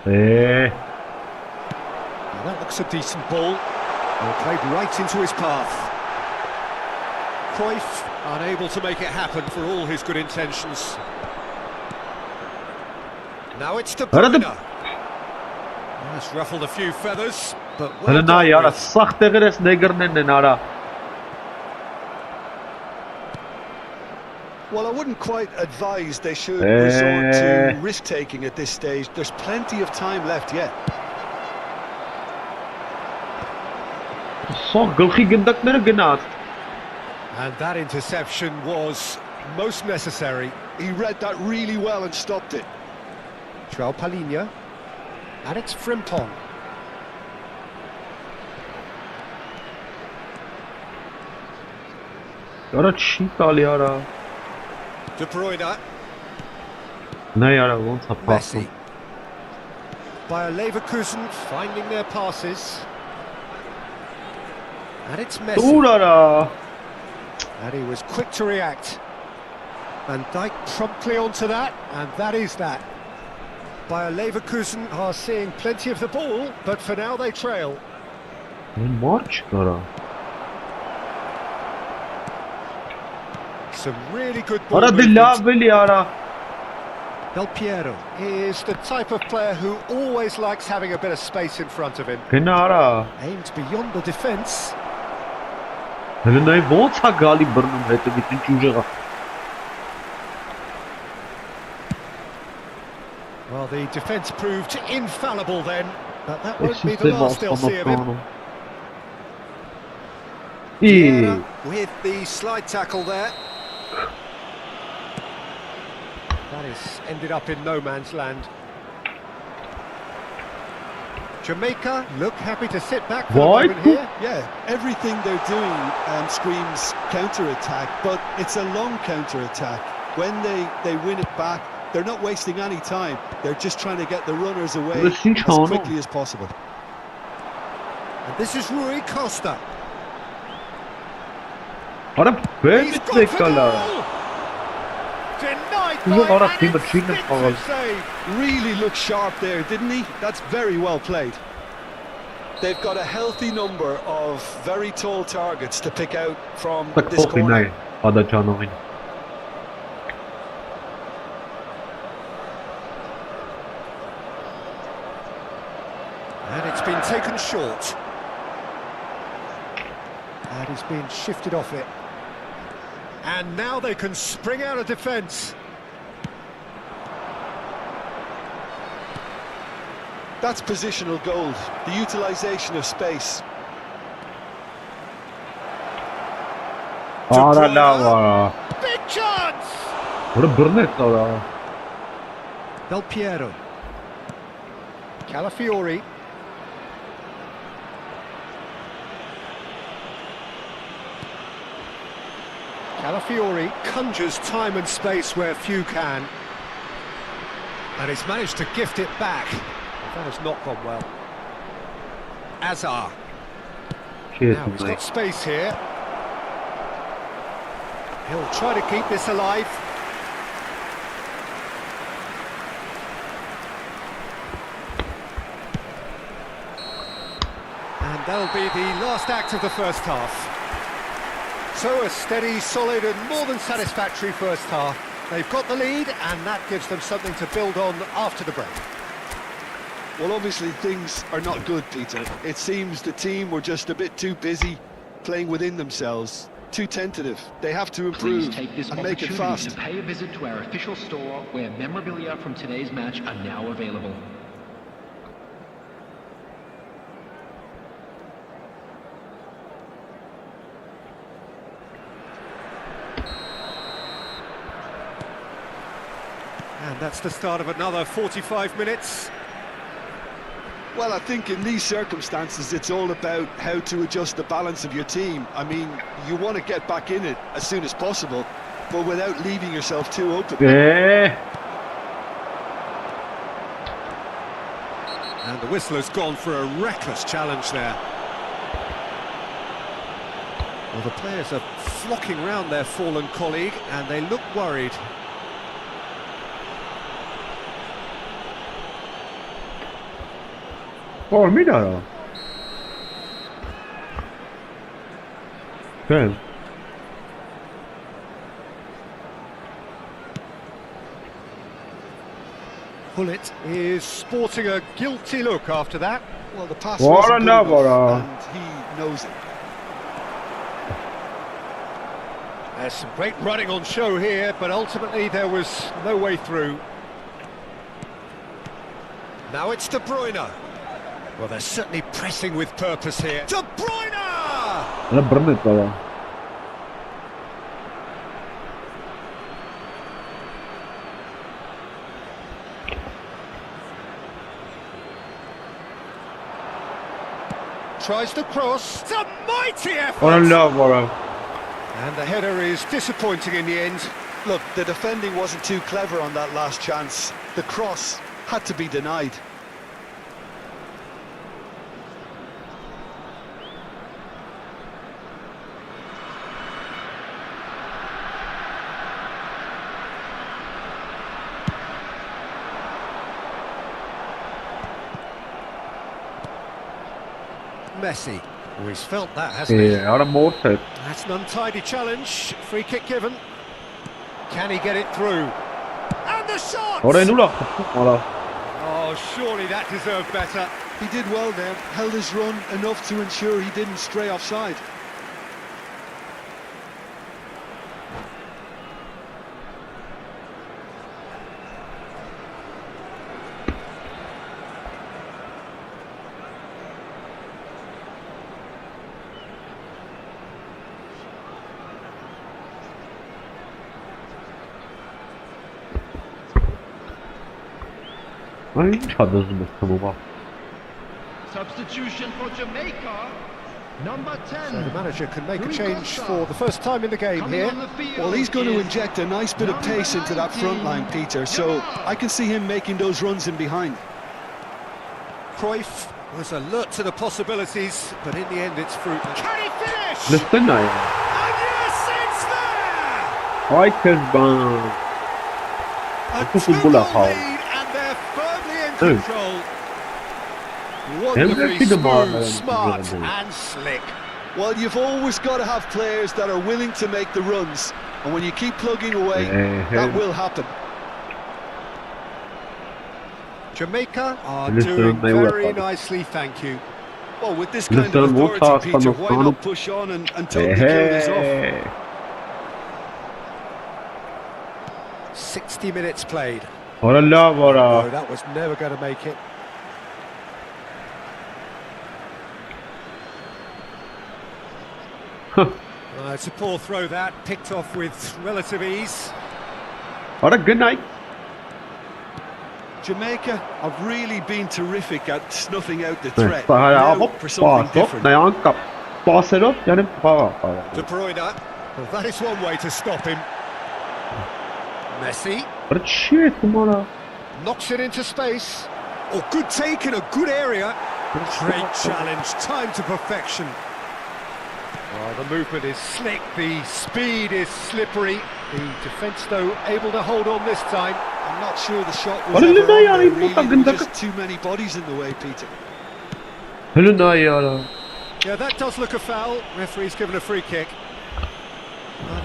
Now that looks a decent ball. Well, played right into his path. Cruyff unable to make it happen for all his good intentions. Now it's De Bruyne. That's ruffled a few feathers, but well done with. Well, I wouldn't quite advise they should resort to risk-taking at this stage. There's plenty of time left yet. And that interception was most necessary. He read that really well and stopped it. João Palhinha. And it's Frimpong. De Bruyne. Messi. Bayer Leverkusen finding their passes. And it's Messi. And he was quick to react. Van Dijk promptly onto that, and that is that. Bayer Leverkusen are seeing plenty of the ball, but for now they trail. Some really good ball movement. Del Piero is the type of player who always likes having a bit of space in front of him. Aimed beyond the defence. Well, the defence proved infallible then, but that won't be the last they'll see of him. Vieira with the slide tackle there. That has ended up in no man's land. Jamaica look happy to sit back for the moment here. Yeah, everything they're doing screams counter-attack, but it's a long counter-attack. When they win it back, they're not wasting any time. They're just trying to get the runners away as quickly as possible. And this is Rui Costa. Denied by an instinctive save. Really looked sharp there, didn't he? That's very well played. They've got a healthy number of very tall targets to pick out from Tak this փոխին corner. այ Ադաջանովին։ And it's been taken short. And he's been shifted off it. And now they can spring out of defence. That's positional gold, the utilisation of space. Արա լավ արա։ Big chance! Որը բռնեց արա։ Del Piero. Calafiori. Calafiori conjures time and space where few can. And he's managed to gift it back. That has not gone well. Azar. Now he's got space here. He'll try to keep this alive. And that'll be the last act of the first half. So a steady, solid and more than satisfactory first half. They've got the lead and that gives them something to build on after the break. Well, obviously things are not good, Peter. It seems the team were just a bit too busy playing within themselves, too tentative. They have to improve Please take this and make it opportunity fast. to pay a visit to our official store where memorabilia from today's match are now available. And that's the start of another 45 minutes. Well, I think in these circumstances, it's all about how to adjust the balance of your team. I mean, you want to get back in it as soon as possible, but without leaving yourself too open. And the whistler's gone for a reckless challenge there. Well, the players are flocking round their fallen colleague and they look worried. Formidable. Good. Pullet is sporting a guilty look after that. Well, the pass What wasn't a good enough, number, and he knows it. There's some great running on show here, but ultimately there was no way through. Now it's De Bruyne. Well, they're certainly pressing with purpose here. De Bruyne! Она бռнեց արա։ Tries the cross. It's a mighty effort! Արա լավ արա։ And the header is disappointing in the end. Look, the defending wasn't too clever on that last chance. The cross had to be denied. Messi. Oh, he's felt that, hasn't he? Արա մորթ է։ That's an untidy challenge. Free kick given. Can he get it through? And the shot! Օրեն ուրա արա։ Oh, surely that deserved better. He did well there, held his run enough to ensure he didn't stray offside. Այն ինչ հադազում ես թվովա։ Substitution for Jamaica, number 10. So the manager can make a change for the first time in the game Coming here. on the field Well, he's going to is inject a nice bit of pace into that front line, Peter, so I can see him making those runs in behind. Cruyff was alert to the possibilities, but in the end it's fruitless. Can he finish? Լստեն այ։ And yes, it's there! Այ քեզ բան։ A Football two-goal foul. lead and they're firmly in Who? control. Wonderfully Hem de smooth, smart and slick. Well, you've always got to have players that are willing to make the runs, and when you keep plugging away, that will happen. Jamaica are Listen, doing they were very fun. nicely, thank you. Well, with this kind of authority, Peter, why not push on and totally kill this off? 60 minutes played. Ora là, No, ora. that was never going to make it. It's a poor throw that, picked off with relative ease. Ora, good night. Jamaica have really been terrific at snuffing out the Ναι, threat. παρά Now από for something πάσο, different. να είναι πάσερο, για να πάω. De Bruyne. Well, that is one way to stop him. Messi Ora, shit, kumara. knocks it into space. Oh, good take in a good area. Great challenge, time to perfection. Oh, the movement is slick, the speed is slippery. The defence, though, able to hold on this time. I'm not sure the shot was What ever did on they there, do? really. What There were did just too many bodies in the way, Peter. Hello, yara. Yeah, that does look a foul. Referee's given a free kick.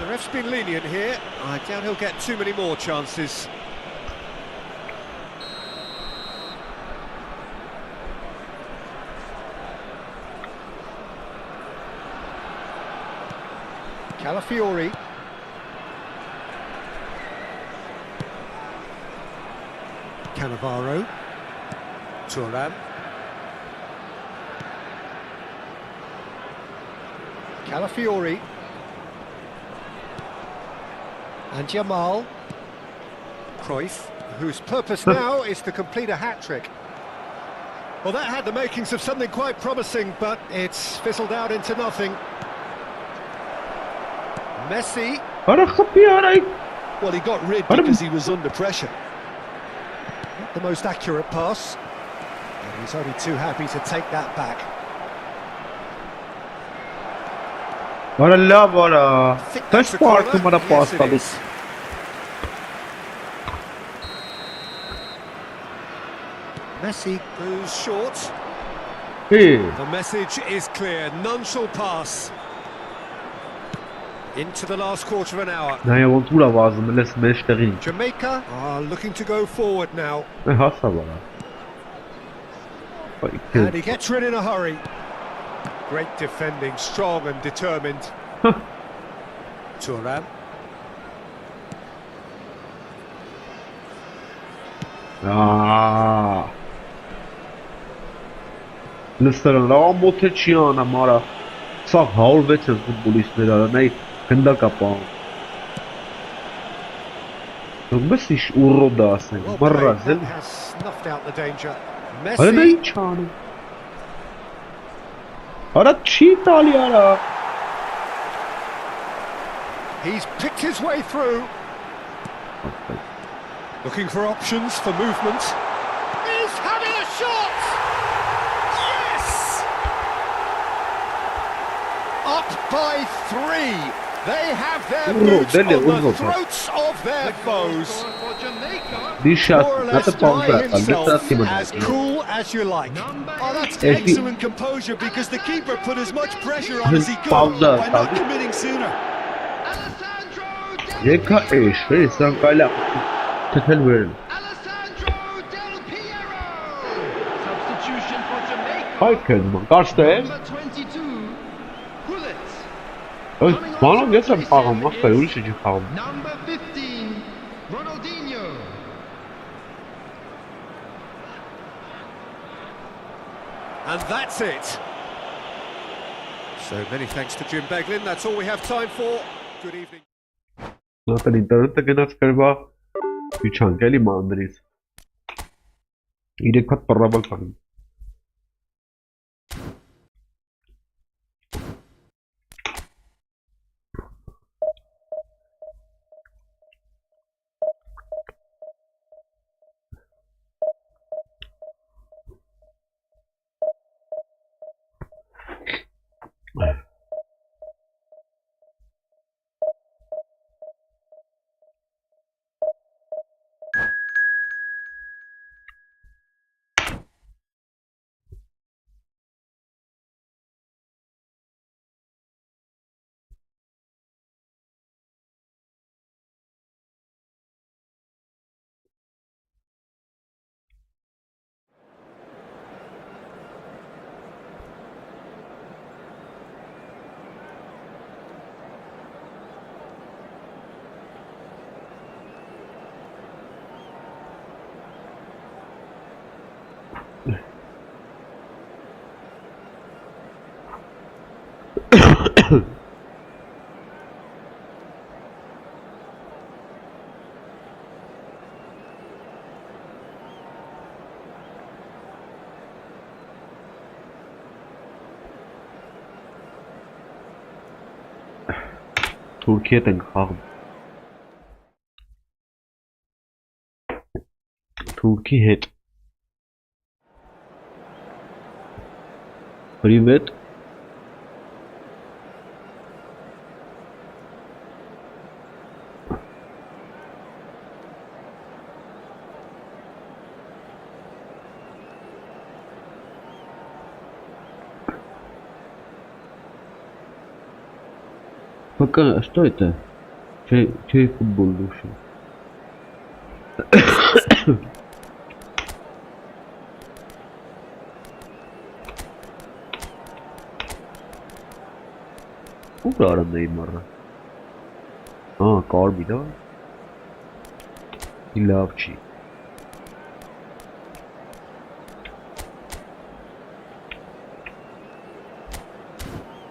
The ref's been lenient here. I doubt he'll get too many more chances. Calafiori. Cannavaro. Thuram. Calafiori. And Jamal. Cruyff, whose purpose now is to complete a hat-trick. Well, that had the makings of something quite promising, but it's fizzled out into nothing. Messi. Ora, خطي علي. Well, he got rid because he was under pressure. Not the most accurate pass. And he's only too happy to take that back. Ora là, ora. Think Taş that's a parkı corner. bana Yes, pas it tabii. is. Messi goes short. Hey. The message is clear. None shall pass. Into the last quarter of an hour. Na ja, want ura vazım, les meşterin. Jamaica are looking to go forward now. Ne hasa bana. And he gets rid in a hurry. Great defending, strong and determined. Thuram. Aa. Լստերան լավ մոթե չի անա մարա սա 106 են ֆուտբոլիստներ արանայ գնդակապան Դուք ինչ ուրոդա ասեն Well մռած played. էլ That has snuffed out the danger. Արա նա Messi. ինչ անում Արա չի տալի արա He's picked his way through. Looking for options for movement. He's having a shot! Yes! Up by 3. They have their boots on the throats of their foes. For Jamaica, Դիշատ More or նա less të by պամբրակա himself, լեծա թիմը as cool as you like. Oh, that's If he- excellent composure because the keeper put as much pressure on as he could Pauza, by not pauza. committing sooner. Alessandro Del Եկա էշ էսան կայլա թթել վերել Alessandro Del Piero. Substitution for Jamaica. Հայք են ման կարճ տե Number 22, Hullet. Մանով ես եմ խաղում ախտա ուրիշը չի խաղում Number 15, Ronaldinho. And that's it. So many thanks to Jim Beglin. That's all we have time for. Good evening. Նա տեն ինտերնետը գնաց կրվա Իչանք էլի մանրից Իրեք հատ պռավալ կանում Թուրքի հետ ենք խաղում։ Թուրքի հետ։ Привет. Пока, что это? Чей футбол души? Ура, Неймара. Карби, да? И Лавчи.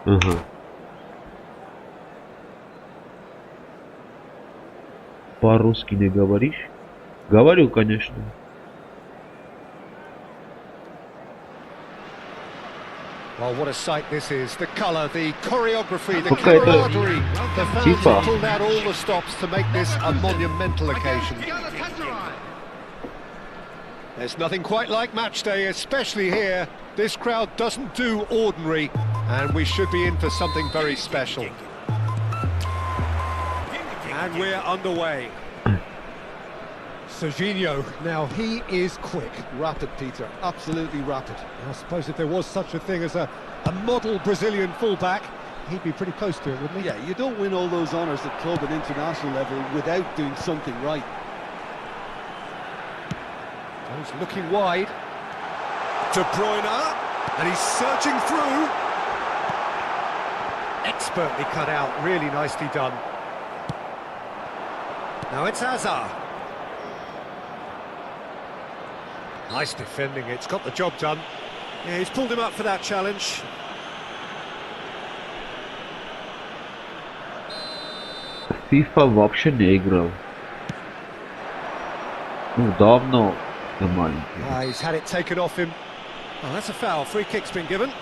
Ага. По-русски не говоришь? Говорю, конечно. Well, what a sight this is. The colour, the choreography, the camaraderie. The fans have pulled out all the stops to make this a monumental occasion. There's nothing quite like match day, especially here. This crowd doesn't do ordinary, and we should be in for something very special. And we're underway. Serginho, now he is quick. Rapid, Peter, absolutely rapid. I suppose if there was such a thing as a model Brazilian fullback, he'd be pretty close to it, wouldn't he? Yeah, you don't win all those honours at club and international level without doing something right. He's looking wide. De Bruyne, and he's searching through. Expertly cut out, really nicely done. Now it's Hazard. Nice defending, it's got the job done. Yeah, he's pulled him up for that challenge. FIFA вообще не играл. Ну, давно. He's had it taken off him. Oh, that's a foul. Free kick's been given.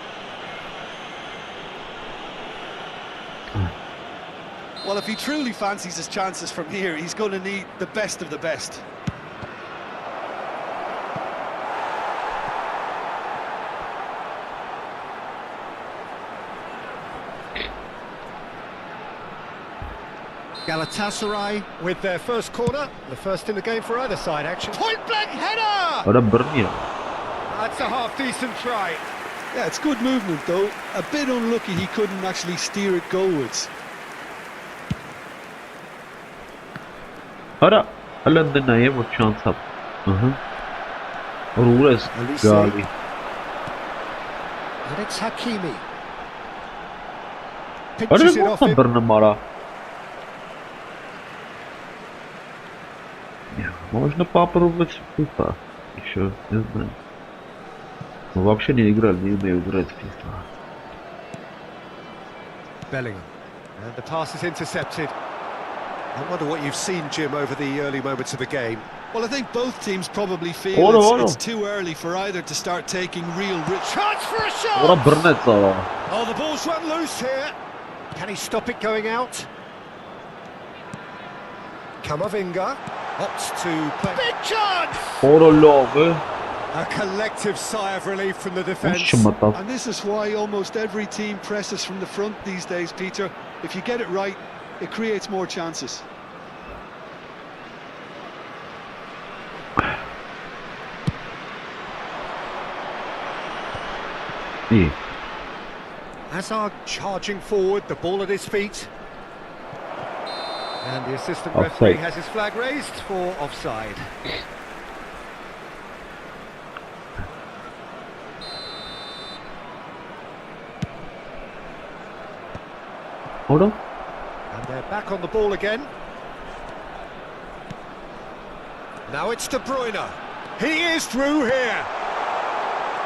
Well, if he truly fancies his chances from here, he's going to need the best of the best. Galatasaray with their first corner, the first in the game for either side, actually. Point-blank header! That's a half-decent try. Yeah, it's good movement, though. A bit unlucky he couldn't actually steer it goalwards. Ora, alanda naye wo chance up. Or ures Gali. And it's Hakimi. Pitches it off him. Можно попробовать FIFA. Еще не знаю. Мы вообще не играли, не умею играть в FIFA. Bellingham. And the pass is intercepted. I wonder what you've seen, Jim, over the early moments of the game. Well, I think both teams probably feel it's too early for either to start taking real risk. Chance for a shot! Oh, the ball's run loose here. Can he stop it going out? Camavinga opts to play. Big chance! A collective sigh of relief from the defence. And this is why almost every team presses from the front these days, Peter. If you get it right, it creates more chances. Hazard charging forward, the ball at his feet. And the assistant referee has his flag raised for offside. Hold on. And they're back on the ball again. Now it's De Bruyne. He is through here.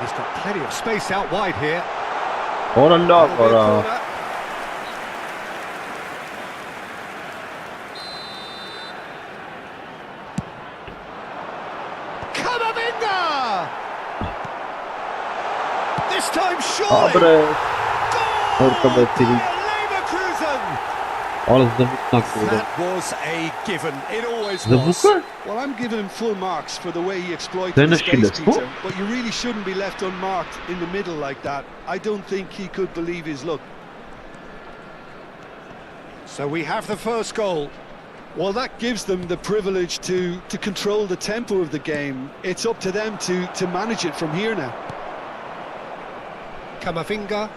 He's got plenty of space out wide here. Hold on, Camavinga! This time surely! Goal! Leverkusen! Ale zvuka kurwa. That was a given. It always was. Zvuka? Well, I'm giving him full marks for the way he exploited Then the it's killed space, us. Peter. But you really shouldn't be left unmarked in the middle like that. I don't think he could believe his luck. So we have the first goal. Well, that gives them the privilege to control the tempo of the game. It's up to them to manage it from here now. Camavinga.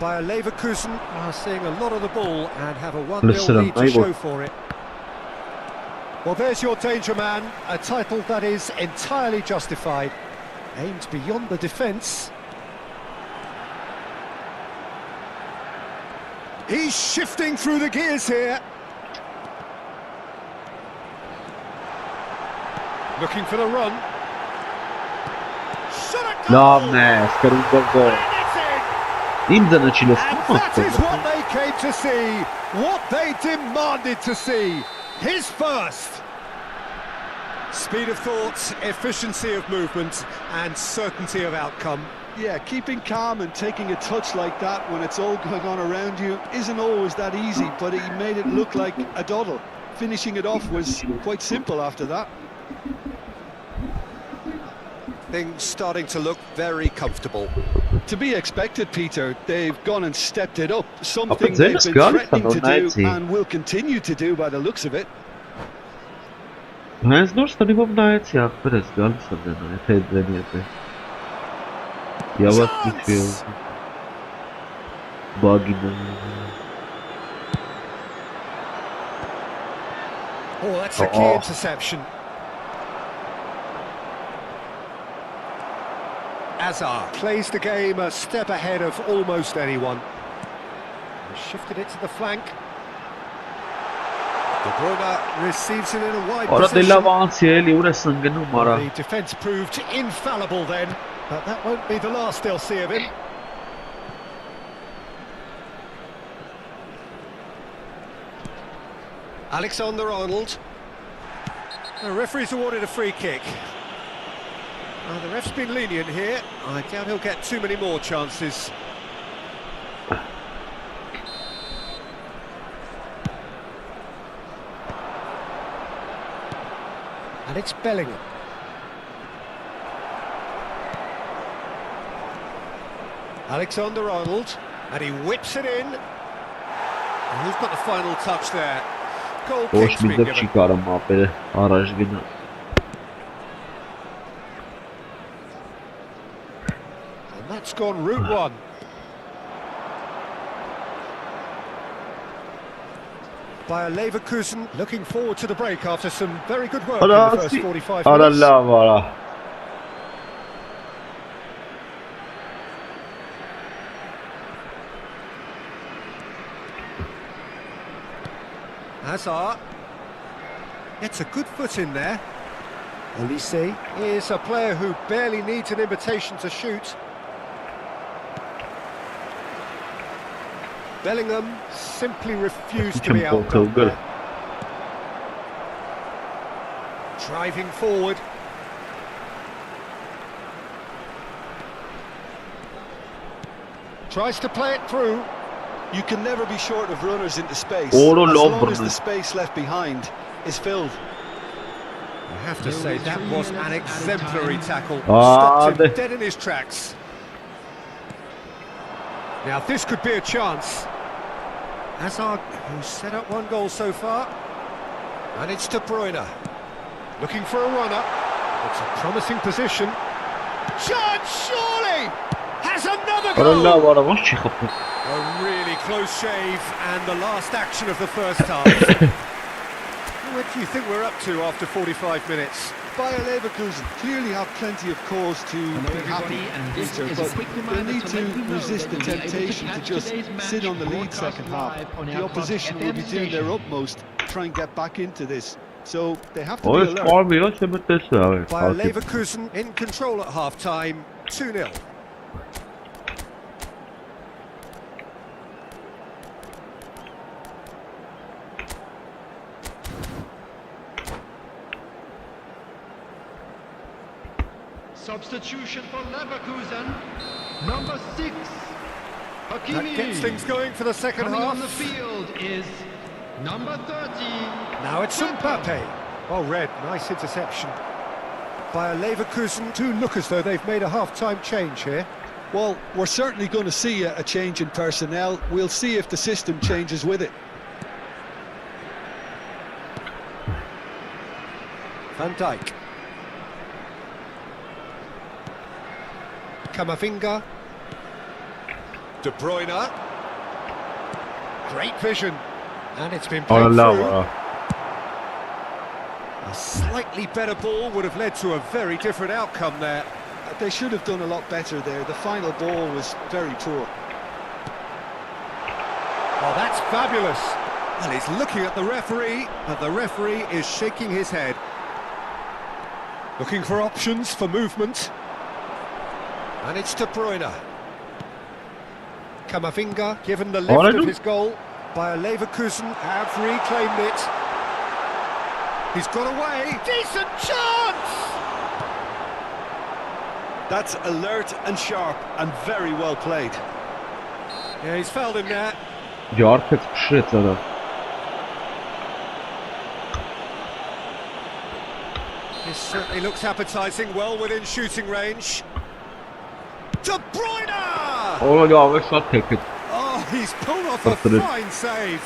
Bayer Leverkusen are seeing a lot of the ball and have a 1-0 lead to show for it. Well, there's your danger man, a title that is entirely justified. Aimed beyond the defence. He's shifting through the gears here. Looking for the run. Shot a goal! Ладно, скорее гол. Им началось. And that is what they came to see, what they demanded to see. His first. Speed of thought, efficiency of movement, and certainty of outcome. Yeah, keeping calm and taking a touch like that when it's all going on around you isn't always that easy, but he made it look like a doddle. Finishing it off was quite simple after that. Things starting to look very comfortable. To be expected, Peter. They've gone and stepped it up. Something Opet they've been zelens threatening to gadis, do no, and will continue to do by the looks of it. Mēs nostājām nācijā, pēc galas dienā, teidzeniet. Ja was gefühlt. Bagina. Oh, that's a key interception. 𝐄𝐅𝐎𝐎 plays the game a step ahead of almost anyone. He shifted it to the flank. De Bruyne receives it in a wide Ora position. dell'avanzi li ora sangano mara. The defence proved infallible then, but that won't be the last they'll see of him. Alexander-Arnold. The referee's awarded a free kick. The ref's been lenient here. I doubt he'll get too many more chances. And it's Bellingham. Alexander-Arnold, and he whips it in. And who's got the final touch there? Goal Hoş kick's been bir de given. çıkarım abi. Araj günü. And that's gone route one. Bayer Leverkusen looking forward to the break after some very good work in the first 45 Ara minutes. la vara. 𝐄𝐅𝐎 gets a good foot in there. Olise is a player who barely needs an invitation to shoot. Bellingham simply refused to be outdone there. Driving forward. Tries to play it through. You can never be short of runners into space, Oro as lob long as burnu. the space left behind is filled. I have to say that was an exemplary tackle. Ah, Stopped him dead in his tracks. Now this could be a chance. 𝐄𝐅𝐎, who's set up one goal so far. And it's De Bruyne. Looking for a runner. It's a promising position. Chance, surely! Has another Ara la goal! vara baş çıkıp. A really close shave and the last action of the first half. What do you think we're up to after 45 minutes? Bayer Leverkusen clearly have plenty of cause to be happy, Peter, but they need to resist the temptation to just sit on the lead second half. The opposition will be doing their utmost to try and get back into this, so they have to O be es alert. farmıyor sebeptesi abi. Bayer Leverkusen in control at half-time, 2-0. Substitution for Leverkusen, number 6. That gets things going for the second Coming half. on the field is number 30. Now it's Mbappe. Well read, nice interception. Bayer Leverkusen do look as though they've made a half-time change here. Well, we're certainly going to see a change in personnel. We'll see if the system changes with it. Van Dijk. Camavinga. De Bruyne. Great vision. And it's been played through. A slightly better ball would have led to a very different outcome there. They should have done a lot better there. The final ball was very poor. Oh, that's fabulous. Well, he's looking at the referee, but the referee is shaking his head. Looking for options for movement. And it's De Bruyne. Camavinga, given the lift of his goal. Bayer Leverkusen have reclaimed it. He's got away. Decent chance! That's alert and sharp and very well played. Yeah, he's fouled him there. Jarkets przyszedł. This certainly looks appetising, well within shooting range. De Bruyne! Oh ja, weź take. Oh, he's pulled off a fine save.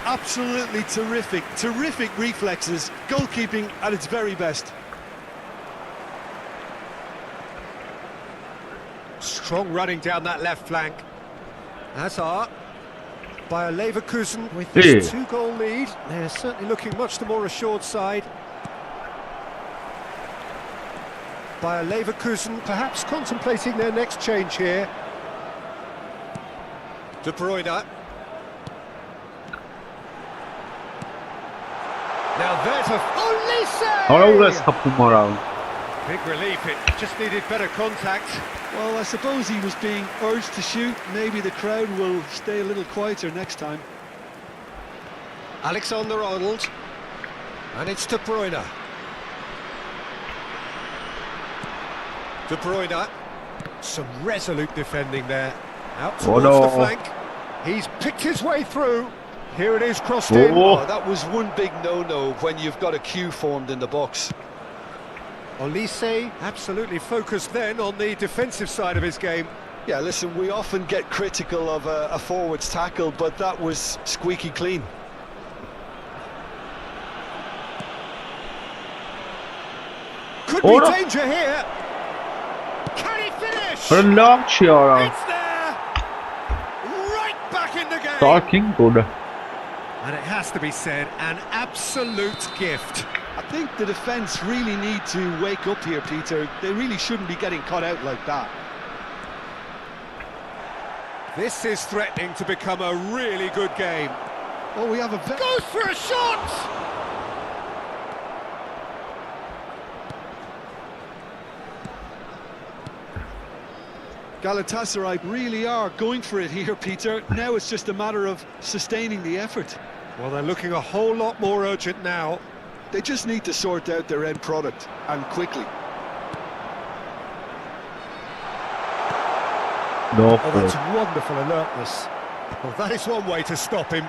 Absolutely terrific, terrific reflexes, goalkeeping at its very best. Strong running down that left flank. Hazard. Bayer Leverkusen with this two-goal lead. They're certainly looking much the more assured side. Bayer Leverkusen perhaps contemplating their next change here. De Bruyne. Now there's a... Olise! Big relief, it just needed better contact. Well, I suppose he was being urged to shoot. Maybe the crowd will stay a little quieter next time. Alexander-Arnold. And it's De Bruyne. De Bruyne. Some resolute defending there. Out towards the flank. He's picked his way through. Here it is, crossed in. Oh, that was one big no-no when you've got a queue formed in the box. Olise absolutely focused then on the defensive side of his game. Yeah, listen, we often get critical of a forward's tackle, but that was squeaky clean. Could be danger here. Can he finish? It's there. Right back in the game. Talking good. And it has to be said, an absolute gift. I think the defence really need to wake up here, Peter. They really shouldn't be getting caught out like that. This is threatening to become a really good game. Oh, we have a... Goes for a shot! Galatasaray really are going for it here, Peter. Now it's just a matter of sustaining the effort. Well, they're looking a whole lot more urgent now. They just need to sort out their end product, and quickly. No. Oh, that's wonderful alertness. Well, that is one way to stop him.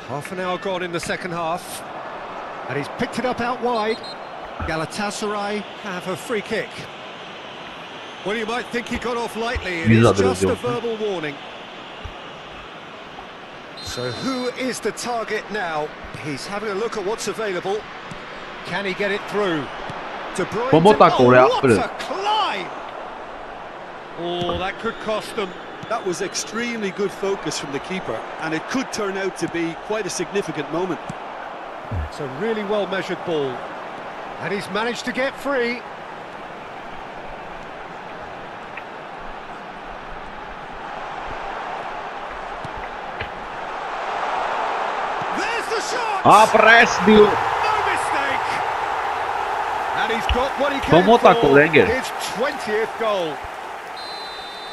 Half an hour gone in the second half. And he's picked it up out wide. Galatasaray have a free kick. Well, you might think he got off lightly. It is just a verbal warning. So who is the target now? He's having a look at what's available. Can he get it through? De Bruyne. What a climb! Oh, that could cost them. That was extremely good focus from the keeper, and it could turn out to be quite a significant moment. It's a really well-measured ball. And he's managed to get free. There's the shot! No mistake! And he's got what he came for, his 20th goal.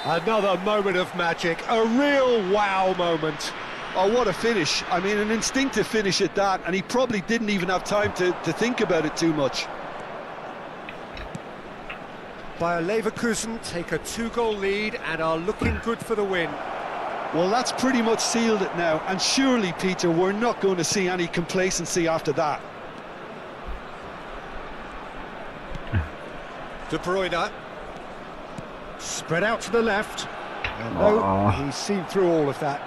Another moment of magic, a real wow moment. Oh, what a finish. I mean, an instinctive finish at that, and he probably didn't even have time to think about it too much. Bayer Leverkusen take a 2-goal lead and are looking good for the win. Well, that's pretty much sealed it now, and surely, Peter, we're not going to see any complacency after that. De Bruyne. Spread out to the left. And no, he's seen through all of that.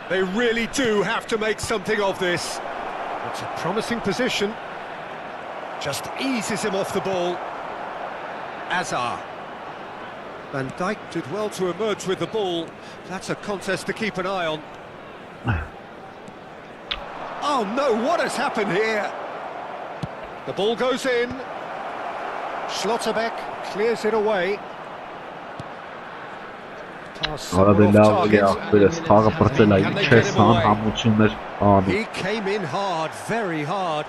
They really do have to make something of this. It's a promising position. Just eases him off the ball. Azar. Van Dijk did well to emerge with the ball. That's a contest to keep an eye on. Oh no, what has happened here? The ball goes in. Schlotterbeck clears it away. He came in hard, very hard.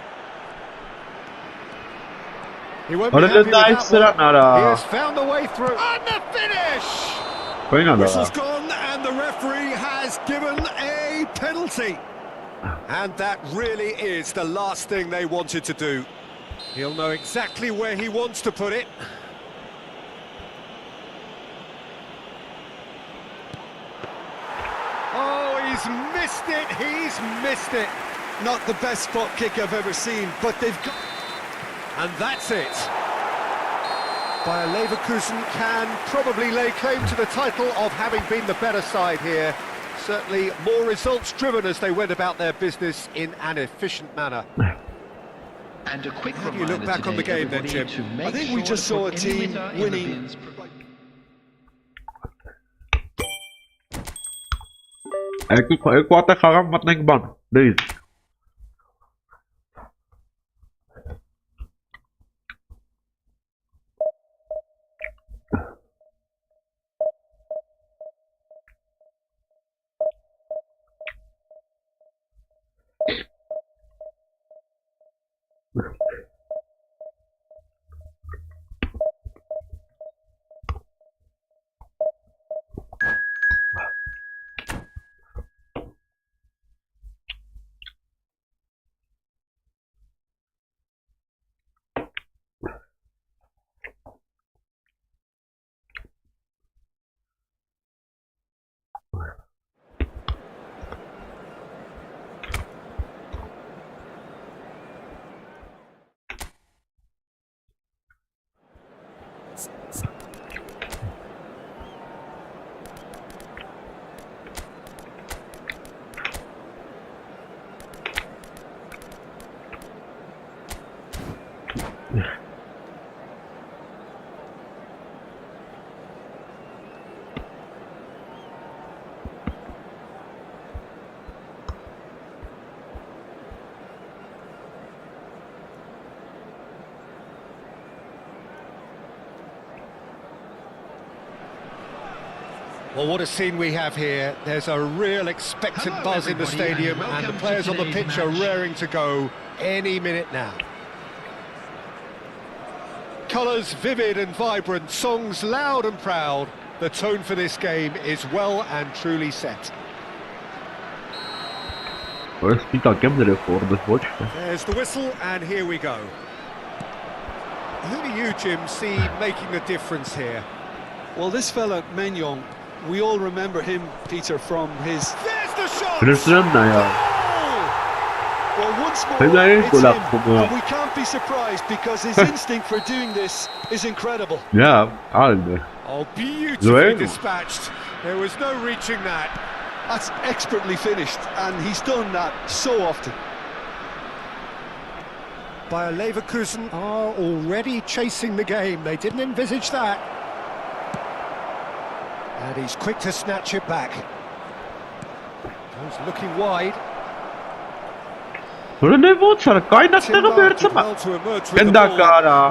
He won't be happy with that one. He has found the way through. And the finish! Whistle's gone and the referee has given a penalty. And that really is the last thing they wanted to do. He'll know exactly where he wants to put it. Oh, he's missed it, he's missed it. Not the best spot kick I've ever seen, but they've got... And that's it. Bayer Leverkusen can probably lay claim to the title of having been the better side here. Certainly more results-driven as they went about their business in an efficient manner. And a quick How do you look back on the game then, Jim? I think we just saw a team winning. Եկուատը խաղամ մտնենք բան, դրից Well, what a scene we have here. There's a real expectant buzz in the stadium and the players on the pitch are raring to go any minute now. Colours vivid and vibrant, songs loud and proud. The tone for this game is well and truly set. There's the whistle and here we go. Who do you, Jim, see making the difference here? Well, this fella, Maignan, we all remember him, Peter, from his... There's the shot! Well, once more, it's him, and we can't be surprised because his instinct for doing this is incredible. Yeah, oh, beautifully dispatched. There was no reaching that. That's expertly finished, and he's done that so often. Bayer Leverkusen are already chasing the game. They didn't envisage that. And he's quick to snatch it back. Goes looking wide.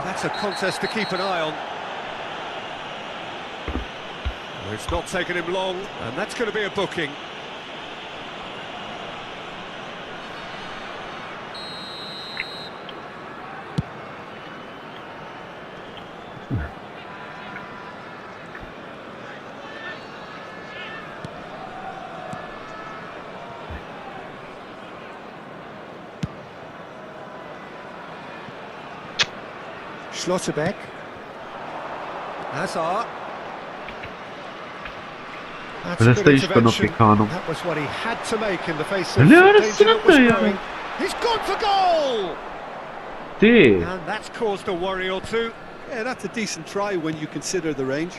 That's a contest to keep an eye on. Well, it's not taken him long, and that's going to be a booking. Schlotterbeck. Hazard. That's But a it's good the intervention. Ispano-Picano. That was what he had to make in the face of Hello, the it's danger that was Sunday, growing. He's gone for goal! Sì. And that's caused a worry or two. Yeah, that's a decent try when you consider the range.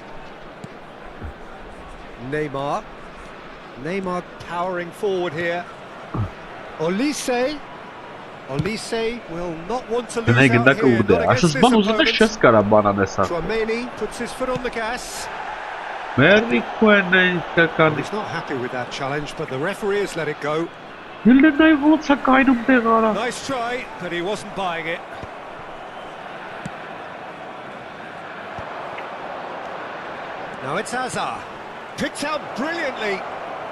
Neymar. Neymar powering forward here. Olise. Olise will not want to lose Ne out gânda here, că not ude. against Așa this zbanu opponent. zadešće skarabana nesa. Chouameni puts his foot on the gas. Merri kuene Well, kakani. he's not happy with that challenge, but the referee has let it go. Hilde nai voca kainum tegara. Nice try, but he wasn't buying it. Now it's Hazard. Picked out brilliantly.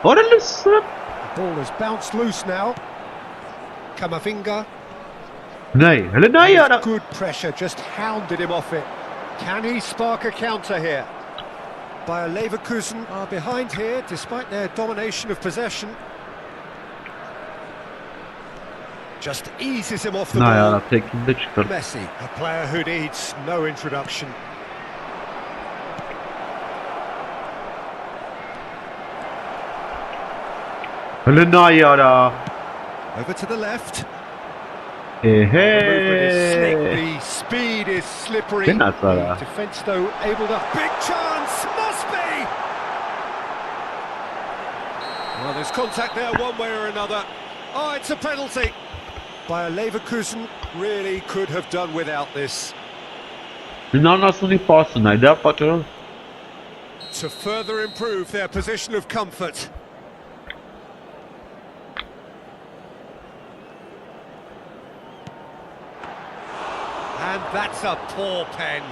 Orası. The ball has bounced loose now. Camavinga. Nei, hele nai ara. Good pressure, just hounded him off it. Can he spark a counter here? Bayer Leverkusen are behind here, despite their domination of possession. Just eases him off the Nai ball. ara tekinde çıkar. Messi, a player who needs no introduction. Hele nai ara. Over to the left. The movement is slick, Ehe. the speed is slippery. Bien atada. The defence, though, able to... Big chance! Must be! Well, there's contact there one way or another. Oh, it's a penalty. Bayer Leverkusen really could have done without this. Anasını pasın nai da patron. To further improve their position of comfort. And that's a poor pen.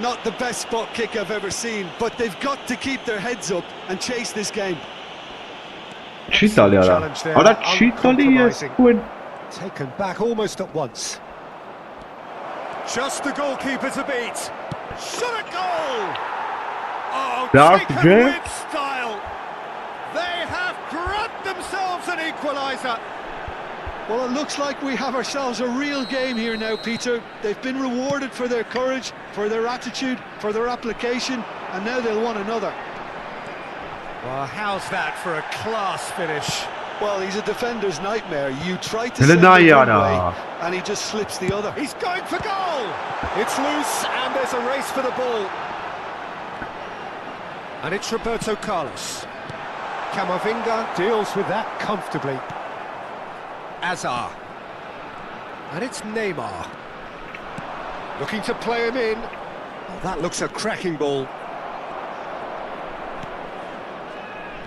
Not the best spot kick I've ever seen, but they've got to keep their heads up and chase this game. Çitali ara. Challenge there, Ara çitali jest uncompromising. kuen. Taken back almost at once. Just the goalkeeper to beat. Shot a goal! Oh, Dark taken J. with style. They have grabbed themselves an equaliser. Well, it looks like we have ourselves a real game here now, Peter. They've been rewarded for their courage, for their attitude, for their application, and now they'll want another. Well, how's that for a class finish? Well, he's a defender's nightmare. You try to Hele send nai it one ara. way, and he just slips the other. He's going for goal! It's loose, and there's a race for the ball. And it's Roberto Carlos. Camavinga deals with that comfortably. Hazard. And it's Neymar. Looking to play him in. Oh, that looks a cracking ball.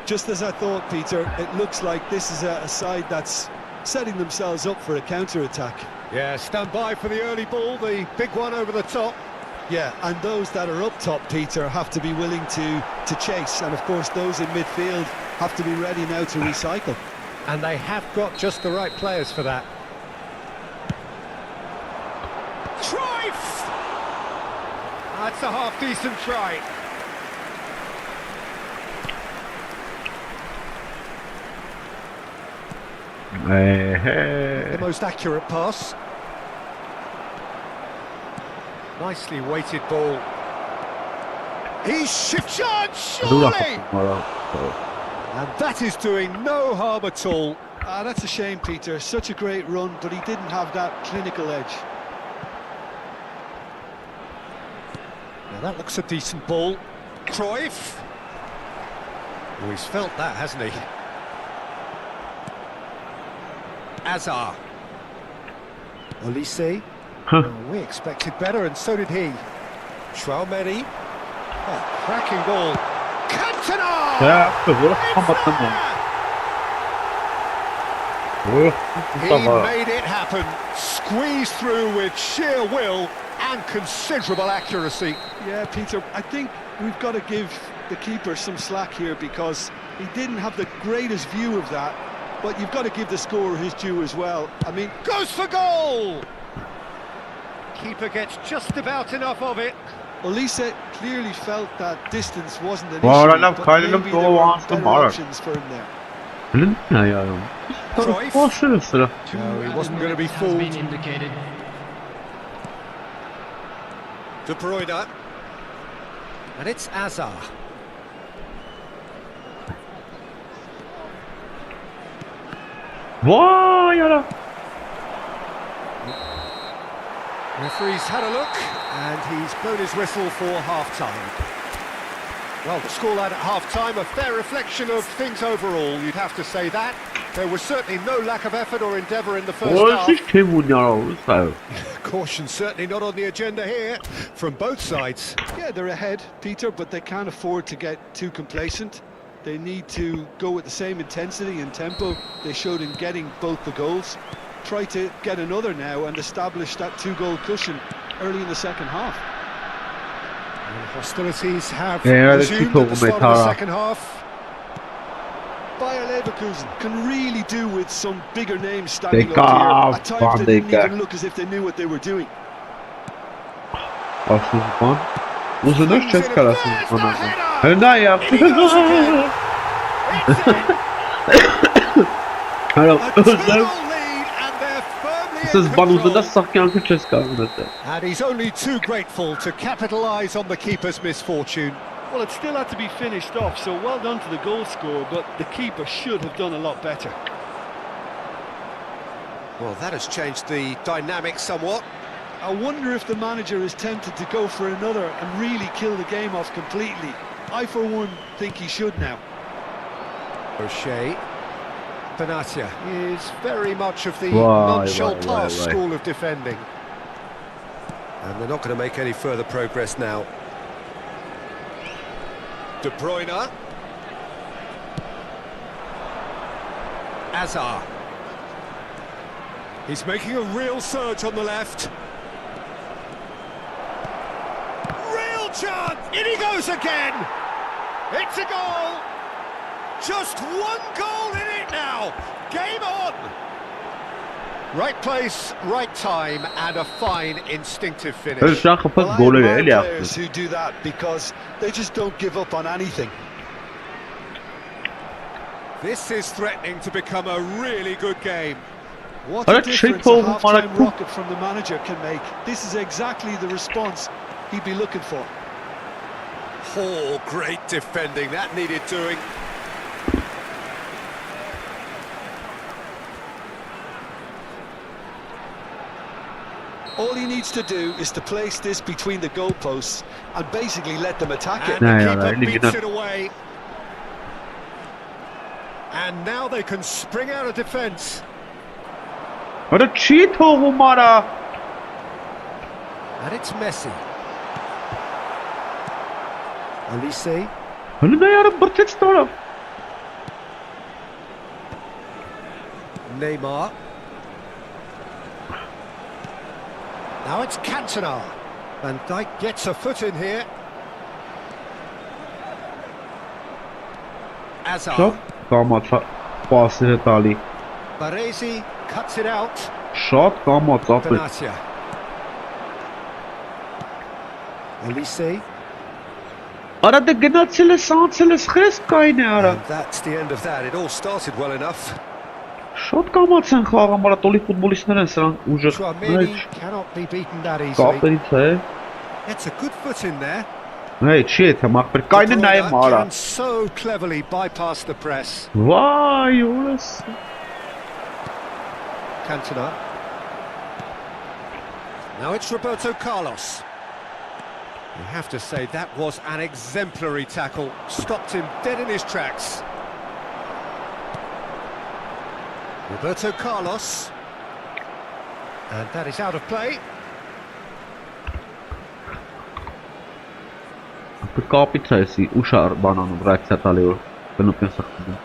Just as I thought, Peter, it looks like this is a side that's setting themselves up for a counter-attack. Yeah, stand by for the early ball, the big one over the top. Yeah, and those that are up top, Peter, have to be willing to chase. And, of course, those in midfield have to be ready now to recycle. And they have got just the right players for that. Cruyff! That's a half-decent try. The Ehe. most accurate pass. Nicely weighted ball. He's shot, Dura surely! ara. And that is doing no harm at all. Ah, that's a shame, Peter. Such a great run, but he didn't have that clinical edge. Now that looks a decent ball. Cruyff. Oh, he's felt that, hasn't he? Hazard. Olise. Huh. Oh, we expected better, and so did he. Chouameni. Oh, cracking ball. Cantona! Ya, böyle kapattım ben. Oh, He tamam. made it happen. Squeezed through with sheer will and considerable accuracy. Yeah, Peter, I think we've got to give the keeper some slack here because he didn't have the greatest view of that, but you've got to give the scorer his due as well. I mean, Goes for goal! Keeper gets just about enough of it. Olise clearly felt that distance wasn't an Well, I issue, love but Kylian maybe Mbappe there were wants to better mark. options for him there. Bilin ne ya? Cruyff. Basırır sıra. No, he wasn't going to be Has been fooled. indicated. De Bruyne. And it's 𝐄𝐅. Vay ara. Referee's had a look, and he's blown his whistle for half-time. Well, the scoreline at half-time, a fair reflection of things overall, you'd have to say that. There was certainly no lack of effort or endeavour in the first half. Caution certainly not on the agenda here, from both sides. Yeah, they're ahead, Peter, but they can't afford to get too complacent. They need to go with the same intensity and tempo they showed in getting both the goals. Try to get another now and establish that two-goal cushion early in the second half. And hostilities have resumed at the start of the second half. Bayer Leverkusen can really do with some bigger names standing up here. At times they didn't even look as if they knew what they were doing. Uzun çesk arasın bana. Ne yaptı? Siz banuzunda sakyankı çesk arasın. And he's only too grateful to capitalise on the keeper's misfortune. Well, it still had to be finished off, so well done to the goal scorer, but the keeper should have done a lot better. Well, that has changed the dynamic somewhat. I wonder if the manager is tempted to go for another and really kill the game off completely. I, for one, think he should now. O'Shea. Benatia is very much of the non-shell pass school of defending. And they're not going to make any further progress now. De Bruyne. 𝐄𝐅. He's making a real surge on the left. Real chance! In he goes again! It's a goal! Just one goal in it now! Game on! Right place, right time, and a fine instinctive finish. Well, I admire players who do that because they just don't give up on anything. This is threatening to become a really good game. What a difference a half-time rocket from the manager can make. This is exactly the response he'd be looking for. Oh, great defending, that needed doing. All he needs to do is to place this between the goalposts and basically let them attack it. And the keeper beats it away. And now they can spring out of defence. What a cheat, Mara! And it's Messi. Olise. Neymar. Now it's Cantona. Van Dijk gets a foot in here. 𝐄𝐅. Baresi cuts it out. Shot Benatia. Olise. And that's the end of that. It all started well enough. Շատ կամացան խաղը մարատոլի ֆուտբոլիստներ են սրանք ուժը cannot be beaten that easily. Կապերից է It's a good foot in there. Hey, չի է թե մախբեր կայնը նայեմ արա So cleverly bypass the press. Վայ, ուրս Cantona. Now it's Roberto Carlos. You have to say that was an exemplary tackle. Stopped him dead in his tracks. Roberto Carlos. And that is out of play. Կապից է էսի ուշար բանանում ռայցա տալի որ բնոպ են սխտում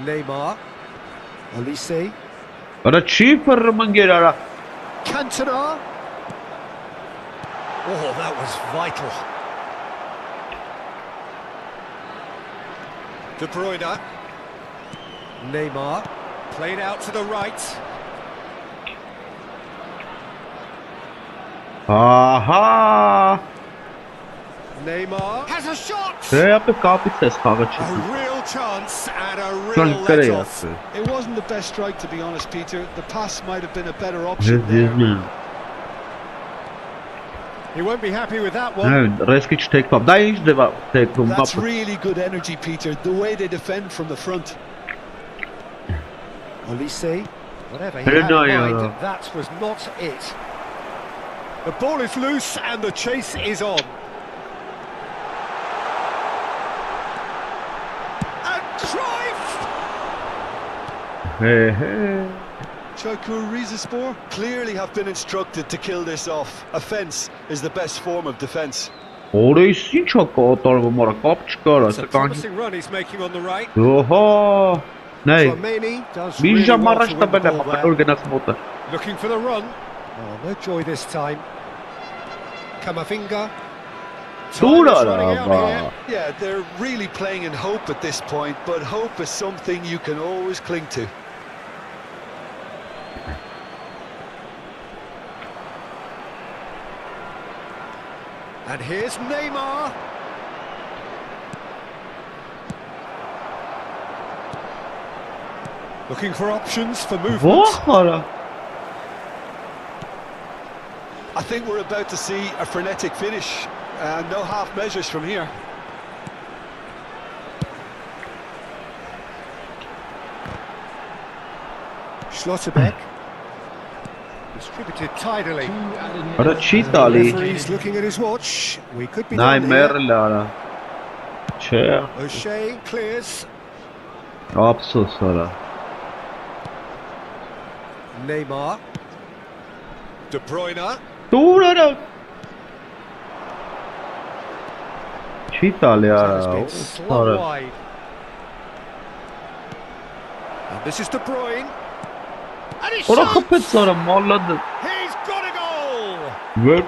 Neymar. Olise. Արա չի ֆռմնգեր արա Cantona. Oh, that was vital. De Bruyne. Neymar. Played out to the right. Ահա Neymar has a shot. Դե ապե կապից է խաղը չի A real chance and a real let off. It wasn't the best strike, to be honest, Peter. The pass might have been a better option there. He won't be happy with that one. No, risk it take up. That's really good energy, Peter, the way they defend from the front. Olise, whatever he had in mind, that was not it. The ball is loose and the chase is on. And Cruyff! 𝐄𝐅𝐎𝐻𝐿 clearly have been instructed to kill this off. Offence is the best form of defence. It's a promising run he's making on the right. Flamini does really well to win the ball there. Looking for the run. Oh, no joy this time. Camavinga. Time is running out here. Yeah, they're really playing in hope at this point, but hope is something you can always cling to. And here's Neymar. Looking for options for movement. I think we're about to see a frenetic finish, and no half measures from here. Schlotterbeck. Distributed tidily. Referee's looking at his watch. We could be done here. O'Shea clears. Neymar. De Bruyne. Been slung wide. And this is De Bruyne. And he shoots! He's got a goal! They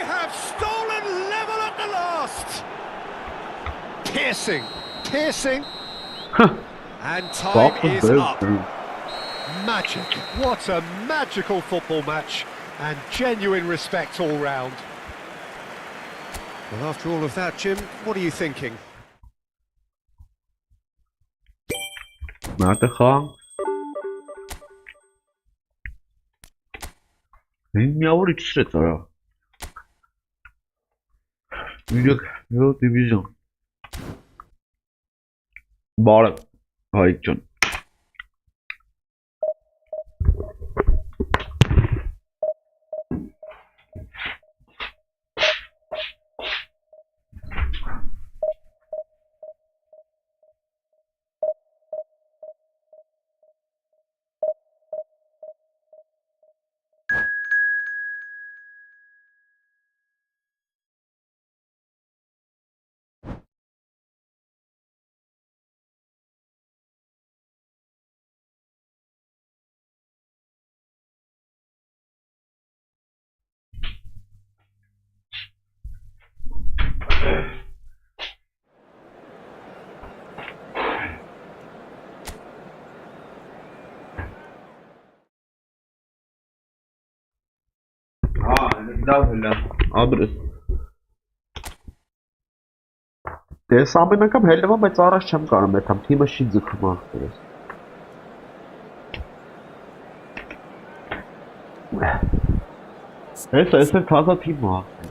have stolen level at the last! Piercing, piercing. And time is up. Magic. What a magical football match. And genuine respect all round. Well, after all of that, Jim, what are you thinking? Division. Bora, Alik-John. Adres. Դες ամեն անգամ հելնվում, բայց առաջ չեմ կարում այդ թիմը չի ձգում ախտերս։ Այս է թազա թիմը ախտեր։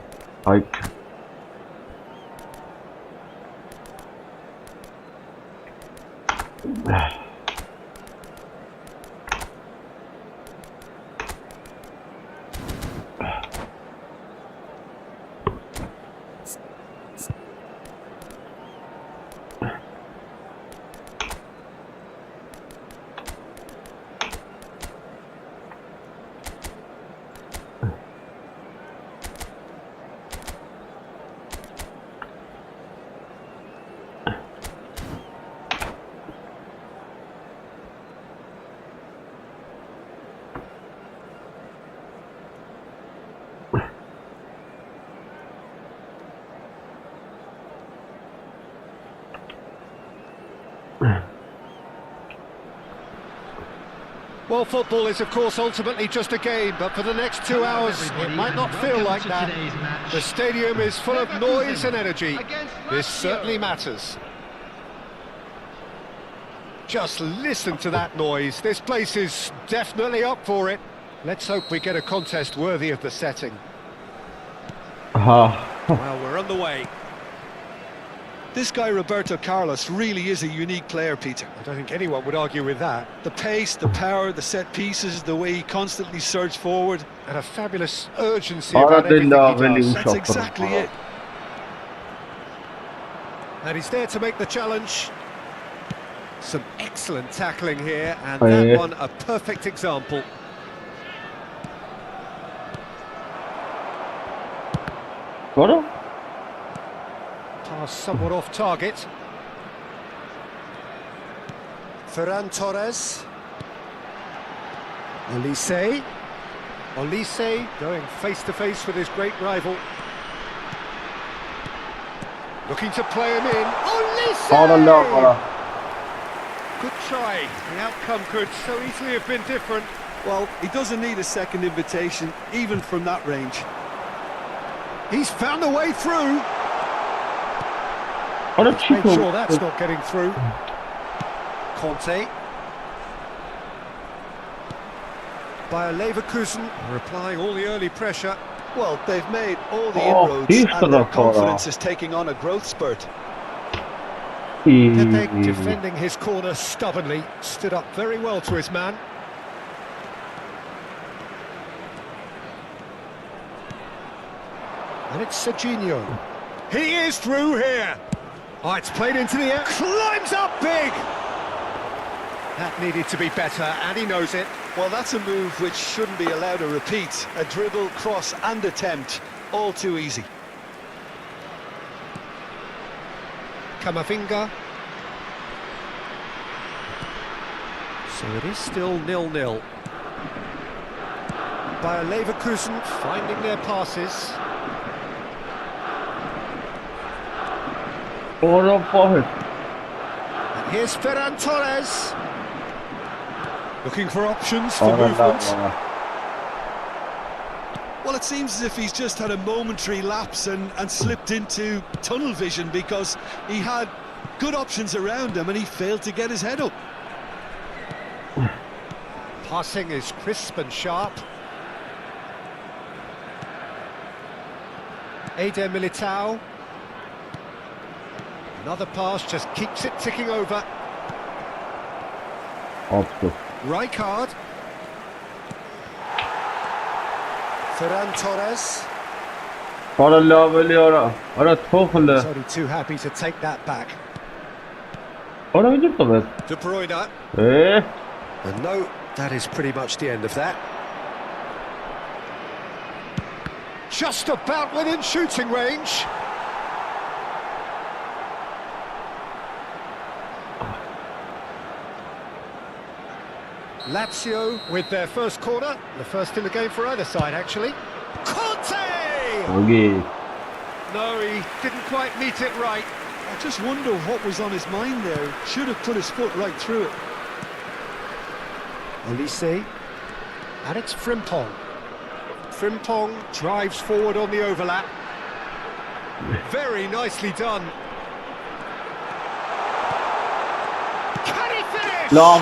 Well, football is, of course, ultimately just a game, but for the next 2 hours, it might not feel like that. The stadium is full of noise and energy. This certainly matters. Just listen to that noise. This place is definitely up for it. Let's hope we get a contest worthy of the setting. Well, we're on the way. This guy, Roberto Carlos, really is a unique player, Peter. I don't think anyone would argue with that. The pace, the power, the set pieces, the way he constantly surged forward. And a fabulous urgency about everything he does. That's exactly it. And he's there to make the challenge. Some excellent tackling here, and that one a perfect example. What? Pass somewhat off target. Ferran Torres. Olise going face to face with his great rival. Looking to play him in. Olise! Good try. The outcome could so easily have been different. Well, he doesn't need a second invitation, even from that range. He's found a way through. Make sure that's not getting through. Conte. Bayer Leverkusen are applying all the early pressure. Well, they've made all the inroads and their confidence is taking on a growth spurt. Pepe defending his corner stubbornly, stood up very well to his man. And it's Serginho. He is through here. Oh, it's played into the air. Climbs up big. That needed to be better, and he knows it. Well, that's a move which shouldn't be allowed to repeat. A dribble, cross and attempt. All too easy. Camavinga. So it is still 0-0. Bayer Leverkusen finding their passes. And here's Ferran Torres. Looking for options for movement. Well, it seems as if he's just had a momentary lapse and slipped into tunnel vision because he had good options around him and he failed to get his head up. Passing is crisp and sharp. Eder Militao. Another pass just keeps it ticking over. Rijkaard. Ferran Torres. He's only too happy to take that back. De Bruyne. And no, that is pretty much the end of that. Just about within shooting range. Lazio with their first corner, the first in the game for either side actually. Conte! No, he didn't quite meet it right. I just wonder what was on his mind there. Should have put his foot right through it. Olise, and it's Frimpong. Frimpong drives forward on the overlap. Very nicely done. Can he finish? Goal!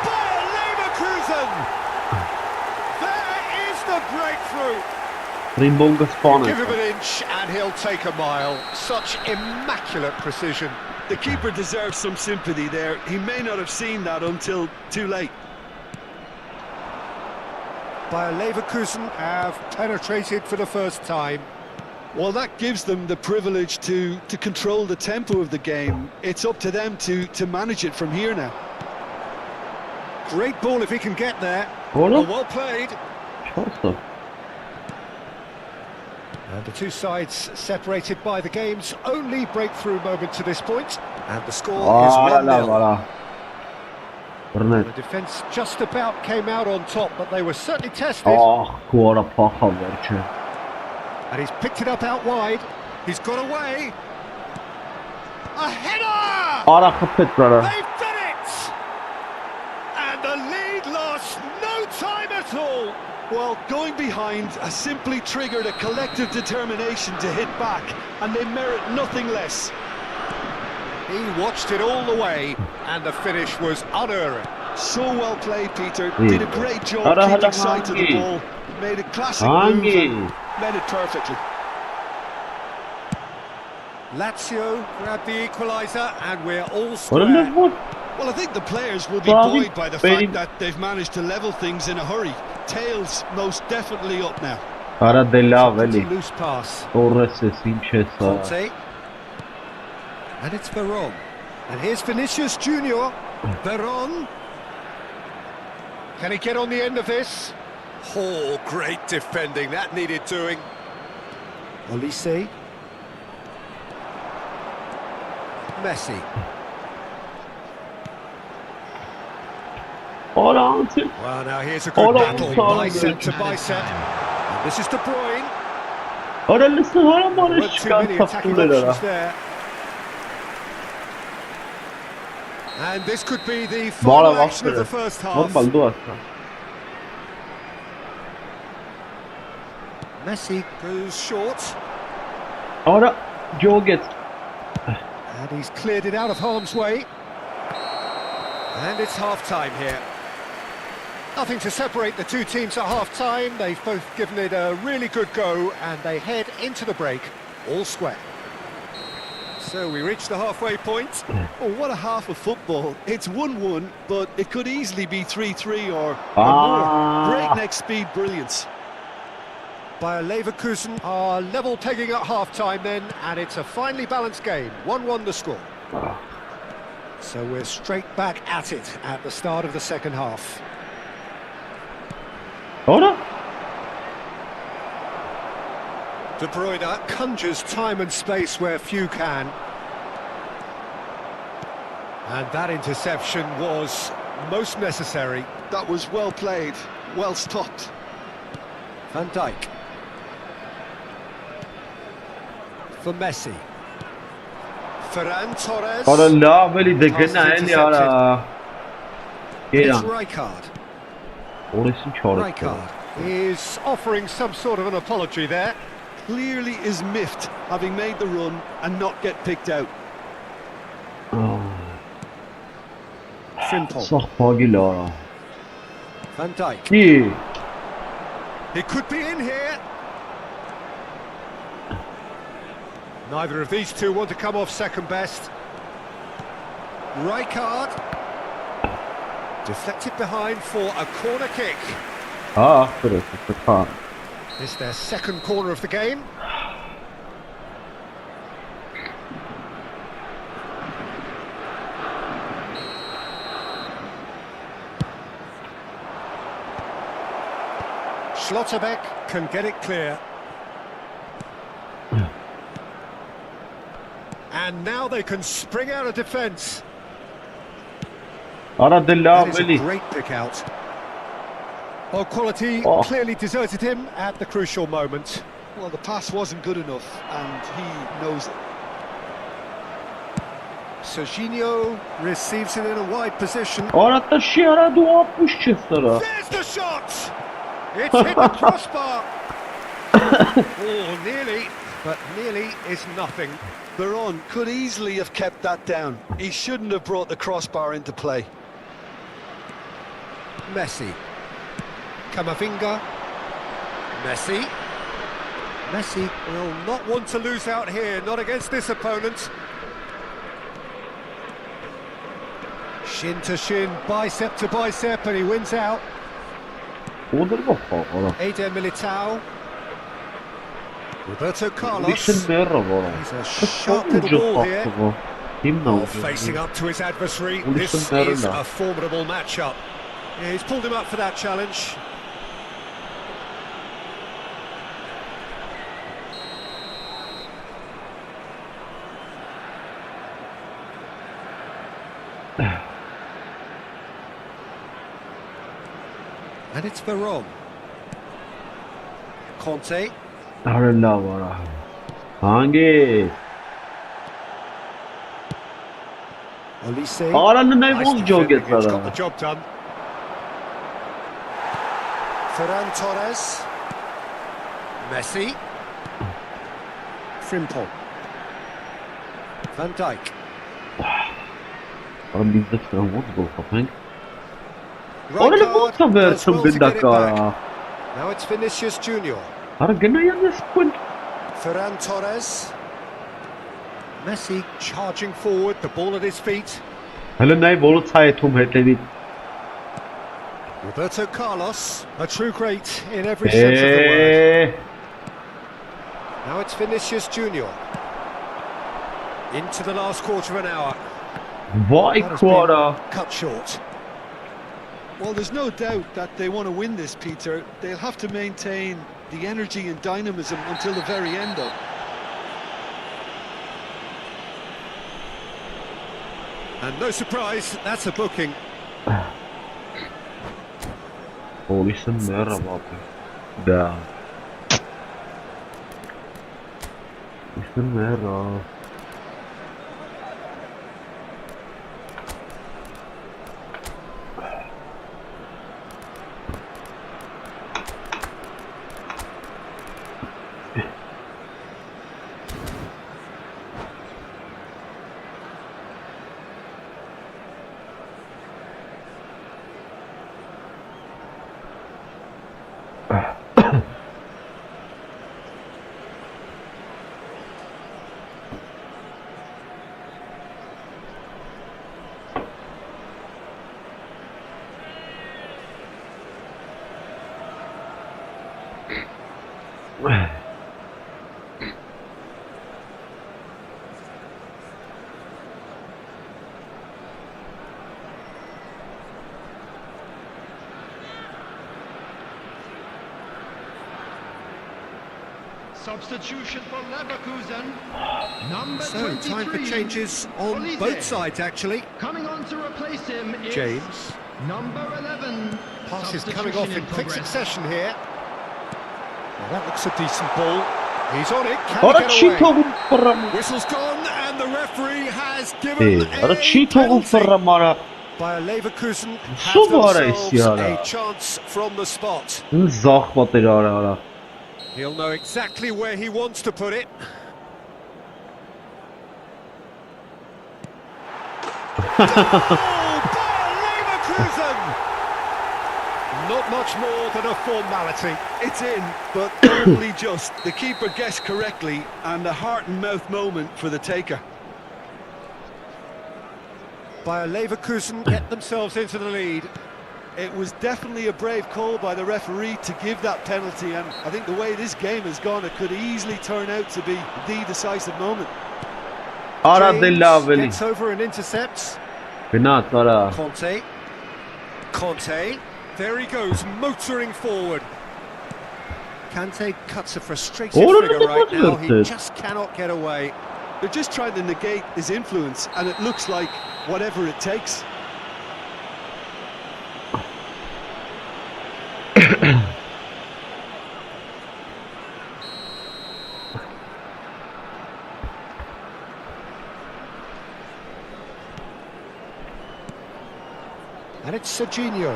Bayer Leverkusen! There is the breakthrough. Give him an inch and he'll take a mile. Such immaculate precision. The keeper deserves some sympathy there. He may not have seen that until too late. Bayer Leverkusen have penetrated for the first time. Well, that gives them the privilege to control the tempo of the game. It's up to them to manage it from here now. Great ball if he can get there. Well played. And the two sides separated by the game's only breakthrough moment to this point. And the score is 1-0. The defence just about came out on top, but they were certainly tested. And he's picked it up out wide. He's got away. A header! They've done it! And the lead lost no time at all. Well, going behind has simply triggered a collective determination to hit back, and they merit nothing less. He watched it all the way, and the finish was unerring. So well played, Peter. Did a great job keeping sight of the ball. Made a classic move. Read it perfectly. Lazio grab the equaliser and we're all What a square. what? Well, I think the players will be Bobby, buoyed by the baby. fact that they've managed to level things in a hurry. Tails most definitely up now. Արա դե լավ It's էլի։ a loose pass. Torres-ս ինչ է սա։ Conte. And it's Veron. And here's Vinicius Junior. Veron. Can he get on the end of this? Oh, great defending. That needed doing. Olise. Messi. Արա անցել։ Well, now here's a Hold good on, battle, sorry. bicep to bicep. And this is De Bruyne. Արա լսը հարամ There արես weren't too չկան many attacking թափուներ արա։ options there. And this could be the Բարա final action of վախտեր the է։ first half. Նորմալ դու ասա։ Messi goes short. Արա ջոգեց։ And he's cleared it out of harm's way. And it's half-time here. Nothing to separate the two teams at half-time. They've both given it a really good go and they head into the break all square. So we reach the halfway point. Oh, what a half of football. It's 1-1, but it could easily be 3-3 or Ah. more. Breakneck speed brilliance. Bayer Leverkusen are level pegging at half-time then, and it's a finely balanced game. 1-1 the score. So we're straight back at it at the start of the second half. Արա De Bruyne conjures time and space where few can. And that interception was most necessary. That was well played, well stopped. Van Dijk. For Messi. Ferran Torres. Արա լավ էլի դե Pass is գնա էլի արա։ It's Գերա։ Rijkaard. Օրես ինչ արեց։ Rijkaard is offering some sort of an apology there. Clearly is miffed, having made the run and not get picked out. Frimpong. Սախ փագիլ արա։ Van Dijk. Ի։ He could be in here. Neither of these two want to come off second best. Rijkaard. Deflected behind for a corner kick. Հա, ախտրես, փա։ It's their second corner of the game. Schlotterbeck can get it clear. And now they can spring out of defence. Արա դե That լավ is a էլի։ great pick out. Well, quality Oh. clearly deserted him at the crucial moment. Well, the pass wasn't good enough, and he knows it. Serginho receives it in a wide position. Արա տշի արա դու ապուշ չես տրա։ There's the shot! It's hit the crossbar! Oh, nearly, but nearly is nothing. Veron could easily have kept that down. He shouldn't have brought the crossbar into play. Messi. Camavinga. Messi. Messi will not want to lose out here, not against this opponent. Shin to shin, bicep to bicep, and he wins out. Ո՞դրվա արա։ Eder Militao. Roberto Carlos. Լիշն մեռը որա։ He's a sharp little ball here. Հիմնա Oh, facing up to his adversary. Well, This listen there is now. a formidable matchup. Yeah, he's pulled him up for that challenge. And it's Veron. Conte. Արա լավ արա։ Հանգե։ Olise. Արա նայ Nice ոնց ջոգեց defending, it's արա։ got the job done. Ferran Torres. Messi. Frimpong. Van Dijk. Արա բիզնես դրան ոնց գոլ խփենք։ Արա ոնց է Rijkaard does վերցում well to get it բնդակա։ back. Now it's Vinicius Junior. Ara gnajan jest płyn. Ferran Torres. Messi charging forward, the ball at his feet. Hele nai volë ca jetum hetevit. Roberto Carlos, a true great in every sense of the word. Now it's Vinicius Junior. Into the last quarter of an hour. Vaj That has kvara. been cut short. Well, there's no doubt that they want to win this, Peter. They'll have to maintain the energy and dynamism until the very end, though. And no surprise, that's a booking. Polisin merhaba. Da. Polisin merhaba. Substitution for Leverkusen. Number So, 23. time for changes on Olise. both sides, actually. Coming on to replace him is James. number 11. Pass is coming Substitution off in quick progress. succession here. Well, that looks a decent ball. He's on it, can Ara he çi get away? togun fırram. Whistle's gone, and the referee has given Ara a çi togun penalty. fırram ara. Bayer Leverkusen have Su bu ara themselves isyara. a chance from the spot. Zah batır ara. He'll know exactly where he wants to put it. Oh, Bayer Leverkusen! Not much more than a formality. It's in, but only just. The keeper guessed correctly, and a heart-and-mouth moment for the taker. Bayer Leverkusen get themselves into the lead. It was definitely a brave call by the referee to give that penalty, and I think the way this game has gone, it could easily turn out to be the decisive moment. Ara James de laveli. gets over and intercepts. Binat ara. Conte. There he goes, motoring forward. Kante cuts a frustrated Oh, figure right now. He good. just cannot get away. They're just trying to negate his influence, and it looks like whatever it takes. And it's Serginho.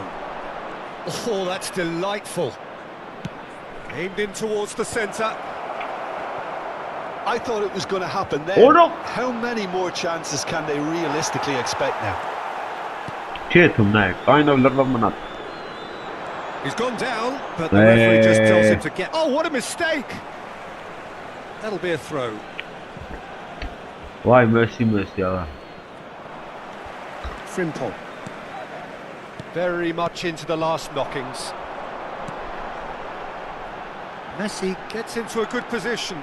Oh, that's delightful. Aimed in towards the centre. I thought it was going to happen there. Oh, no. How many more chances can they realistically expect now? Çetum ne? Kaynav lırlamanat. He's gone down, but the referee just tells him to get... Oh, what a mistake! That'll be a throw. Vay Messi ya. Frimpong. Very much into the last knockings. Messi gets into a good position.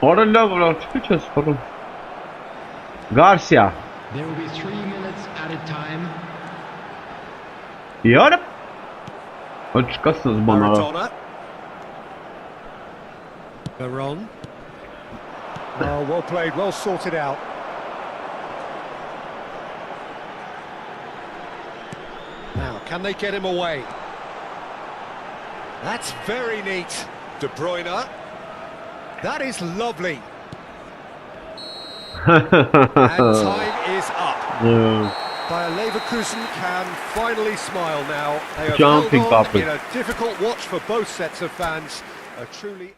Ara lavela çıkacağız falan. Garcia. There will be 3 minutes added time. Yarım. Çıkarsınız bana. Maradona. Veron. Oh, well played, well sorted out. Now, can they get him away? That's very neat. De Bruyne. That is lovely. And time is up. Bayer Leverkusen can finally smile now. They have Jumping held on couple. in a difficult watch for both sets of fans. A truly...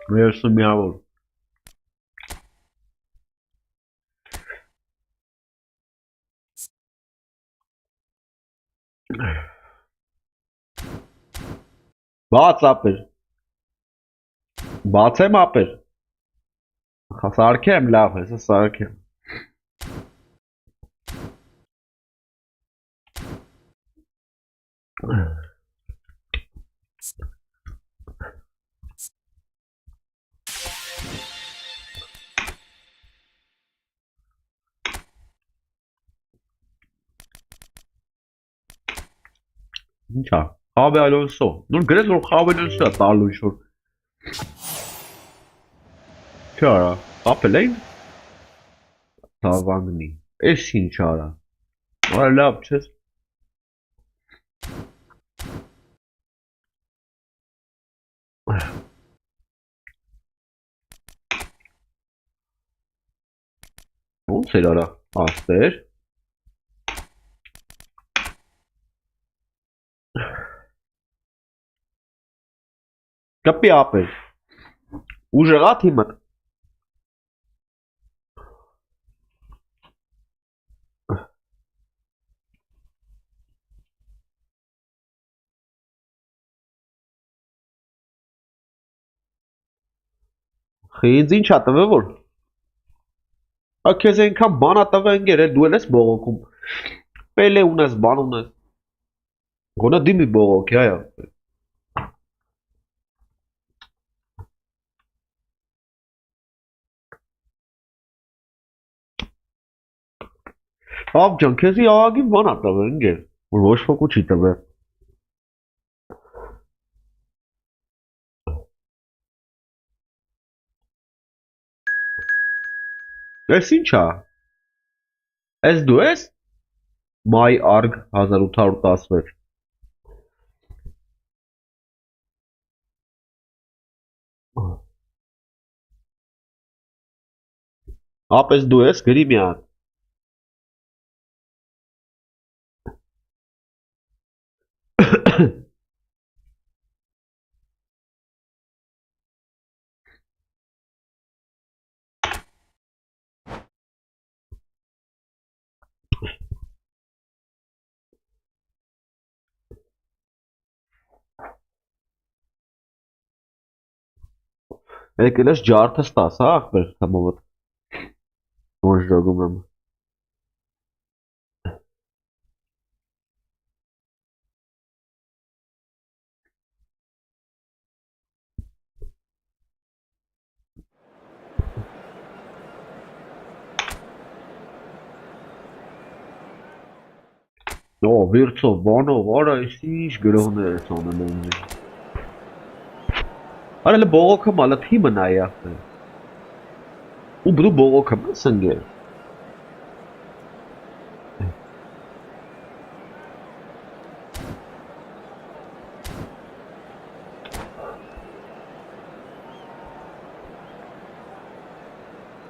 Verso miał. Բաց ապեր։ Բացեմ ապեր։ Սարքեմ լավ, հեսա սարքեմ։ Ինչա, Խավե Ալոնսո, նոր գրեց որ Խավե Ալոնսոյա տալու ինչ-որ Չի արա, ապել էին Թավանգնի, էս ինչ արա, արա լավ չես Ոնց էր արա, աստեր Կպի ապեր, ուժեղա թիմըտ Ինձ ինչ ա տվե որ Քեզ այնքան բան ա տվե ընկեր դու էլ ես բողոքում Պելե ունես բան ունես Գոնա դիմի բողոքի այա Ավ ջան քեզի աղագին բան ա տվե ընկեր որ ոչ ոք չի տվե Ես ինչ ա Ես դու ես Մայ արգ 1816 Ապես դու ես գրի մի հատ Եկել ես ջարդս տաս, հա, ախպեր, համովդ, ոնչ ժոգում եմ։ Ո, վիրծով, բանով, արա, ես ինչ գրողներ ես անել եմ։ Արա լը բողոքը մալը թիմը նայի ախպեր։ Ու բդու բողոքը մես ընգեր։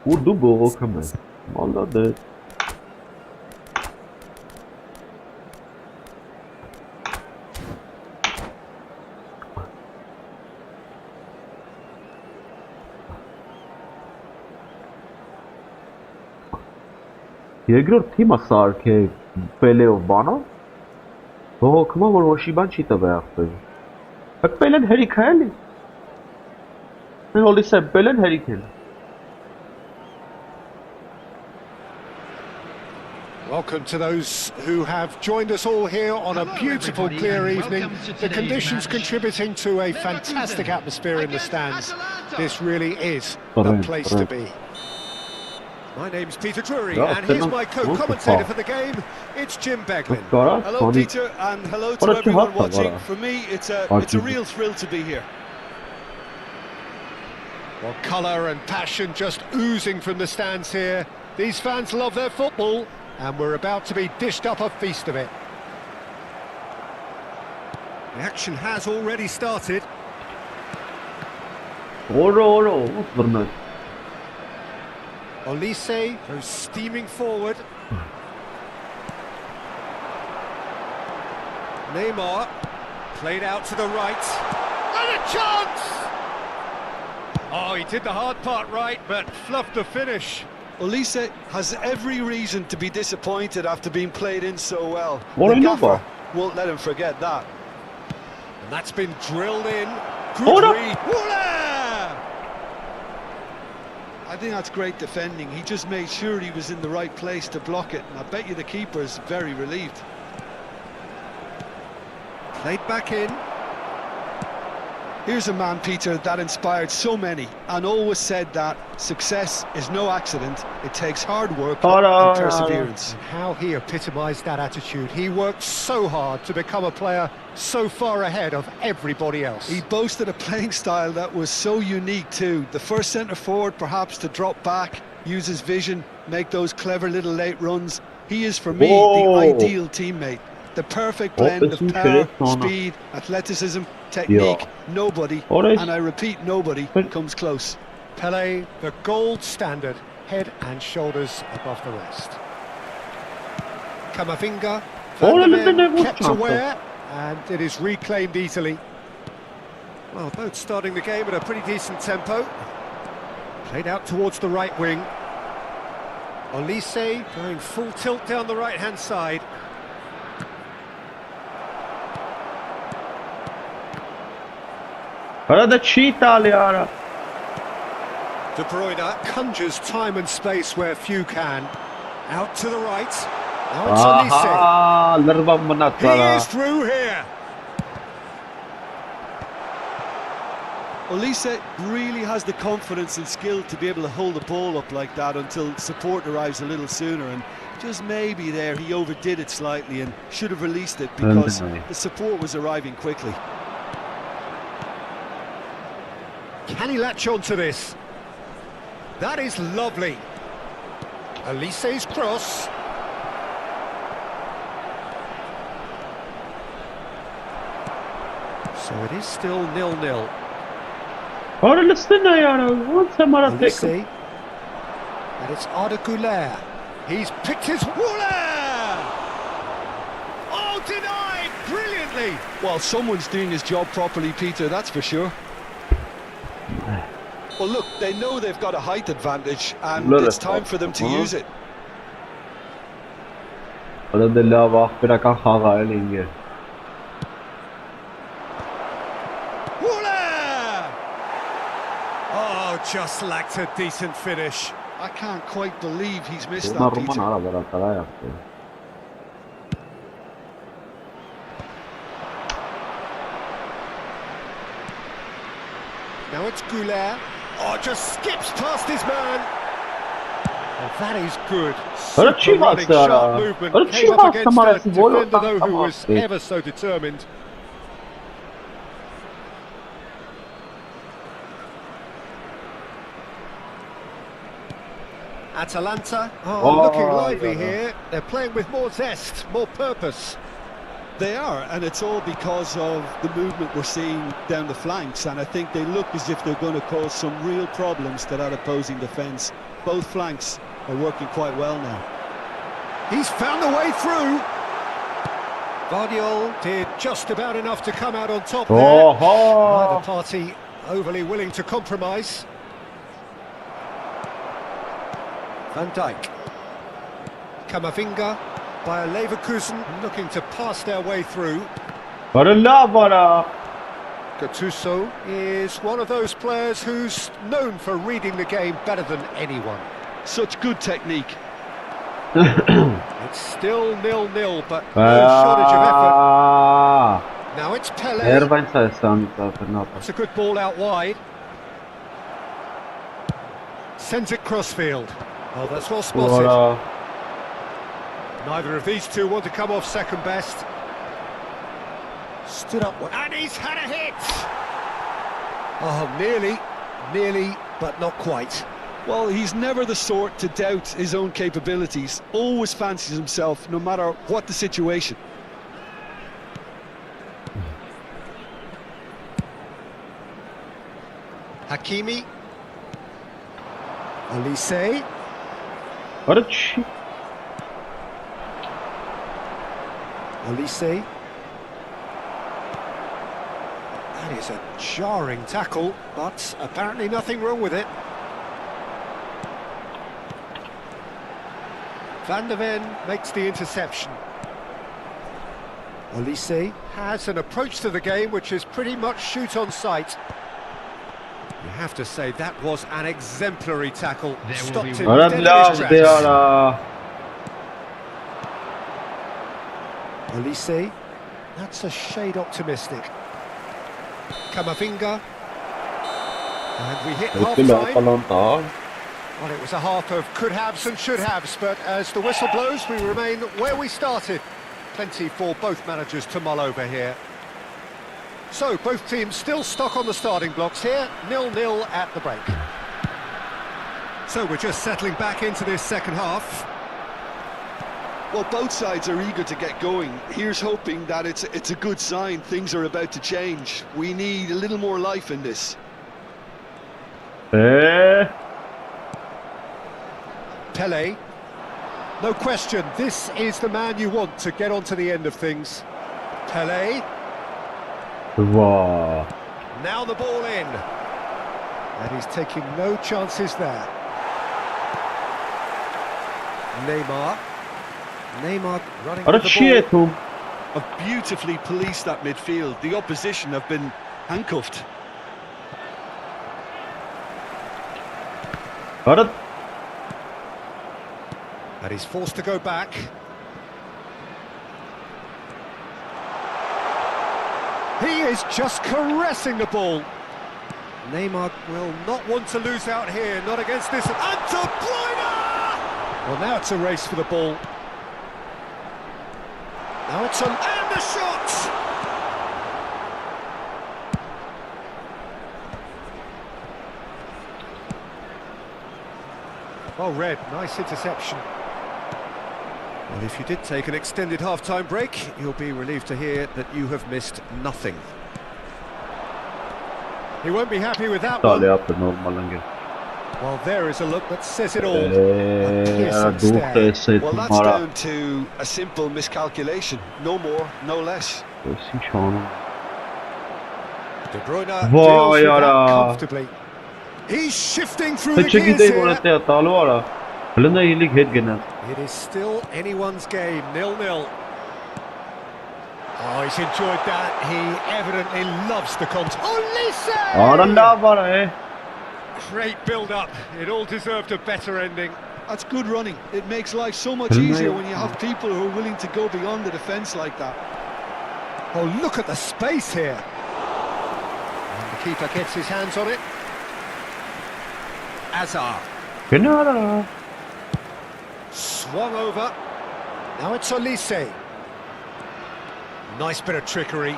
Ու դու բողոքը մես։ Մալադետ։ Երկրորդ թիմը սարք է պելեով բանով, բողոքմա, որ ոչի բան չի տվե ախպեր։ Հակ պելեն հերիք է էլի։ Են հոլիս եմ պելեն հերիք էլ։ Welcome to those who have joined us all here on a beautiful, clear evening. The conditions contributing to a fantastic atmosphere in the stands. This really is the place to be. My name's Peter Drury, and here's my co-commentator for the game. It's Jim Beglin. Hello, Peter, and hello to everyone watching. For me, it's a real thrill to be here. Well, colour and passion just oozing from the stands here. These fans love their football, and we're about to be dished up a feast of it. The action has already started. Olise goes steaming forward. Neymar played out to the right. And a chance! Oh, he did the hard part right, but fluffed the finish. Olise has every reason to be disappointed after being played in so well. What a number! won't let him forget that. And that's been drilled in. Hold Good up. read. I think that's great defending. He just made sure he was in the right place to block it, and I bet you the keeper's very relieved. Played back in. Here's a man, Peter, that inspired so many, and always said that success is no accident. It takes hard work and perseverance. And how he epitomised that attitude. He worked so hard to become a player so far ahead of everybody else. He boasted a playing style that was so unique too. The first centre-forward perhaps to drop back, use his vision, make those clever little late runs. He is for me the ideal teammate. The perfect blend of power, speed, athleticism, technique. Nobody, and I repeat nobody, comes close. Pelé, the gold standard, head and shoulders above the rest. Camavinga, Van der Ven kept aware, and it is reclaimed easily. Well, both starting the game at a pretty decent tempo. Played out towards the right wing. Olise going full tilt down the right-hand side. Arada cheetah yaar. De Bruyne conjures time and space where few can. Out to the right. Now it's Olise. Larva manatara. He is through here. Olise really has the confidence and skill to be able to hold the ball up like that until support arrives a little sooner, and just maybe there he overdid it slightly and should have released it because the support was arriving quickly. Can he latch on to this? That is lovely. Olise's cross. So it is still 0-0. और लिस्टन ना यार वो से हमारा Olise. And it's 𝐄𝐅𝐻𝐿. He's picked his Wooler! Oh, denied brilliantly. Well, someone's doing his job properly, Peter, that's for sure. Well, look, they know they've got a height advantage, and it's time for them to use it. अरे दिल्ला वाक़ पे रखा खागा है लेंगे. Oh, just lacked a decent finish. I can't quite believe he's missed ना that, Ruma Peter. ना बड़ा करा है आपको. Now it's 𝐄𝐅𝐻𝐿. Oh, just skips past his man. Oh, that is good. Super running, sharp movement. Came up against a defender though who was ever so determined. Atalanta are looking lively here. They're playing with more zest, more purpose. They are, and it's all because of the movement we're seeing down the flanks, and I think they look as if they're going to cause some real problems to that opposing defence. Both flanks are working quite well now. He's found a way through. Guardiola did just about enough to come out on top there. Neither party overly willing to compromise. Van Dijk. Camavinga. Bayer Leverkusen looking to pass their way through. Gattuso is one of those players who's known for reading the game better than anyone. Such good technique. It's still 0-0, but no shortage of effort. Now it's Pelé. It's a good ball out wide. Sends it crossfield. Oh, that's well spotted. Neither of these two want to come off second best. Stood up, and he's had a hit! Oh, nearly, but not quite. Well, he's never the sort to doubt his own capabilities. Always fancies himself, no matter what the situation. Hakimi. Olise. Olise. That is a jarring tackle, but apparently nothing wrong with it. Van der Ven makes the interception. Olise has an approach to the game which is pretty much shoot on sight. You have to say that was an exemplary tackle. There will Stopped be him Ara dead in bilal his de tracks. ara. Olise, that's a shade optimistic. Camavinga. And we hit half-time. Well, it was a half of could-haves and should-haves, but as the whistle blows, we remain where we started. Plenty for both managers to mull over here. So, both teams still stuck on the starting blocks here, 0-0 at the break. So, we're just settling back into this second half. Well, both sides are eager to get going. Here's hoping that it's a good sign. Things are about to change. We need a little more life in this. Pele. No question, this is the man you want to get onto the end of things. Pele. Wow. Now the ball in. And he's taking no chances there. Neymar. Neymar running Ara with çi the e ball. tu? Have beautifully policed that midfield. The opposition have been handcuffed. Ara And he's forced to go back. He is just caressing the ball. Neymar will not want to lose out here, not against this. And De Bruyne! Well, now it's a race for the ball. Now it's on, and the shot! Well read, nice interception. Well, if you did take an extended half-time break, you'll be relieved to hear that you have missed nothing. He won't be happy with that tale one. yaptı normalde. Well, there is a look that says it all. Ara duhte se Well, that's tumara. down to a simple miscalculation. No more, no less. Sin şanım. De Bruyne Vay deals with that ara. comfortably. He's shifting through the Te gears çekideyim here. orada ya talo ara. Hılında iyilik het genel. It is still anyone's game, 0-0. Oh, he's enjoyed that. He evidently loves the contact. Olise! Ara la var Great build-up. It all deserved a better ending. That's good running. It makes life so much easier when you have people who are willing to go beyond the defence like that. Oh, look at the space here. And the keeper gets his hands on it. Azar. Gene ara. Swung over. Now it's Olise. Nice bit of trickery.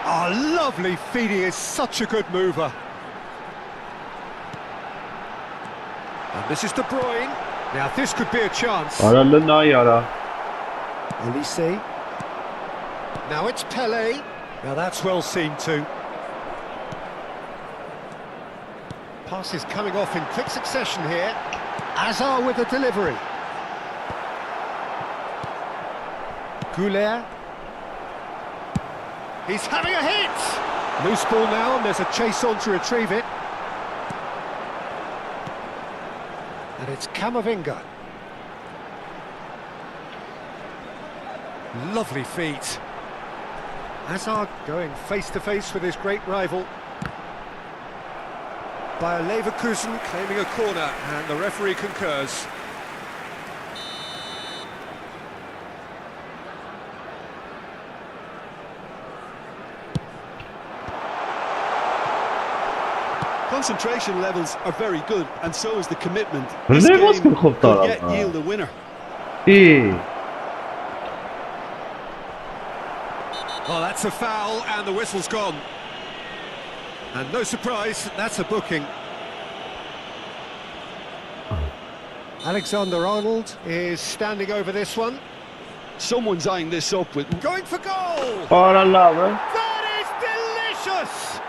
Oh, lovely feed. He is such a good mover. And this is De Bruyne. Now this could be a chance. Ara lına yara. Olise. Now it's Pele. Now that's well seen too. Passes coming off in quick succession here. Azar with the delivery. 𝐄𝐅𝐎𝐎𝐻. He's having a hit! Loose ball now, and there's a chase on to retrieve it. And it's Camavinga. Lovely feet. Azar going face-to-face with his great rival. Bayer Leverkusen claiming a corner, and the referee concurs. Concentration levels are very good, and so is the commitment. Ne This baskın game koptu could yet arada. yield a winner. İyi. Well, that's a foul, and the whistle's gone. And no surprise, that's a booking. Alexander-Arnold is standing over this one. Someone's eyeing this up with... Going for goal! Ara la be. That is delicious!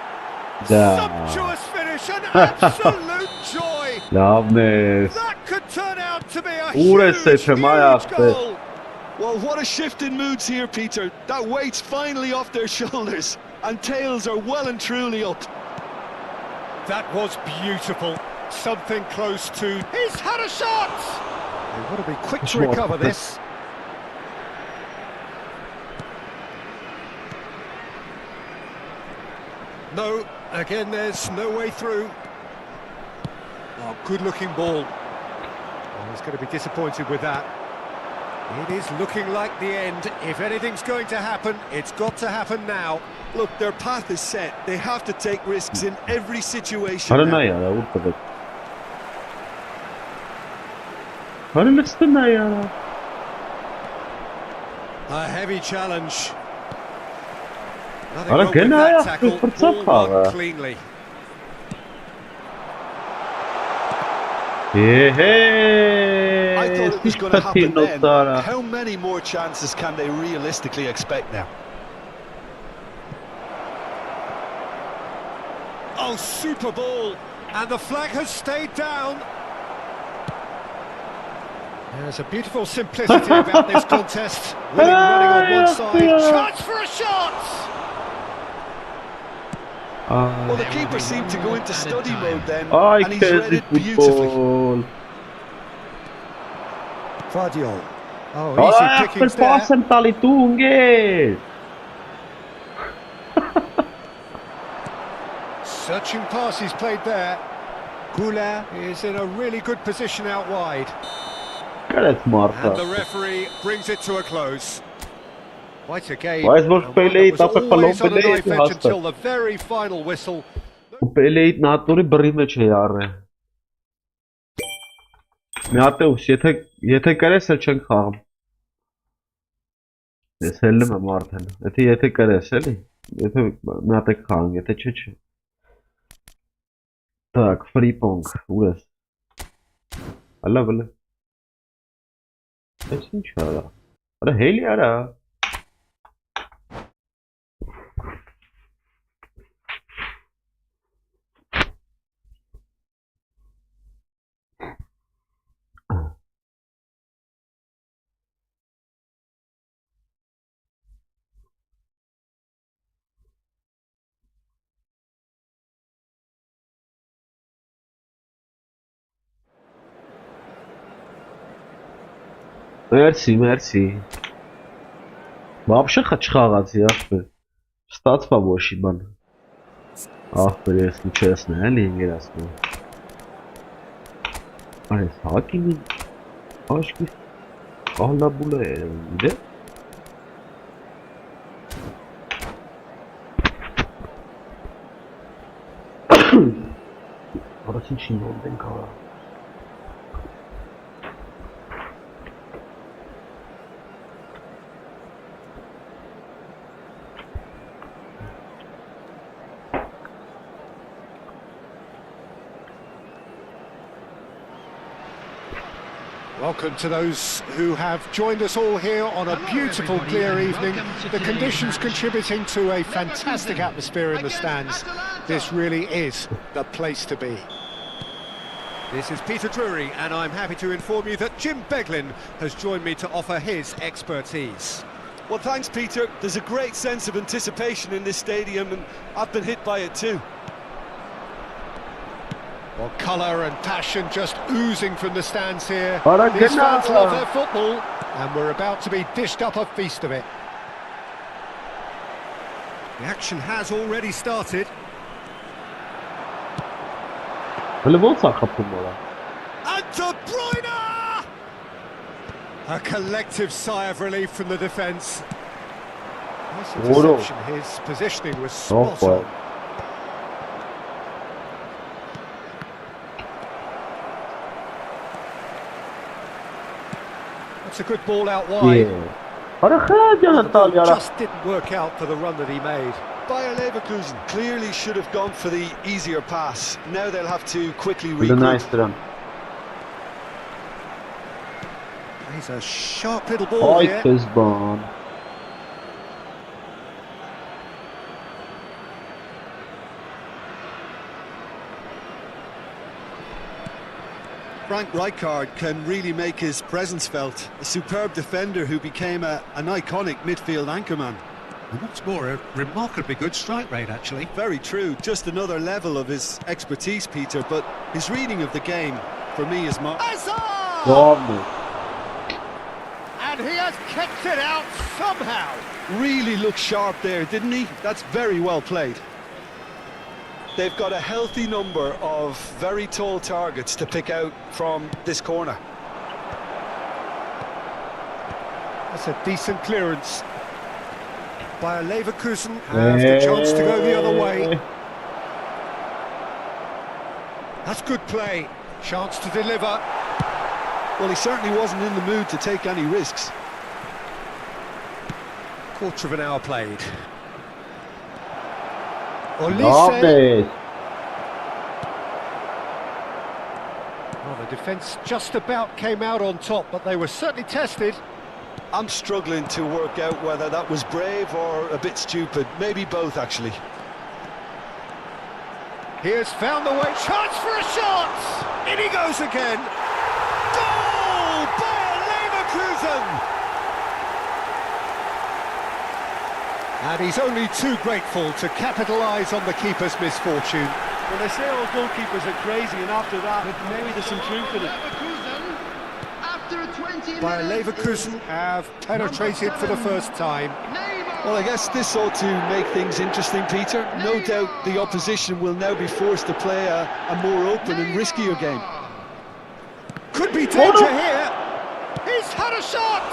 Da. Sumptuous finish, an absolute joy! Lavnes. That could turn out to be a Ure huge, se çemaya huge attı. goal! Well, what a shift in moods here, Peter. That weight's finally off their shoulders, and tails are well and truly up. That was beautiful. Something close to... He's had a shot! They've got to be quick to recover this. No, again, there's no way through. Oh, good-looking ball. Oh, he's going to be disappointed with that. It is looking like the end. If anything's going to happen, it's got to happen now. Look, their path is set. They have to take risks in every situation. I don't know, yeah, would put it. I don't understand, A heavy challenge. Nothing Ara wrong with gene that ayak tackle. fırsat Ball won var. cleanly. Hey, I thought it was going to happen then. Sara. How many more chances can they realistically expect now? Oh, super ball. And the flag has stayed down. There's a beautiful simplicity about this contest. Winning running on one side. Chance for a shot! Well, the keeper seemed to go into study mode then, I and he's read it beautifully. Guardiola. Oh, easy pickings there. Searching pass he's played there. 𝐄𝐅𝐎𝐎𝐿 is in a really good position out wide. That's smart. And the referee brings it to a close. Quite a game. Why is and one Pele that was tapă always on a Pele knife edge until the very final whistle. Պելեիդ նատորի բռի մեջ է առը։ Մի հատ է ուս, եթե կրես էլ չենք խաղում։ Ես հելնում եմ արդեն։ Եթե կրես էլի, եթե մի հատ եք խաղում, եթե չէ։ Так, ֆրիպոնգ, ուր ես։ Ալա վլը։ Ես ինչ արա։ Արա հելի արա։ Մերսի։ Вообще չխաղացի, ախպեր։ Ստացվա ոչի բան։ Ախպեր, ես նիչեսն է, էլի ինգեր ասում։ Այս հակի մի աշկի ալաբուլը է, իդե։ Արասին չի նոտ ենք արա։ Welcome to those who have joined us all here on a beautiful, clear evening. The conditions contributing to a fantastic atmosphere in the stands. This really is the place to be. This is Peter Drury, and I'm happy to inform you that Jim Beglin has joined me to offer his expertise. Well, thanks, Peter. There's a great sense of anticipation in this stadium, and I've been hit by it too. Well, colour and passion just oozing from the stands here. Ora These fans gena. love their football, and we're about to be dished up a feast of it. The action has already started. Հələ ոնց է խփում որա։ And De Bruyne! A collective sigh of relief from the defence. Nice interception. His positioning was spot on. That's a good ball out wide. Just didn't work out for the run that he made. Bayer Leverkusen clearly should have gone for the easier pass. Now they'll have to quickly The nice regroup. run. He's a sharp little ball here. Ay Kızban. Frank Rijkaard can really make his presence felt. A superb defender who became an iconic midfield anchorman. And what's more, a remarkably good strike rate, actually. Very true, just another level of his expertise, Peter, but his reading of the game, for me, is more... Doğru. And he has kept it out somehow. Really looked sharp there, didn't he? That's very well played. they've got a healthy number of very tall targets to pick out from this corner. That's a decent clearance. Bayer Leverkusen have the chance to go the other way. That's good play. Chance to deliver. Well, he certainly wasn't in the mood to take any risks. Quarter of an hour played. Love it. Well, the defence just about came out on top, but they were certainly tested. I'm struggling to work out whether that was brave or a bit stupid. Maybe both, actually. Here's found the way. Chance for a shot! In he goes again. Goal! Bayer Leverkusen! And he's only too grateful to capitalise on the keeper's misfortune. Well, they say all goalkeepers are crazy, and after that, maybe there's some truth in it. Leverkusen, after 20 Bayer minutes, Leverkusen have penetrated for the first time. Neymar. Well, I guess this ought to make things interesting, Peter. No doubt the opposition will now be forced to play a more open and riskier game. Could be danger here. He's had a shot.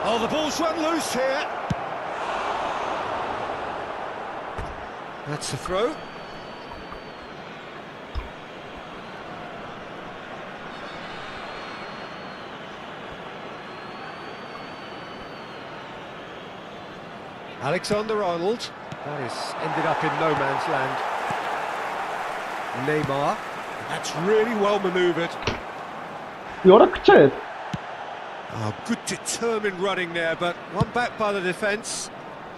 Oh, the ball's run loose here. That's a throw. Alexander-Arnold. That has ended up in no man's land. Neymar. That's really well manoeuvred. Yorakçı. Oh, good determined running there, but one back by the defence.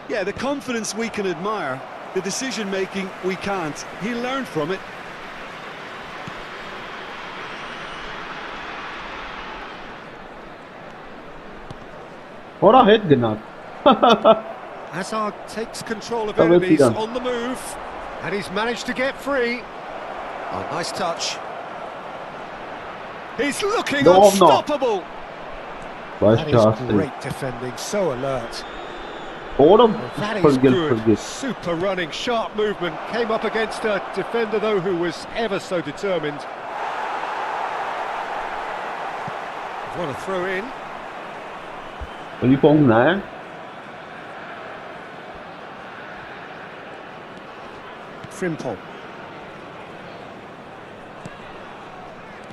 Yeah, the confidence we can admire, the decision-making we can't. He learned from it. Ora head gnaat. Hazard takes control of Tabii ki enemies de. on the move, and he's managed to get free. Oh, nice touch. He's looking No, no. unstoppable. That is Başka. great defending, so alert. Oğlum That is forget, good. forget. Super running, sharp movement. Came up against a defender, though, who was ever so determined. Want to throw in. Oli pong na. Frimpong.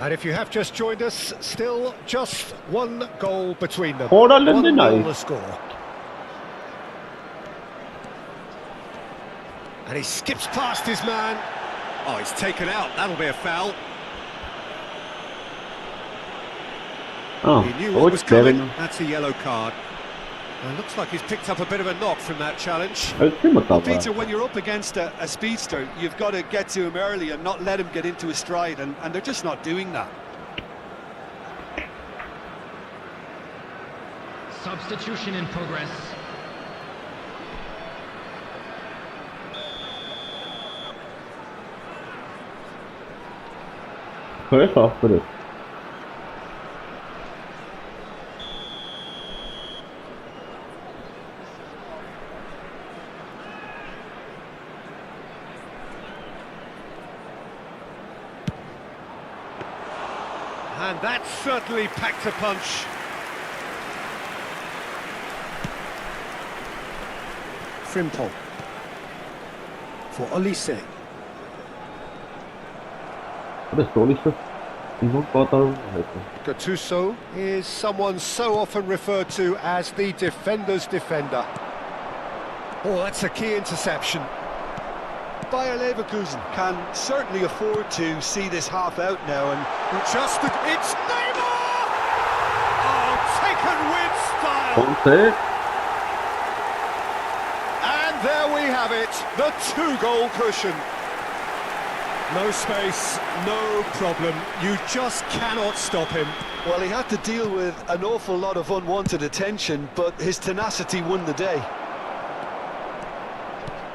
And if you have just joined us, still just one goal between them. Ora 1-0 Lindinay. the score. And he skips past his man. Oh, he's taken out. That'll be a foul. Oh, He knew what was it's coming. Kevin. That's a yellow card. And looks like he's picked up a bit of a knock from that challenge. Ölçü mü Well, tabi? Peter, when you're up against a speedster, you've got to get to him early and not let him get into his stride, and they're just not doing that. Substitution in progress. Köye saldırır. And that certainly packed a punch. Frimpong. For Olise. Bu da sol işte. İzon kadar. Gattuso is someone so often referred to as the defender's defender. Oh, that's a key interception. Bayer Leverkusen can certainly afford to see this half out now, and It's Neymar! Oh, taken with style. Conte. And there we have it, the two-goal cushion. No space, no problem. You just cannot stop him. well, he had to deal with an awful lot of unwanted attention, but his tenacity won the day.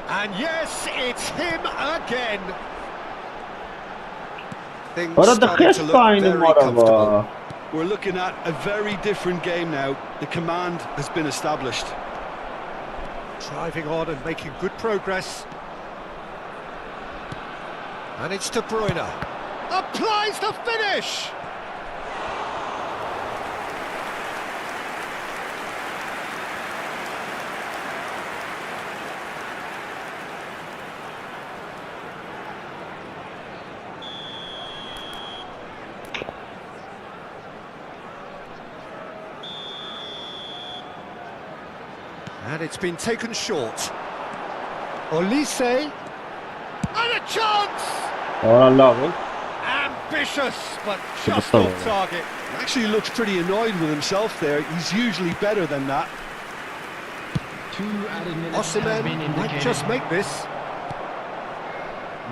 And yes, it's him again. Things Orada starting to look Hessein very var comfortable. ama. We're looking at a very different game now. The command has been established. Driving on and making good progress. And it's De Bruyne. Applies the finish! And it's been taken short. Olise. And a chance! Ora Allah. Ambitious, but just off target. Actually looks pretty annoyed with himself there. He's usually better than that. 2 added minutes have been Osimhen indicated. might just make this.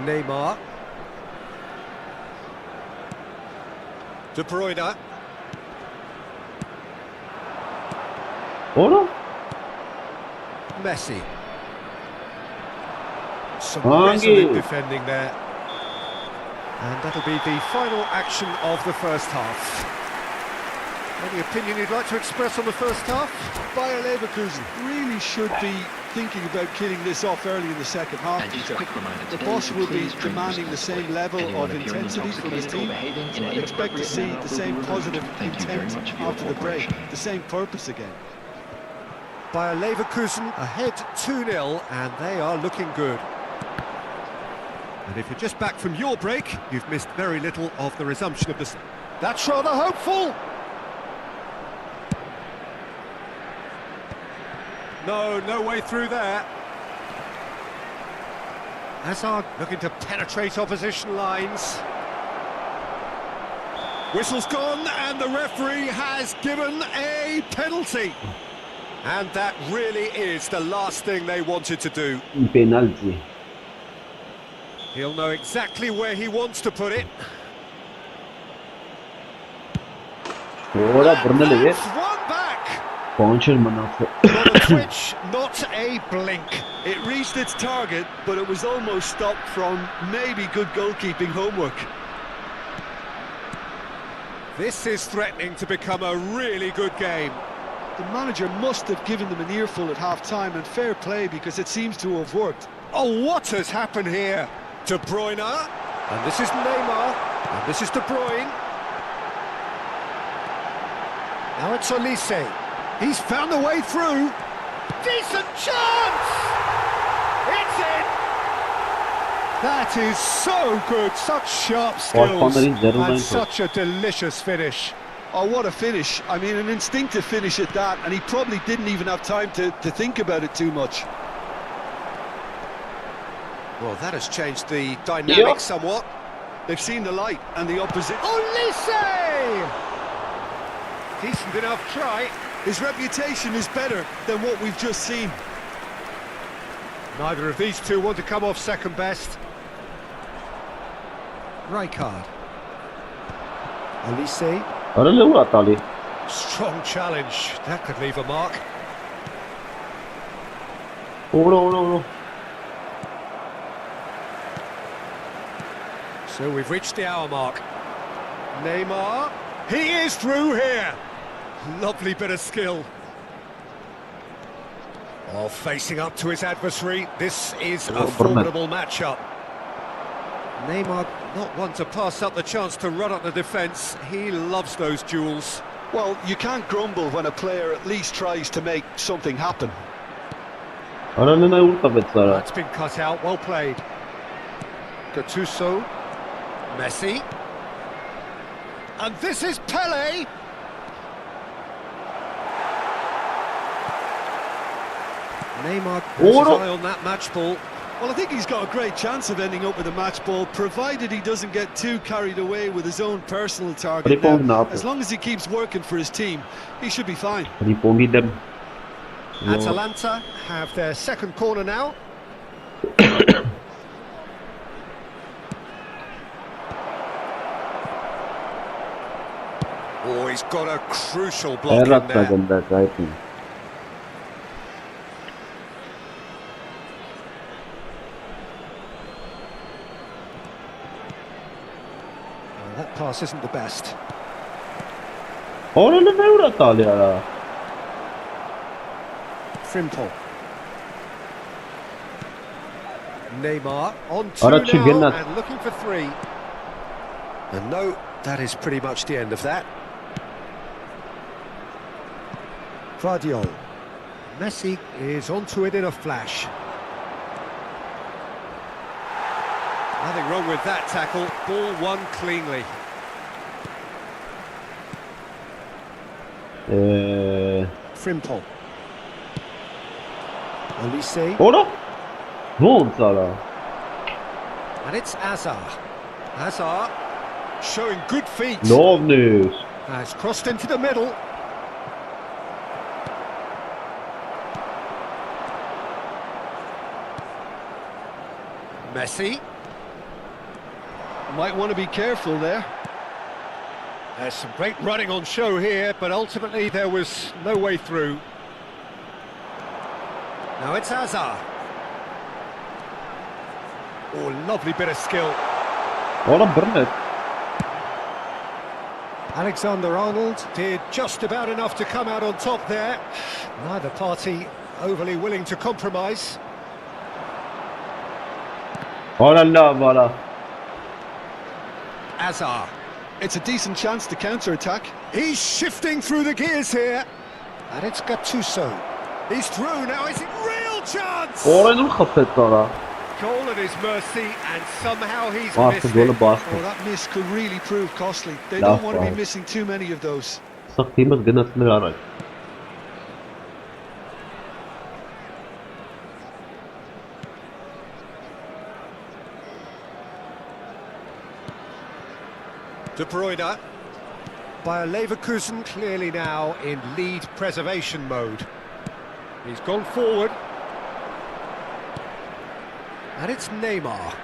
Neymar. De Bruyne. Ora? Messi. Some Hangi? resolute defending there. And that'll be the final action of the first half. Any opinion you'd like to express on the first half? Bayer Leverkusen really should be thinking about killing this off early in the second half. And just a quick reminder, The today boss to will be please drink demanding the responsibly. same level Anyone of appearing intensity from his intoxicated or team. behaving in So an I'd expect to inappropriate see manner the will same be removed. positive Thank you very intent much for your after the break, cooperation. the same purpose again. Bayer Leverkusen ahead 2-0, and they are looking good. And if you're just back from your break, you've missed very little of the resumption of this. That's rather hopeful! No way through there. Hazard looking to penetrate opposition lines. Whistle's gone, and the referee has given a penalty. And that really is the last thing they wanted to do. Penalty. He'll know exactly where he wants to put it. Ora Brunel That's one back. Poncher Manase. Not a twitch, not a blink. It reached its target, but it was almost stopped from maybe good goalkeeping homework. This is threatening to become a really good game. The manager must have given them an earful at half-time, and fair play because it seems to have worked. Oh, what has happened here? De Bruyne, and this is Neymar, and this is De Bruyne. Now it's Olise. He's found a way through. Decent chance! It's in! That is so good, such sharp skills, and such a delicious finish. Oh, what a finish. I mean, an instinctive finish at that, and he probably didn't even have time to think about it too much. Well, that has changed the dynamic somewhat. They've seen the light, and the opposite... Olise! Decent enough try. His reputation is better than what we've just seen. Neither of these two want to come off second best. Rijkaard. Olise. Ora Leura Tali. Strong challenge. That could leave a mark. Ora. So we've reached the hour mark. Neymar. He is through here. Lovely bit of skill. Oh, facing up to his adversary. This is a formidable matchup. Neymar, not one to pass up the chance to run up the defence. He loves those duels. Well, you can't grumble when a player at least tries to make something happen. Ora ne urta vețara. That's been cut out. Well played. Gattuso. Messi. And this is Pele. Neymar has his eye on that match ball. Well, I think he's got a great chance of ending up with a match ball, provided he doesn't get too carried away with his own personal target. Now, as long as he keeps working for his team, he should be fine. Atalanta have their second corner now. Oh, he's got a crucial block in there. That pass isn't the best. Ora ne Leura Tali ara. Frimpong. Neymar on two now and looking for three. And no, that is pretty much the end of that. Guardiola. Messi is onto it in a flash. Nothing wrong with that tackle. Ball won cleanly. Frimpong. Olise. Ora? Gonzalo. And it's Azar. Azar showing good feet. No news. Has crossed into the middle. Messi. Might want to be careful there. There's some great running on show here, but ultimately there was no way through. Now it's Azar. Oh, lovely bit of skill. What a brilliant. Alexander-Arnold did just about enough to come out on top there. Neither party overly willing to compromise. Oh la la, voila. Azar. It's a decent chance to counter-attack. He's shifting through the gears here. And it's Gattuso. He's through now, is it real chance? Orayı kapet sonra. Goal at his mercy and somehow he's Artık missed golü it. bastı. Oh, that miss could really prove costly. They Laf don't want to be var. missing too many of those. Sıktığımız gınasını yarar. De Bruyne. Bayer Leverkusen clearly now in lead preservation mode. He's gone forward. And it's Neymar.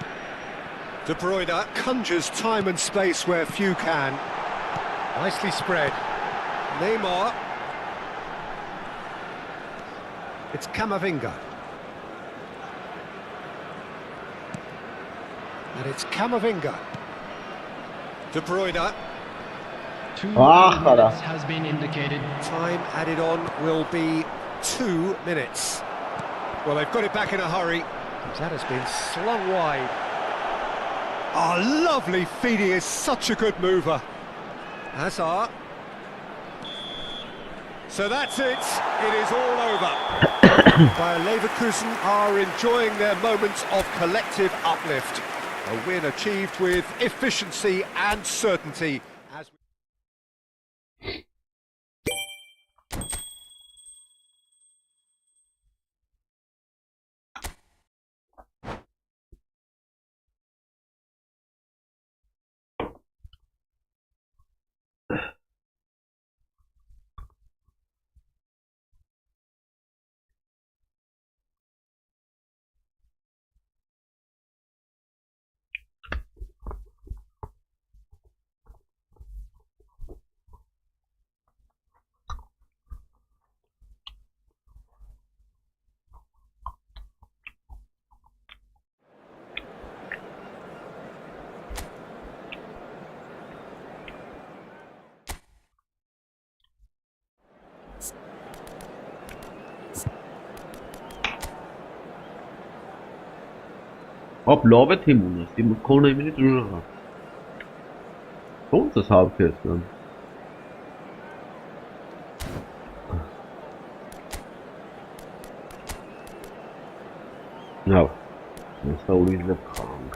De Bruyne conjures time and space where few can. Nicely spread. Neymar. It's Camavinga. And it's Camavinga. De Bruyne. 2 Ah, minutes has been indicated. Time added on will be 2 minutes. Well, they've got it back in a hurry. That has been slung wide. Oh, lovely feed. He is such a good mover. Hazard. So that's it. It is all over. Bayer Leverkusen are enjoying their moments of collective uplift. A win achieved with efficiency and certainty. As Ab love Timun ist, die Kone mit drüber. Und das habe ich jetzt dann. No, that's always the Kong.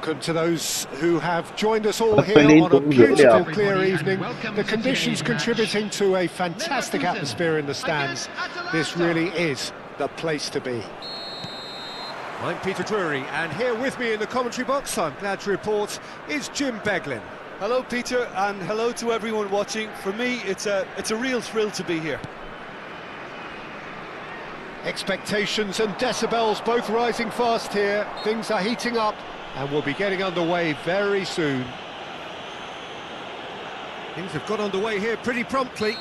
welcome to those who have joined us all here on a beautiful, clear evening. The conditions contributing to a fantastic atmosphere in the stands. This really is the place to be. I'm Peter Drury, and here with me in the commentary box, I'm glad to report, is Jim Beglin. Hello, Peter, and hello to everyone watching. For me, it's a real thrill to be here. Expectations and decibels both rising fast here. Things are heating up and we'll be getting underway very soon. Things have got underway here pretty promptly.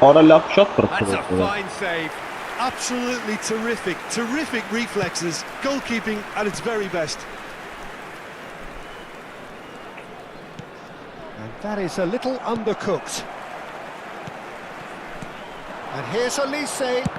That's a fine save. Absolutely terrific, terrific reflexes, goalkeeping at its very best. And that is a little undercooked. And here's Olise.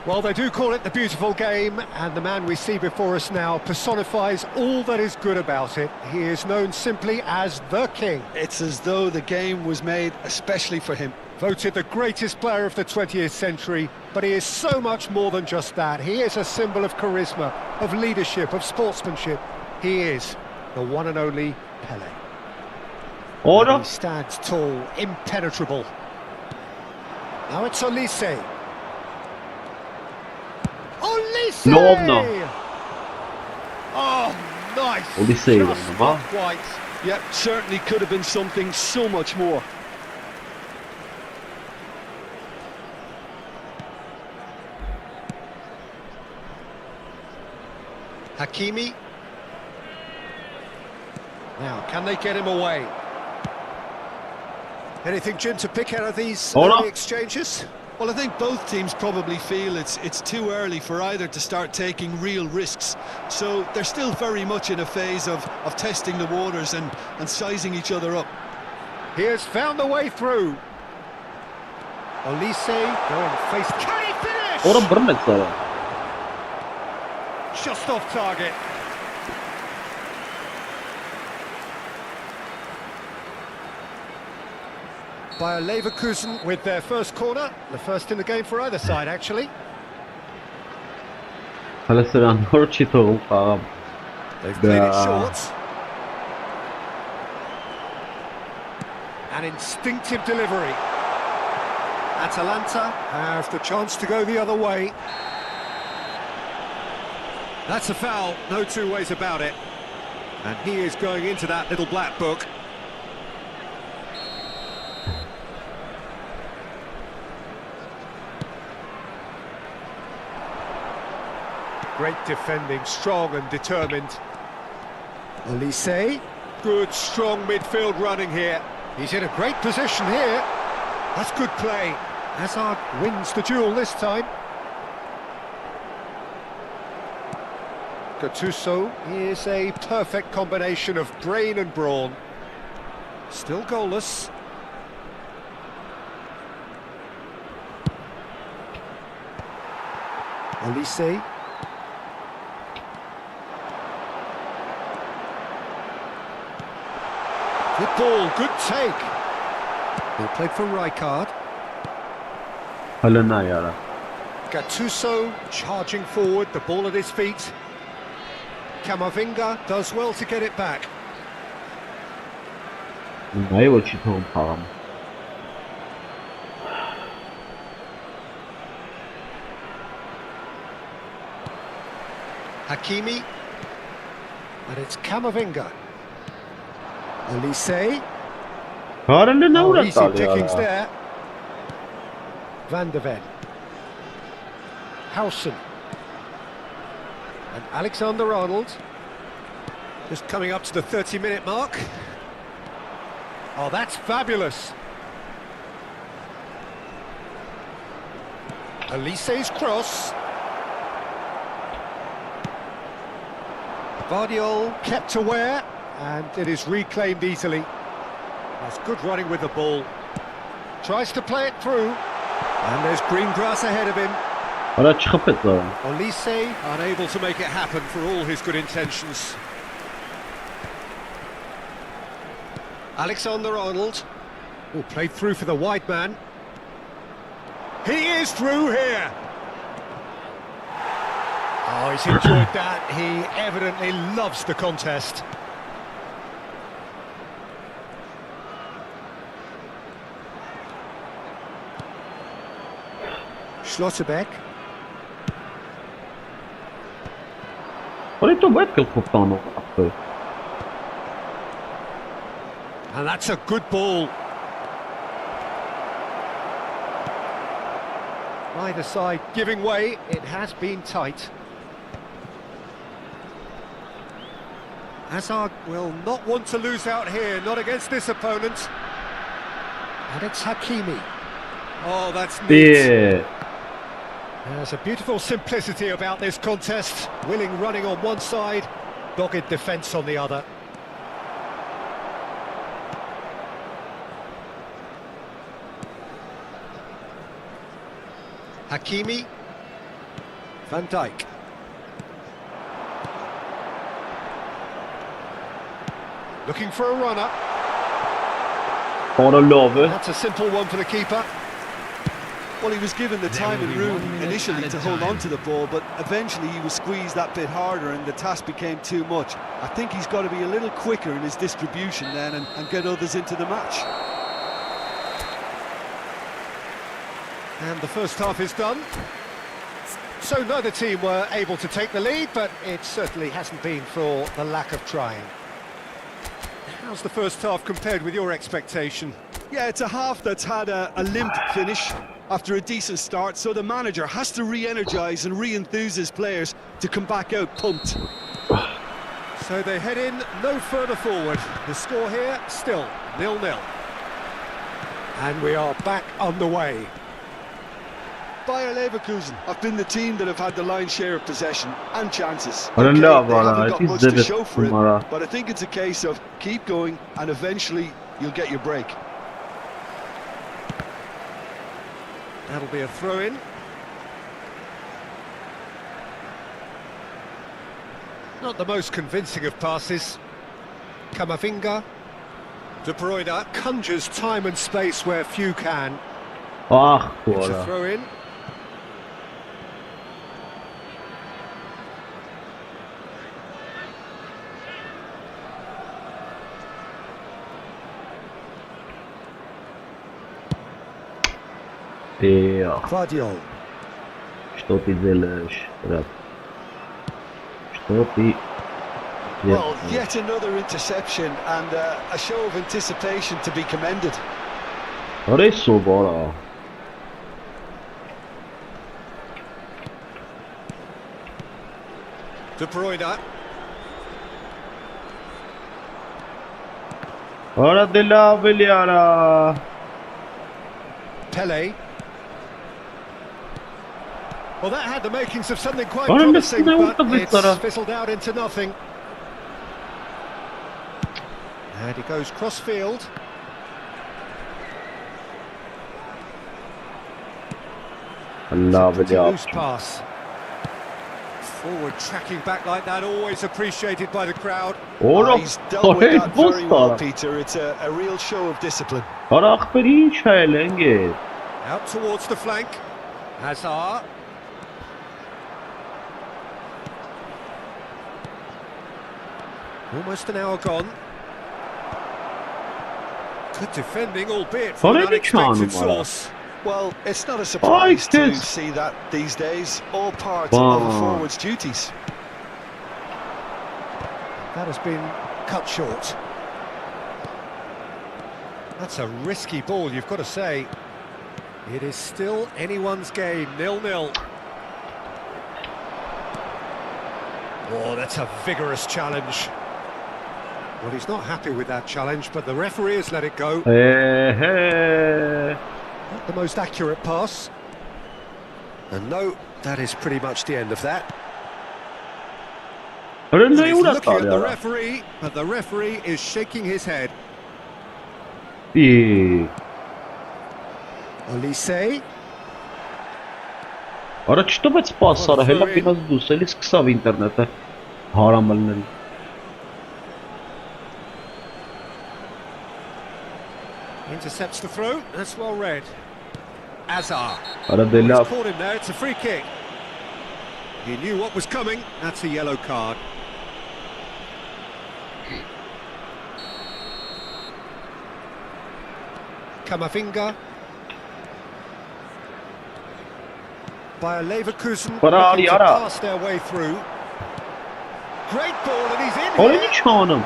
Well, they do call it the beautiful game, and the man we see before us now personifies all that is good about it. He is known simply as the King. It's as though the game was made especially for him. Voted the greatest player of the 20th century, but he is so much more than just that. He is a symbol of charisma, of leadership, of sportsmanship. He is the one and only Pelé. And he stands tall, impenetrable. Now it's Olise. Olise! Oh, nice! Olise, just not quite. Yep, certainly could have been something so much more. Hakimi. Now, can they get him away? Anything, Jim, to pick out of these early exchanges? Well, I think both teams probably feel it's too early for either to start taking real risks. So they're still very much in a phase of testing the waters and sizing each other up. He has found the way through. Olise going face. Can he finish? Just off target. By Leverkusen with their first corner, the first in the game for either side, actually. They've played it short. An instinctive delivery. Atalanta have the chance to go the other way. That's a foul, no two ways about it. And he is going into that little black book. Great defending, strong and determined. Olise, good strong midfield running here. He's in a great position here. That's good play. Hazard wins the duel this time. Gattuso is a perfect combination of brain and brawn. Still goalless. Olise. Good ball, good take. Well played from Rijkaard. Gattuso charging forward, the ball at his feet. Camavinga does well to get it back. Hakimi. And it's Camavinga. Olise. Oh, easy pickings there. Van de Ven. Howson. And Alexander-Arnold. Just coming up to the 30-minute mark. Oh, that's fabulous. Olise's cross. Vardiol kept aware. And it is reclaimed easily. That's good running with the ball. Tries to play it through. And there's green grass ahead of him. Olise unable to make it happen for all his good intentions. Alexander-Arnold. Oh, played through for the wide man. He is through here. Oh, he's enjoyed that. He evidently loves the contest. Schlotterbeck. Որի դու պետք է խոփտանող ապրել։ And that's a good ball. Either side giving way, it has been tight. Hazard will not want to lose out here, not against this opponent. And it's Hakimi. Oh, that's neat. Yeah. There's a beautiful simplicity about this contest. Willing running on one side, dogged defence on the other. Hakimi. Van Dijk. Looking for a runner. On a lover. That's a simple one for the keeper. Well, he was given the time and room initially to hold on to the ball, but eventually he was squeezed that bit harder and the task became too much. I think he's got to be a little quicker in his distribution then and get others into the match. And the first half is done. So neither team were able to take the lead, but it certainly hasn't been for the lack of trying. How's the first half compared with your expectation? Yeah, it's a half that's had a limp finish after a decent start, so the manager has to re-energise and re-enthuse his players to come back out pumped. So they head in no further forward. The score here still 0-0. And we are back underway. Bayer Leverkusen have been the team that have had the lion's share of possession and chances. I don't know, they haven't got much to it show for it, tomorrow. but I think it's a case of keep going and eventually you'll get your break. That'll be a throw-in. Not the most convincing of passes. Camavinga. De Bruyne conjures time and space where few can. Ah, It's a throw-in. Yeah. Guardiola. Что ты делаешь, брат? Что ты Well, делаешь? yet another interception and a show of anticipation to be commended. Adesso bora. De Bruyne. Ora de la Veliara. Pele. Well, that had the makings of something quite Ora promising, nessuno but urta it's questa. fizzled out into nothing. And he goes cross-field. Allah Pretty Veliara. loose pass. Forward tracking back like that, always appreciated by the crowd. Ora, He's dealt with that very well, posta. Peter. It's a real show of discipline. Ora ախպերի ինչ է լենգե։ Out towards the flank. Hazard. Almost an hour gone. Good defending, albeit from an Already unexpected can't, Mara. source. Well, it's not a surprise to this. see that these days. All part Wow. of a forward's duties. That has been cut short. That's a risky ball, you've got to say. It is still anyone's game, 0-0. Oh, that's a vigorous challenge. Well, he's not happy with that challenge, but the referee has let it go. Not the most accurate pass. And no, that is pretty much the end of that. Ora He's nei ura looking at the tale. referee, but the referee is shaking his head. Ii. Olise. Ora çto բայց սպասարա, հելա պինած դուս, էլի սկսավ ինտերնետը հարամալնել։ Intercepts the throw, that's well read. Hazard. Ora դե He's լավ։ caught him there, it's a free kick. He knew what was coming, that's a yellow card. Camavinga. By a Leverkusen Para looking to Ariara. pass their way through. Great ball, and he's in Orange here. Chanum.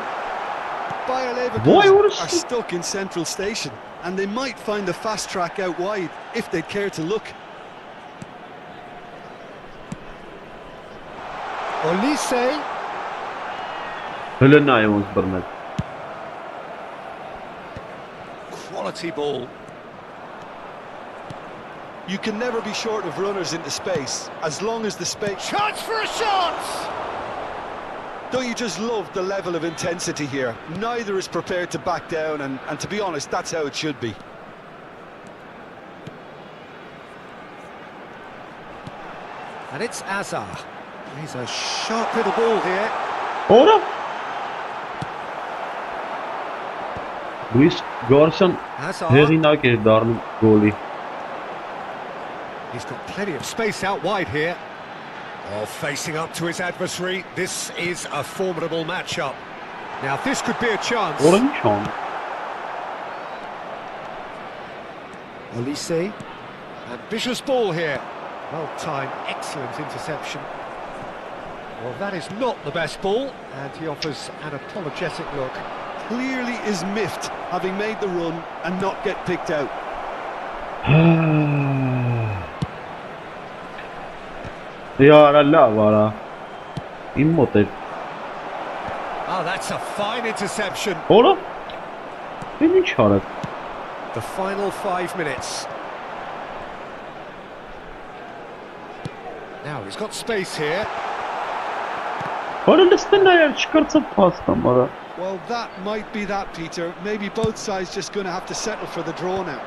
Bayer Boy, Leverkusen what are stuck in Central Station, and they might find the fast track out wide if they'd care to look. Olise. Հլնայ ոնց բռնել։ Quality ball. You can never be short of runners into space, as long as the space... Chance for a shot! Don't you just love the level of intensity here? Neither is prepared to back down, and to be honest, that's how it should be. And it's Azar. He's a sharp little ball here. Ora։ Լուիս Գորսոն Azar. հեղինակ է դառնում գոլի։ He's got plenty of space out wide here. Oh, facing up to his adversary. This is a formidable matchup. Now, this could be a chance. Orange Chanum։ Olise. Ambitious ball here. Well timed, excellent interception. Well, that is not the best ball, and he offers an apologetic look. Clearly is miffed, having made the run and not get picked out. Yara լավ արա։ Իմ մոտ է։ Oh, that's a fine interception. Ora։ Ինչ արած։ The final 5 minutes. Now, he's got space here. Ora լստեն այր չկրծը փաստամ արա։ Well, that might be that, Peter. Maybe both sides just going to have to settle for the draw now.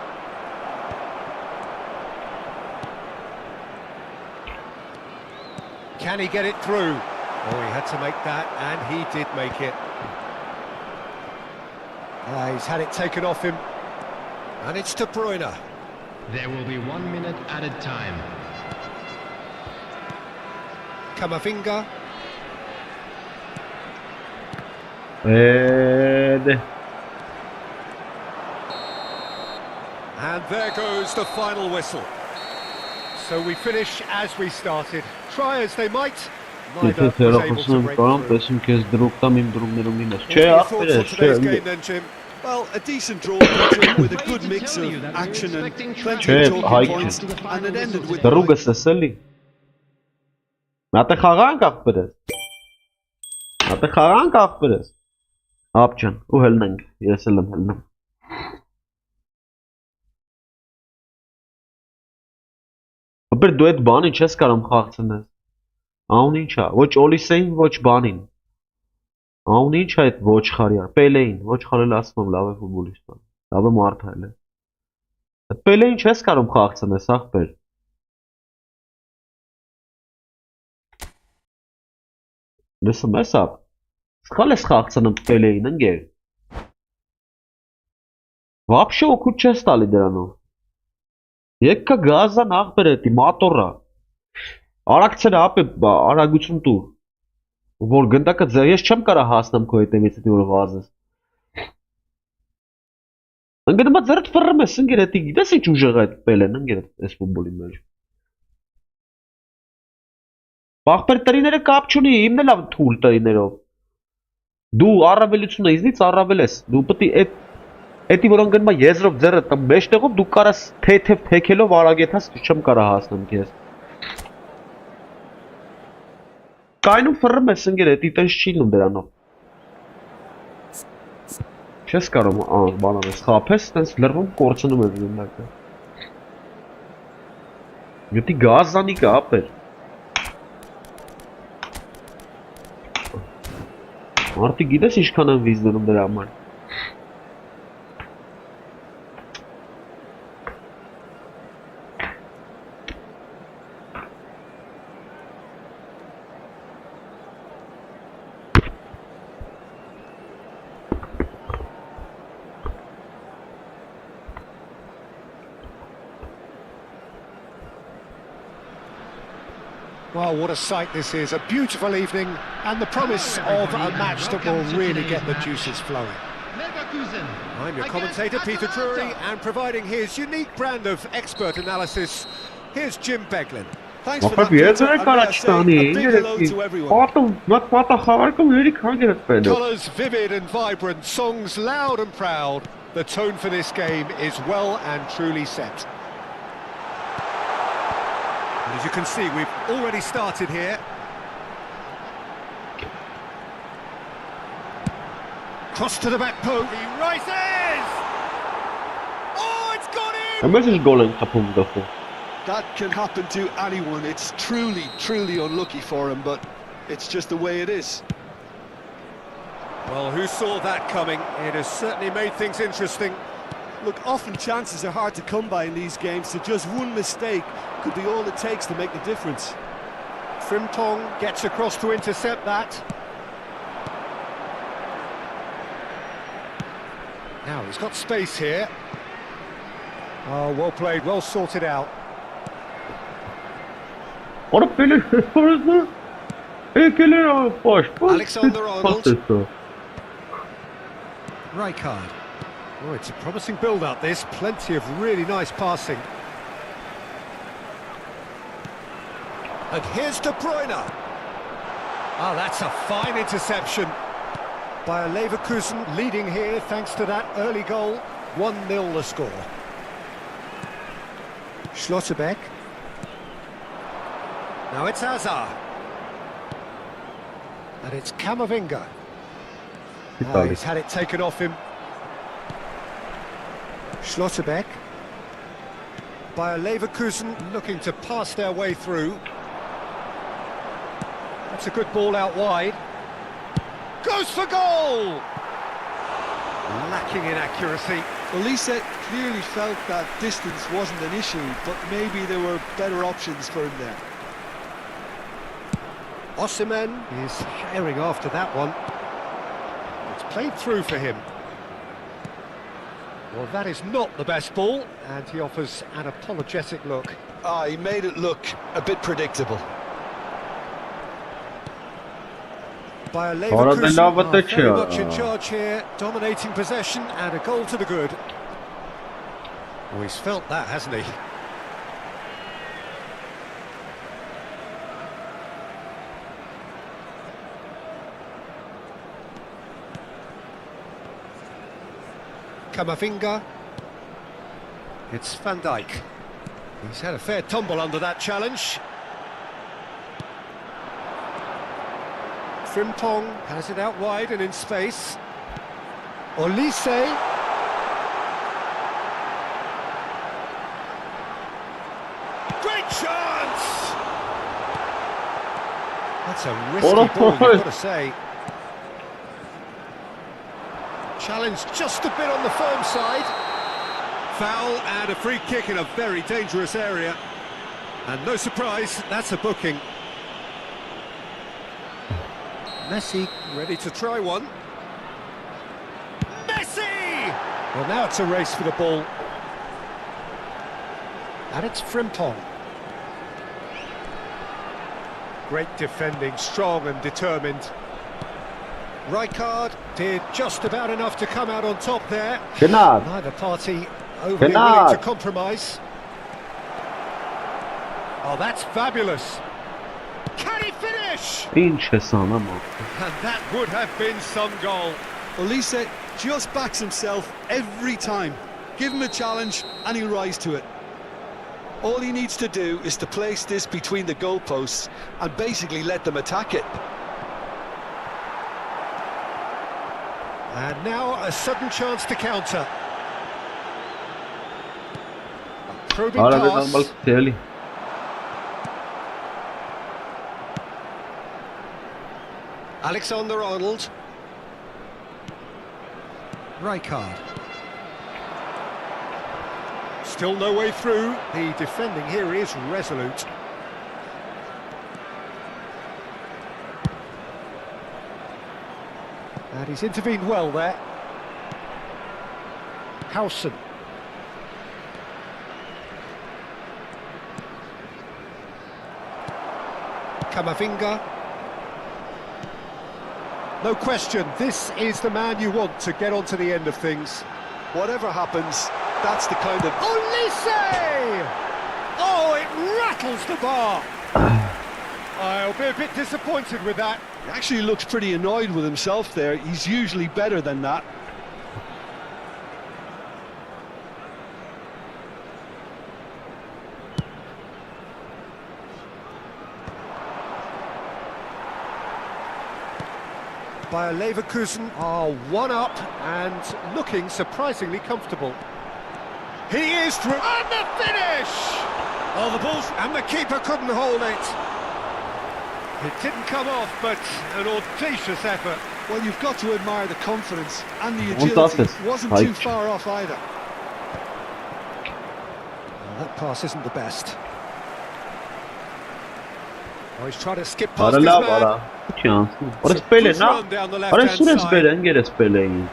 Can he get it through? Oh, he had to make that, and he did make it. He's had it taken off him. And it's De Bruyne. There will be 1 minute added time. Camavinga. And there goes the final whistle. So we finish as we started. Try as they might, neither was able to break through. տեսում քեզ դրուկ տամ իմ դրուկներում ինձ։ What Չէ, are your ախպեր thoughts է, on today's չէ։ game then, Jim? Well, a decent draw, Peter, with a good mix of action and plenty of talking points, and it ended with... Դրուկս էսելի։ Մատե խաղանք ախպերս։ Մատե խաղանք ախպերս։ Ապջան, ու հելնենք, ես էլ եմ հելնում։ Ապեր դու այդ բանին չես կարում խաղցնես։ Անուն ինչ է, ոչ Օլիսեին, ոչ բանին։ Անուն ինչ է այդ ոչխարյա, Պելեին, ոչխարել ասում եմ լավ է ֆուտբոլիստ, լավ է մարդ է։ Այդ Պելեին չես կարում խաղցնես, ախպեր։ Լսում ես ապ։ Սխալ ես խաղցնում Պելեին, ընկեր։ Вообще օգուտ չես տալի դրանով։ Եկա գազան ախպեր էտի, մատորա։ Արագցել ապ է, արագություն տուր։ Որ գնդակը ձեր, ես չեմ կարա հասնեմ քո հետևից էտի որ վազես։ Ընկերմա ձերդ ֆռռում ես, ընկեր էտի, գիտես ինչ ուժեղ է այդ Պելեն, ընկեր այս ֆուտբոլի մեջ։ Ախպեր տրիները կապ չունի, իմն էլ թույլ տրիներով։ Դու առավելությունը իզնից առավել ես, դու պետք է Էդի որ անգնմա եզրով ձեռը տամ մեջտեղով դու կարաս թեթև թեքելով արագեթաս չեմ կարա հասնեմ քեզ։ Կայնում ֆռռում ես ընկեր էդի տենց չի լինում դրանով։ Չես կարող բանալ ես խափես տենց լրվում կորցնում ես գնդակը։ Յետի գազանի կա ապեր։ Մարդի գիտես ինչքան են վիզ դնում դրա համար։ Well, what a sight this is. A beautiful evening and the promise of a match that will really get the juices flowing. Leverkusen. I'm your commentator, Peter Drury, and providing his unique brand of expert analysis, here's Jim Beglin. Thanks for Ախր that, ես Peter, էր and may I say կարաչտանի, a big hello to everyone. պատում, մատ պատախարակում հերիք հանգեր հետ պեդը։ Colours vivid and vibrant, songs loud and proud. The tone for this game is well and truly set. And as you can see, we've already started here. Cross to the back post. He rises! Oh, it's got in! Ամես ես գոլ են խփում գլխով։ That can happen to anyone. It's truly, truly unlucky for him, but it's just the way it is. Well, who saw that coming? It has certainly made things interesting. Look, often chances are hard to come by in these games, so just one mistake could be all it takes to make the difference. Frimpong gets across to intercept that. Now he's got space here. Oh, well played, well sorted out. Ora pele, forza. Ekele poş. Alexander-Arnold. Rijkaard. Oh, it's a promising build-up, this. Plenty of really nice passing. And here's De Bruyne. Oh, that's a fine interception. Bayer Leverkusen leading here thanks to that early goal. 1-0 the score. Schlotterbeck. Now it's Hazard. And it's Camavinga. Oh, he's had it taken off him. Schlotterbeck. Bayer Leverkusen looking to pass their way through. That's a good ball out wide. Goes for goal! Lacking in accuracy. Elise clearly felt that distance wasn't an issue, but maybe there were better options for him there. Osimhen is sharing after that one. It's played through for him. Well, that is not the best ball, and he offers an apologetic look. He made it look a bit predictable. Bayer Leverkusen are very much in charge here, dominating possession and a goal to the good. Oh, he's felt that, hasn't he? Camavinga. It's Van Dijk. He's had a fair tumble under that challenge. Frimpong has it out wide and in space. Olise. Great chance! That's a risky ball, you've got to say. Challenge just a bit on the firm side. Foul and a free kick in a very dangerous area. And no surprise, that's a booking. Messi ready to try one. Messi! Well, now it's a race for the ball. And it's Frimpong. Great defending, strong and determined. Rijkaard did just about enough to come out on top there. Neither party overly willing to compromise. Oh, that's fabulous. Can he finish? And that would have been some goal. Elise just backs himself every time. Give him a challenge and he'll rise to it. All he needs to do is to place this between the goalposts and basically let them attack it. And now a sudden chance to counter. A probing pass. Alexander-Arnold. Rijkaard. Still no way through. The defending here is resolute. And he's intervened well there. Howson. Camavinga. No question, this is the man you want to get on to the end of things. Whatever happens, that's the kind of... Olise! Oh, it rattles the bar. I'll be a bit disappointed with that. He actually looks pretty annoyed with himself there. He's usually better than that. Bayer Leverkusen are 1 up and looking surprisingly comfortable. He is through, and the finish! Oh, the ball's, and the keeper couldn't hold it. It didn't come off, but an audacious effort. Well, you've got to admire the confidence and the agility. It wasn't too far off either. Well, that pass isn't the best. Oh, he's trying to skip past his man. Ora spelen, na? Ora sure spelen, ngere spelen.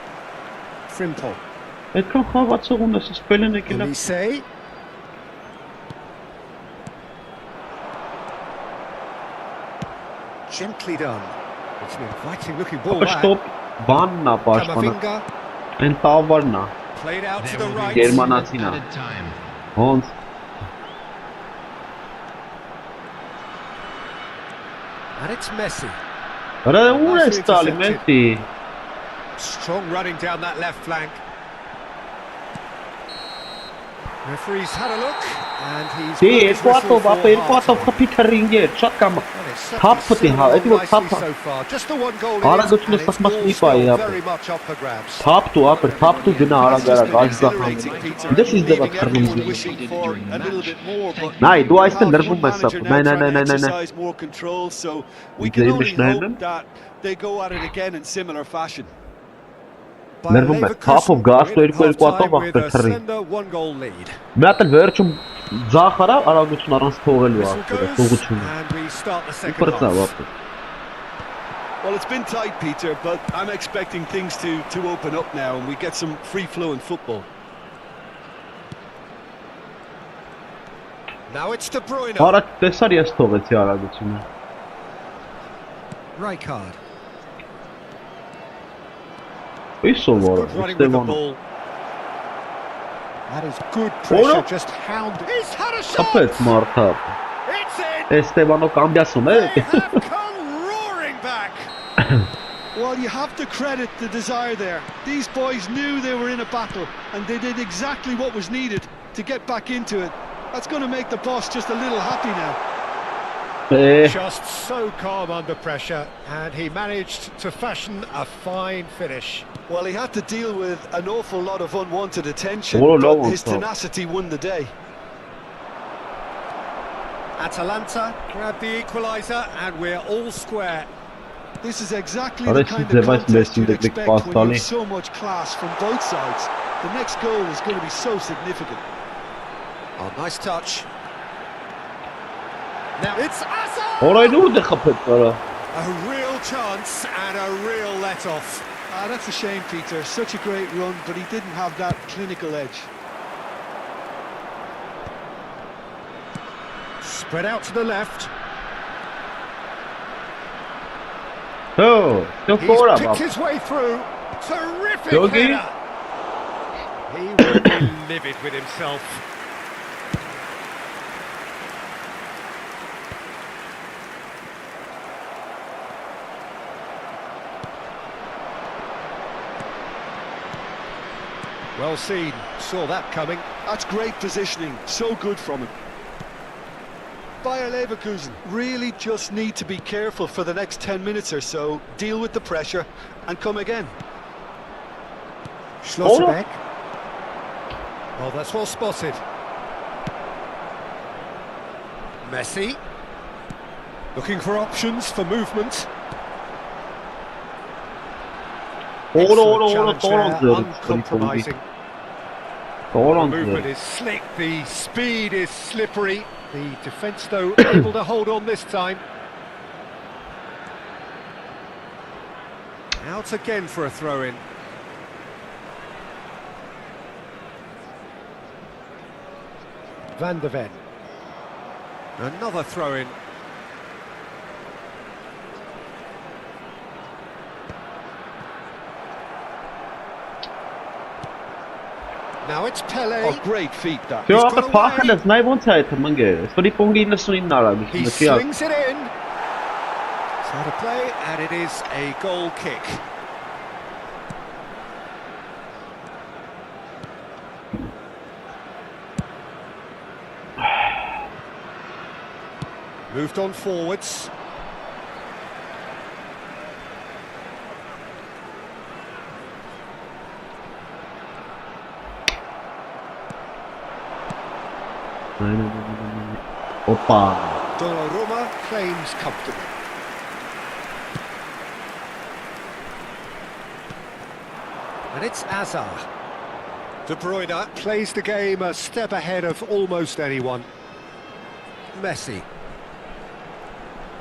Frimpong. Այդքան խաղացող ունես, spelen եկել։ Elise. Gently done. It's an inviting looking ball Ապա that. stop բաննա պաշտպանը։ Camavinga. Այն տավարն է։ Played out to the There will right. be Գերմանացին է։ added time. Ոնց։ And it's Messi. Ora ուր է ստալի Մեսի։ Strong running down that left flank. Referee's had a look, and he's Դե blown his whistle երկու for ապա երկու half-time. հատով խփի թռինգեր, շատ կամ Well, it's certainly թափ պտի հա, settled էդի որ nicely թափ so far. Just the one goal it is, Արագությունը and it's ստացված all մի still պահի very much up for grabs. թափ դու ապեր, թափ դու գնա արագ-արագ աջզախան։ Դες իզ դեպա թռնում։ Wishing for a little bit more, but Նայ, դու we այստեղ have լրվում one ես manager ապա։ now Նայ, նայ, trying նայ, to նայ, նայ։ exercise more control, so we can Դե only իմիշնայինը։ hope that they go at it again in similar fashion. Bayer Լրվում է, Leverkusen թափով գաս win at երկու հատով half-time with ապեր a թռի։ slender one-goal lead. Մի հատ էլ վերջում ձախ արա արագություն առանց թողելու Whistle ապերը, goes, թողությունը։ and we start the second Պրծավ half. ապեր։ Well, it's been tight, Peter, but I'm expecting things to open up now and we get some free-flowing football. Now it's De Bruyne. Արա տեսար ես թողեցի արագությունը։ Rijkaard. Ինչ That's սովորը, good running with the Ստեվան։ ball. That is good pressure, Ora. just hounded. He's had a shot! Կապեց մարդա։ It's in! Էստեվանո կամբիասում է։ They have come roaring back! Well, you have to credit the desire there. These boys knew they were in a battle and they did exactly what was needed to get back into it. That's going to make the boss just a little happy now. Just so calm under pressure, and he managed to fashion a fine finish. Well, he had to deal with an awful lot of unwanted attention, Oh, no, but his no. tenacity won the day. Atalanta grabbed the equaliser, and we're all square. This is exactly Ora, the siz kind de of vais contest Messi'nin you'd de expect pas when you tali. have so much class from both sides. The next goal is going to be so significant. Oh, nice touch. Now it's Asa! Ora այն ուր դե խփեց արա։ A real chance and a real let-off. Ah, that's a shame, Peter. Such a great run, but he didn't have that clinical edge. Spread out to the left. Հո, դու He's կորա picked բա։ his way through. Terrific Yogi. header. He will be livid with himself. Well seen, saw that coming. That's great positioning, so good from him. Bayer Leverkusen really just need to be careful for the next 10 minutes or so, deal with the pressure and come again. Schlotterbeck. Oh, that's well spotted. Messi. Looking for options for movement. Excellent challenge there, uncompromising. The movement is slick, the speed is slippery. The defence, though, able to hold on this time. Out again for a throw-in. Van de Ven. Another throw-in. Now it's Pele. Oh, great feet that. Yo, got the away. park is nice one side to mange. So the pongi na sunin nara. He slings it in. It's out of play, and it is a goal kick. Moved on forwards. Opa. Donnarumma claims comfortably. And it's Hazard. De Bruyne plays the game a step ahead of almost anyone. Messi.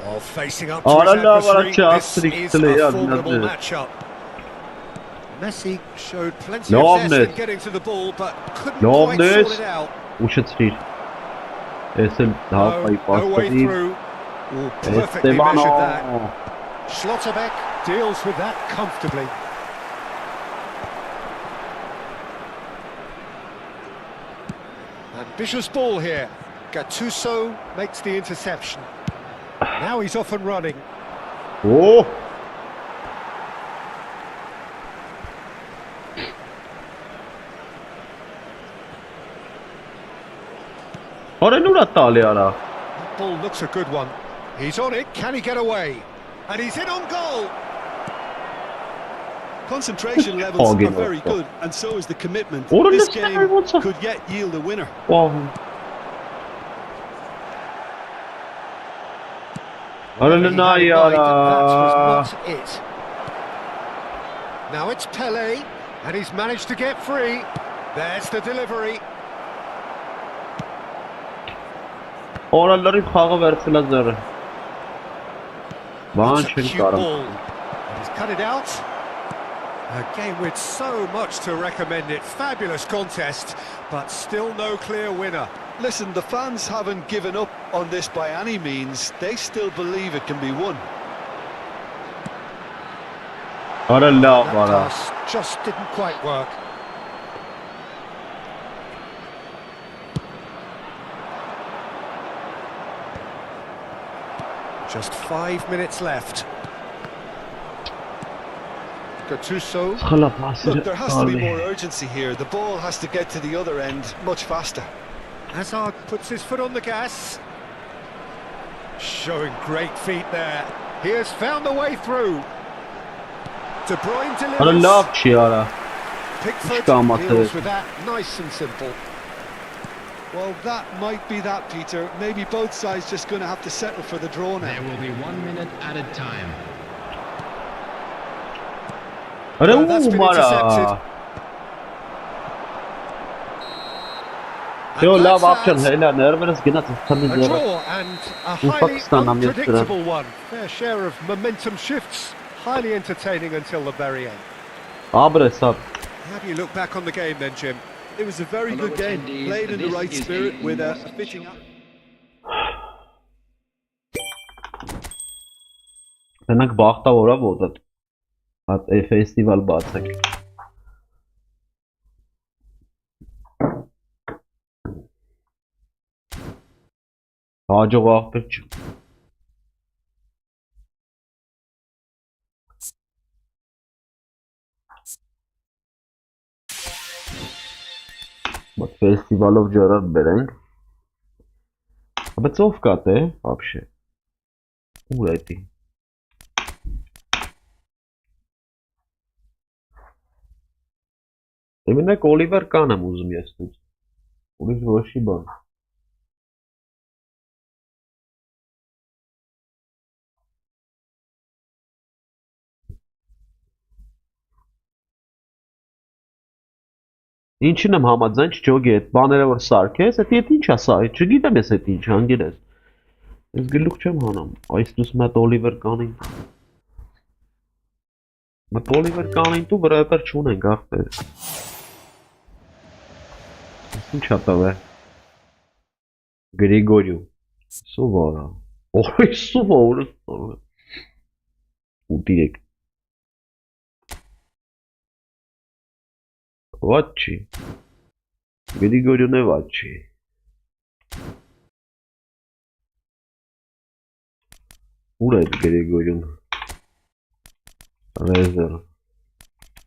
Oh, facing up to Oh, his no, adversary. just This is yeah, a formidable yeah. matchup. Messi showed plenty No of zest in omnes. getting to the ball, but couldn't No quite sort omnes. it out. Ushit Esim daha No, pay no way pas through. Oh, perfectly measured that. Schlotterbeck deals with that comfortably. Ambitious ball here. Gattuso makes the interception. Now he's off and running. Oh. Ora nulla tale ara. That ball looks a good one. He's on it. Can he get away? And he's in on goal. Concentration levels are very good, and so is the commitment. This game could yet yield a winner. Wow. Well, he had in mind that Ara. was not it. Now it's Pele, and he's managed to get free. There's the delivery. Ora lari xaga versela zare. Van It's a shil cute karam. ball. And he's cut it out. A game with so much to recommend it. Fabulous contest, but still no clear winner. Listen, the fans haven't given up on this by any means. They still believe it can be won. Ora la That ara. pass just didn't quite work. Just 5 minutes left. Gattuso. Khala pas. Look, there has to be more urgency here. The ball has to get to the other end much faster. Hazard puts his foot on the gas. Showing great feet there. He has found the way through. De Bruyne Ora delivers. la chi ara. Pickford Çıkarmadı. deals with that nice and simple. Well, that might be that, Peter. Maybe both sides just going to have to settle for the draw now. There will be 1 minute added time. Ora Well, that's been intercepted. mara. And Yo la that's option that. hela nervous gina A tsamizera. draw and a highly Pakistan'dan unpredictable one. Fair share of momentum shifts. Highly entertaining until the very end. Abre sab. How do you look back on the game then, Jim? It was a very good game, played in the right spirit with a fitting up. Մենք բախտավորա ոդատ։ Հատ ֆեստիվալ բացեք։ Հաջող աղբեր չի։ Բայց ֆեստիվալով ջարան բերենք։ Բայց ով կատ է, вообще։ Ուր է դի։ Իմենակ Օլիվեր կան եմ ուզում ես դուց։ Ուրիշ ոչի բան։ Ինչին եմ համաձայն չջոգի այդ բաները որ սարքես, դա այդ ի՞նչ է սա, չգիտեմ ես այդ ինչ հանգիրես։ Ես գլուխ չեմ հանում, այս դուս մատ Օլիվեր կանին։ Մատ Օլիվեր կանին դու վրայբեր չունենք ախպեր։ Ինչ է տավե։ Գրիգորիու։ Սովորա։ Օй սովորը։ Ու դիրեք։ Вот չի։ Գրիգորյուն է ված չի։ Ուր է Գրիգորյուն։ Ռեզերվ։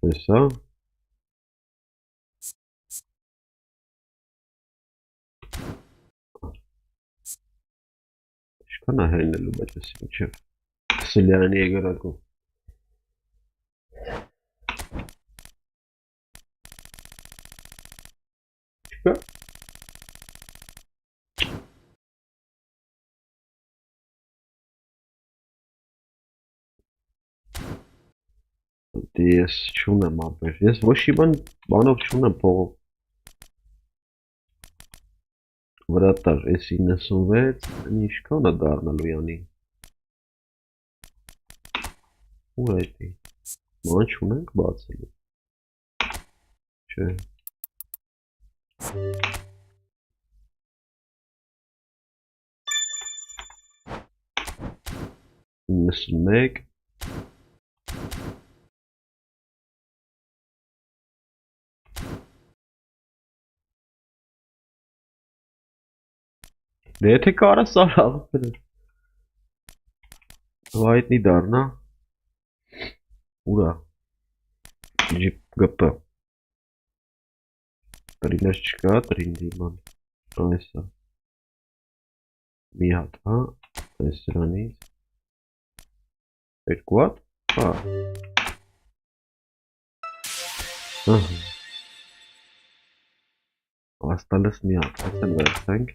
Տեսա։ Ինչքան է հենելու բայց ես ինչև Սիլյանի եգրակում։ Չկա։ Ես չունեմ ապեր, ես ոչ իման բանով չունեմ փողով։ Վրատար, ես 96, ինչքան է դառնալու յանի։ Ուր է դի։ Ման չունենք բացելու։ Չէ։ 91 Դե եթե կարա սարավ հայտնի դառնա ուրա GP տրիներ չկա տրինդի ման այսա մի հատ հա այս սրանից երկու հատ հա աստալս մի հատ այսեն վերցենք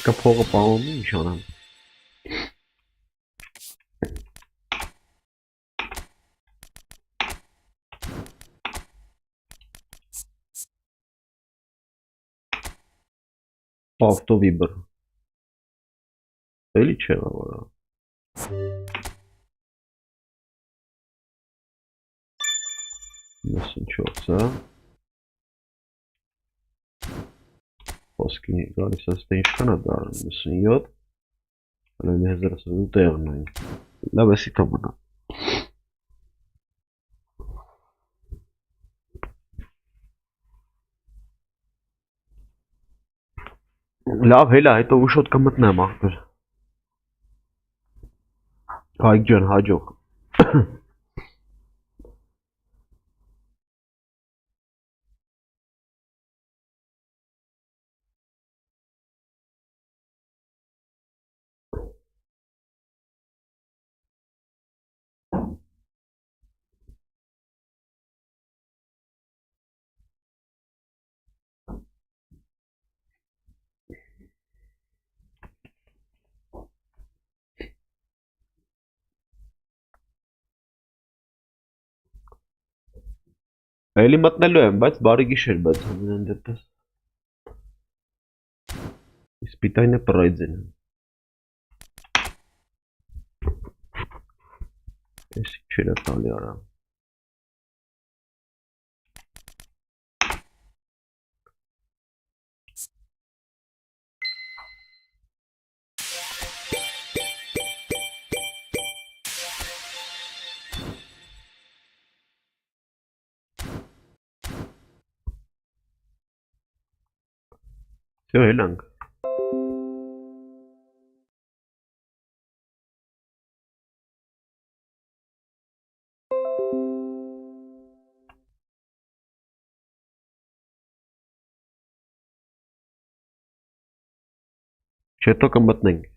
Կա փողը պահում ինչ անեմ Ավտովիբր էլի չեղա որա 94 հա Խոսքի գալիս աստ ինչքան է դառնում 97 հələ 1000 տեղն այն լավ էսի թողնա լավ հելա հետո ուշոտ կմտնեմ ախպեր Հայկ ջան հաջող Էլի մտնելու եմ, բայց բարի գիշեր բայց ամենայն դեպս Իսպիտայնը պրայձեն Ես չեր է տալի արա Всё, հելանք Չետո կմտնենք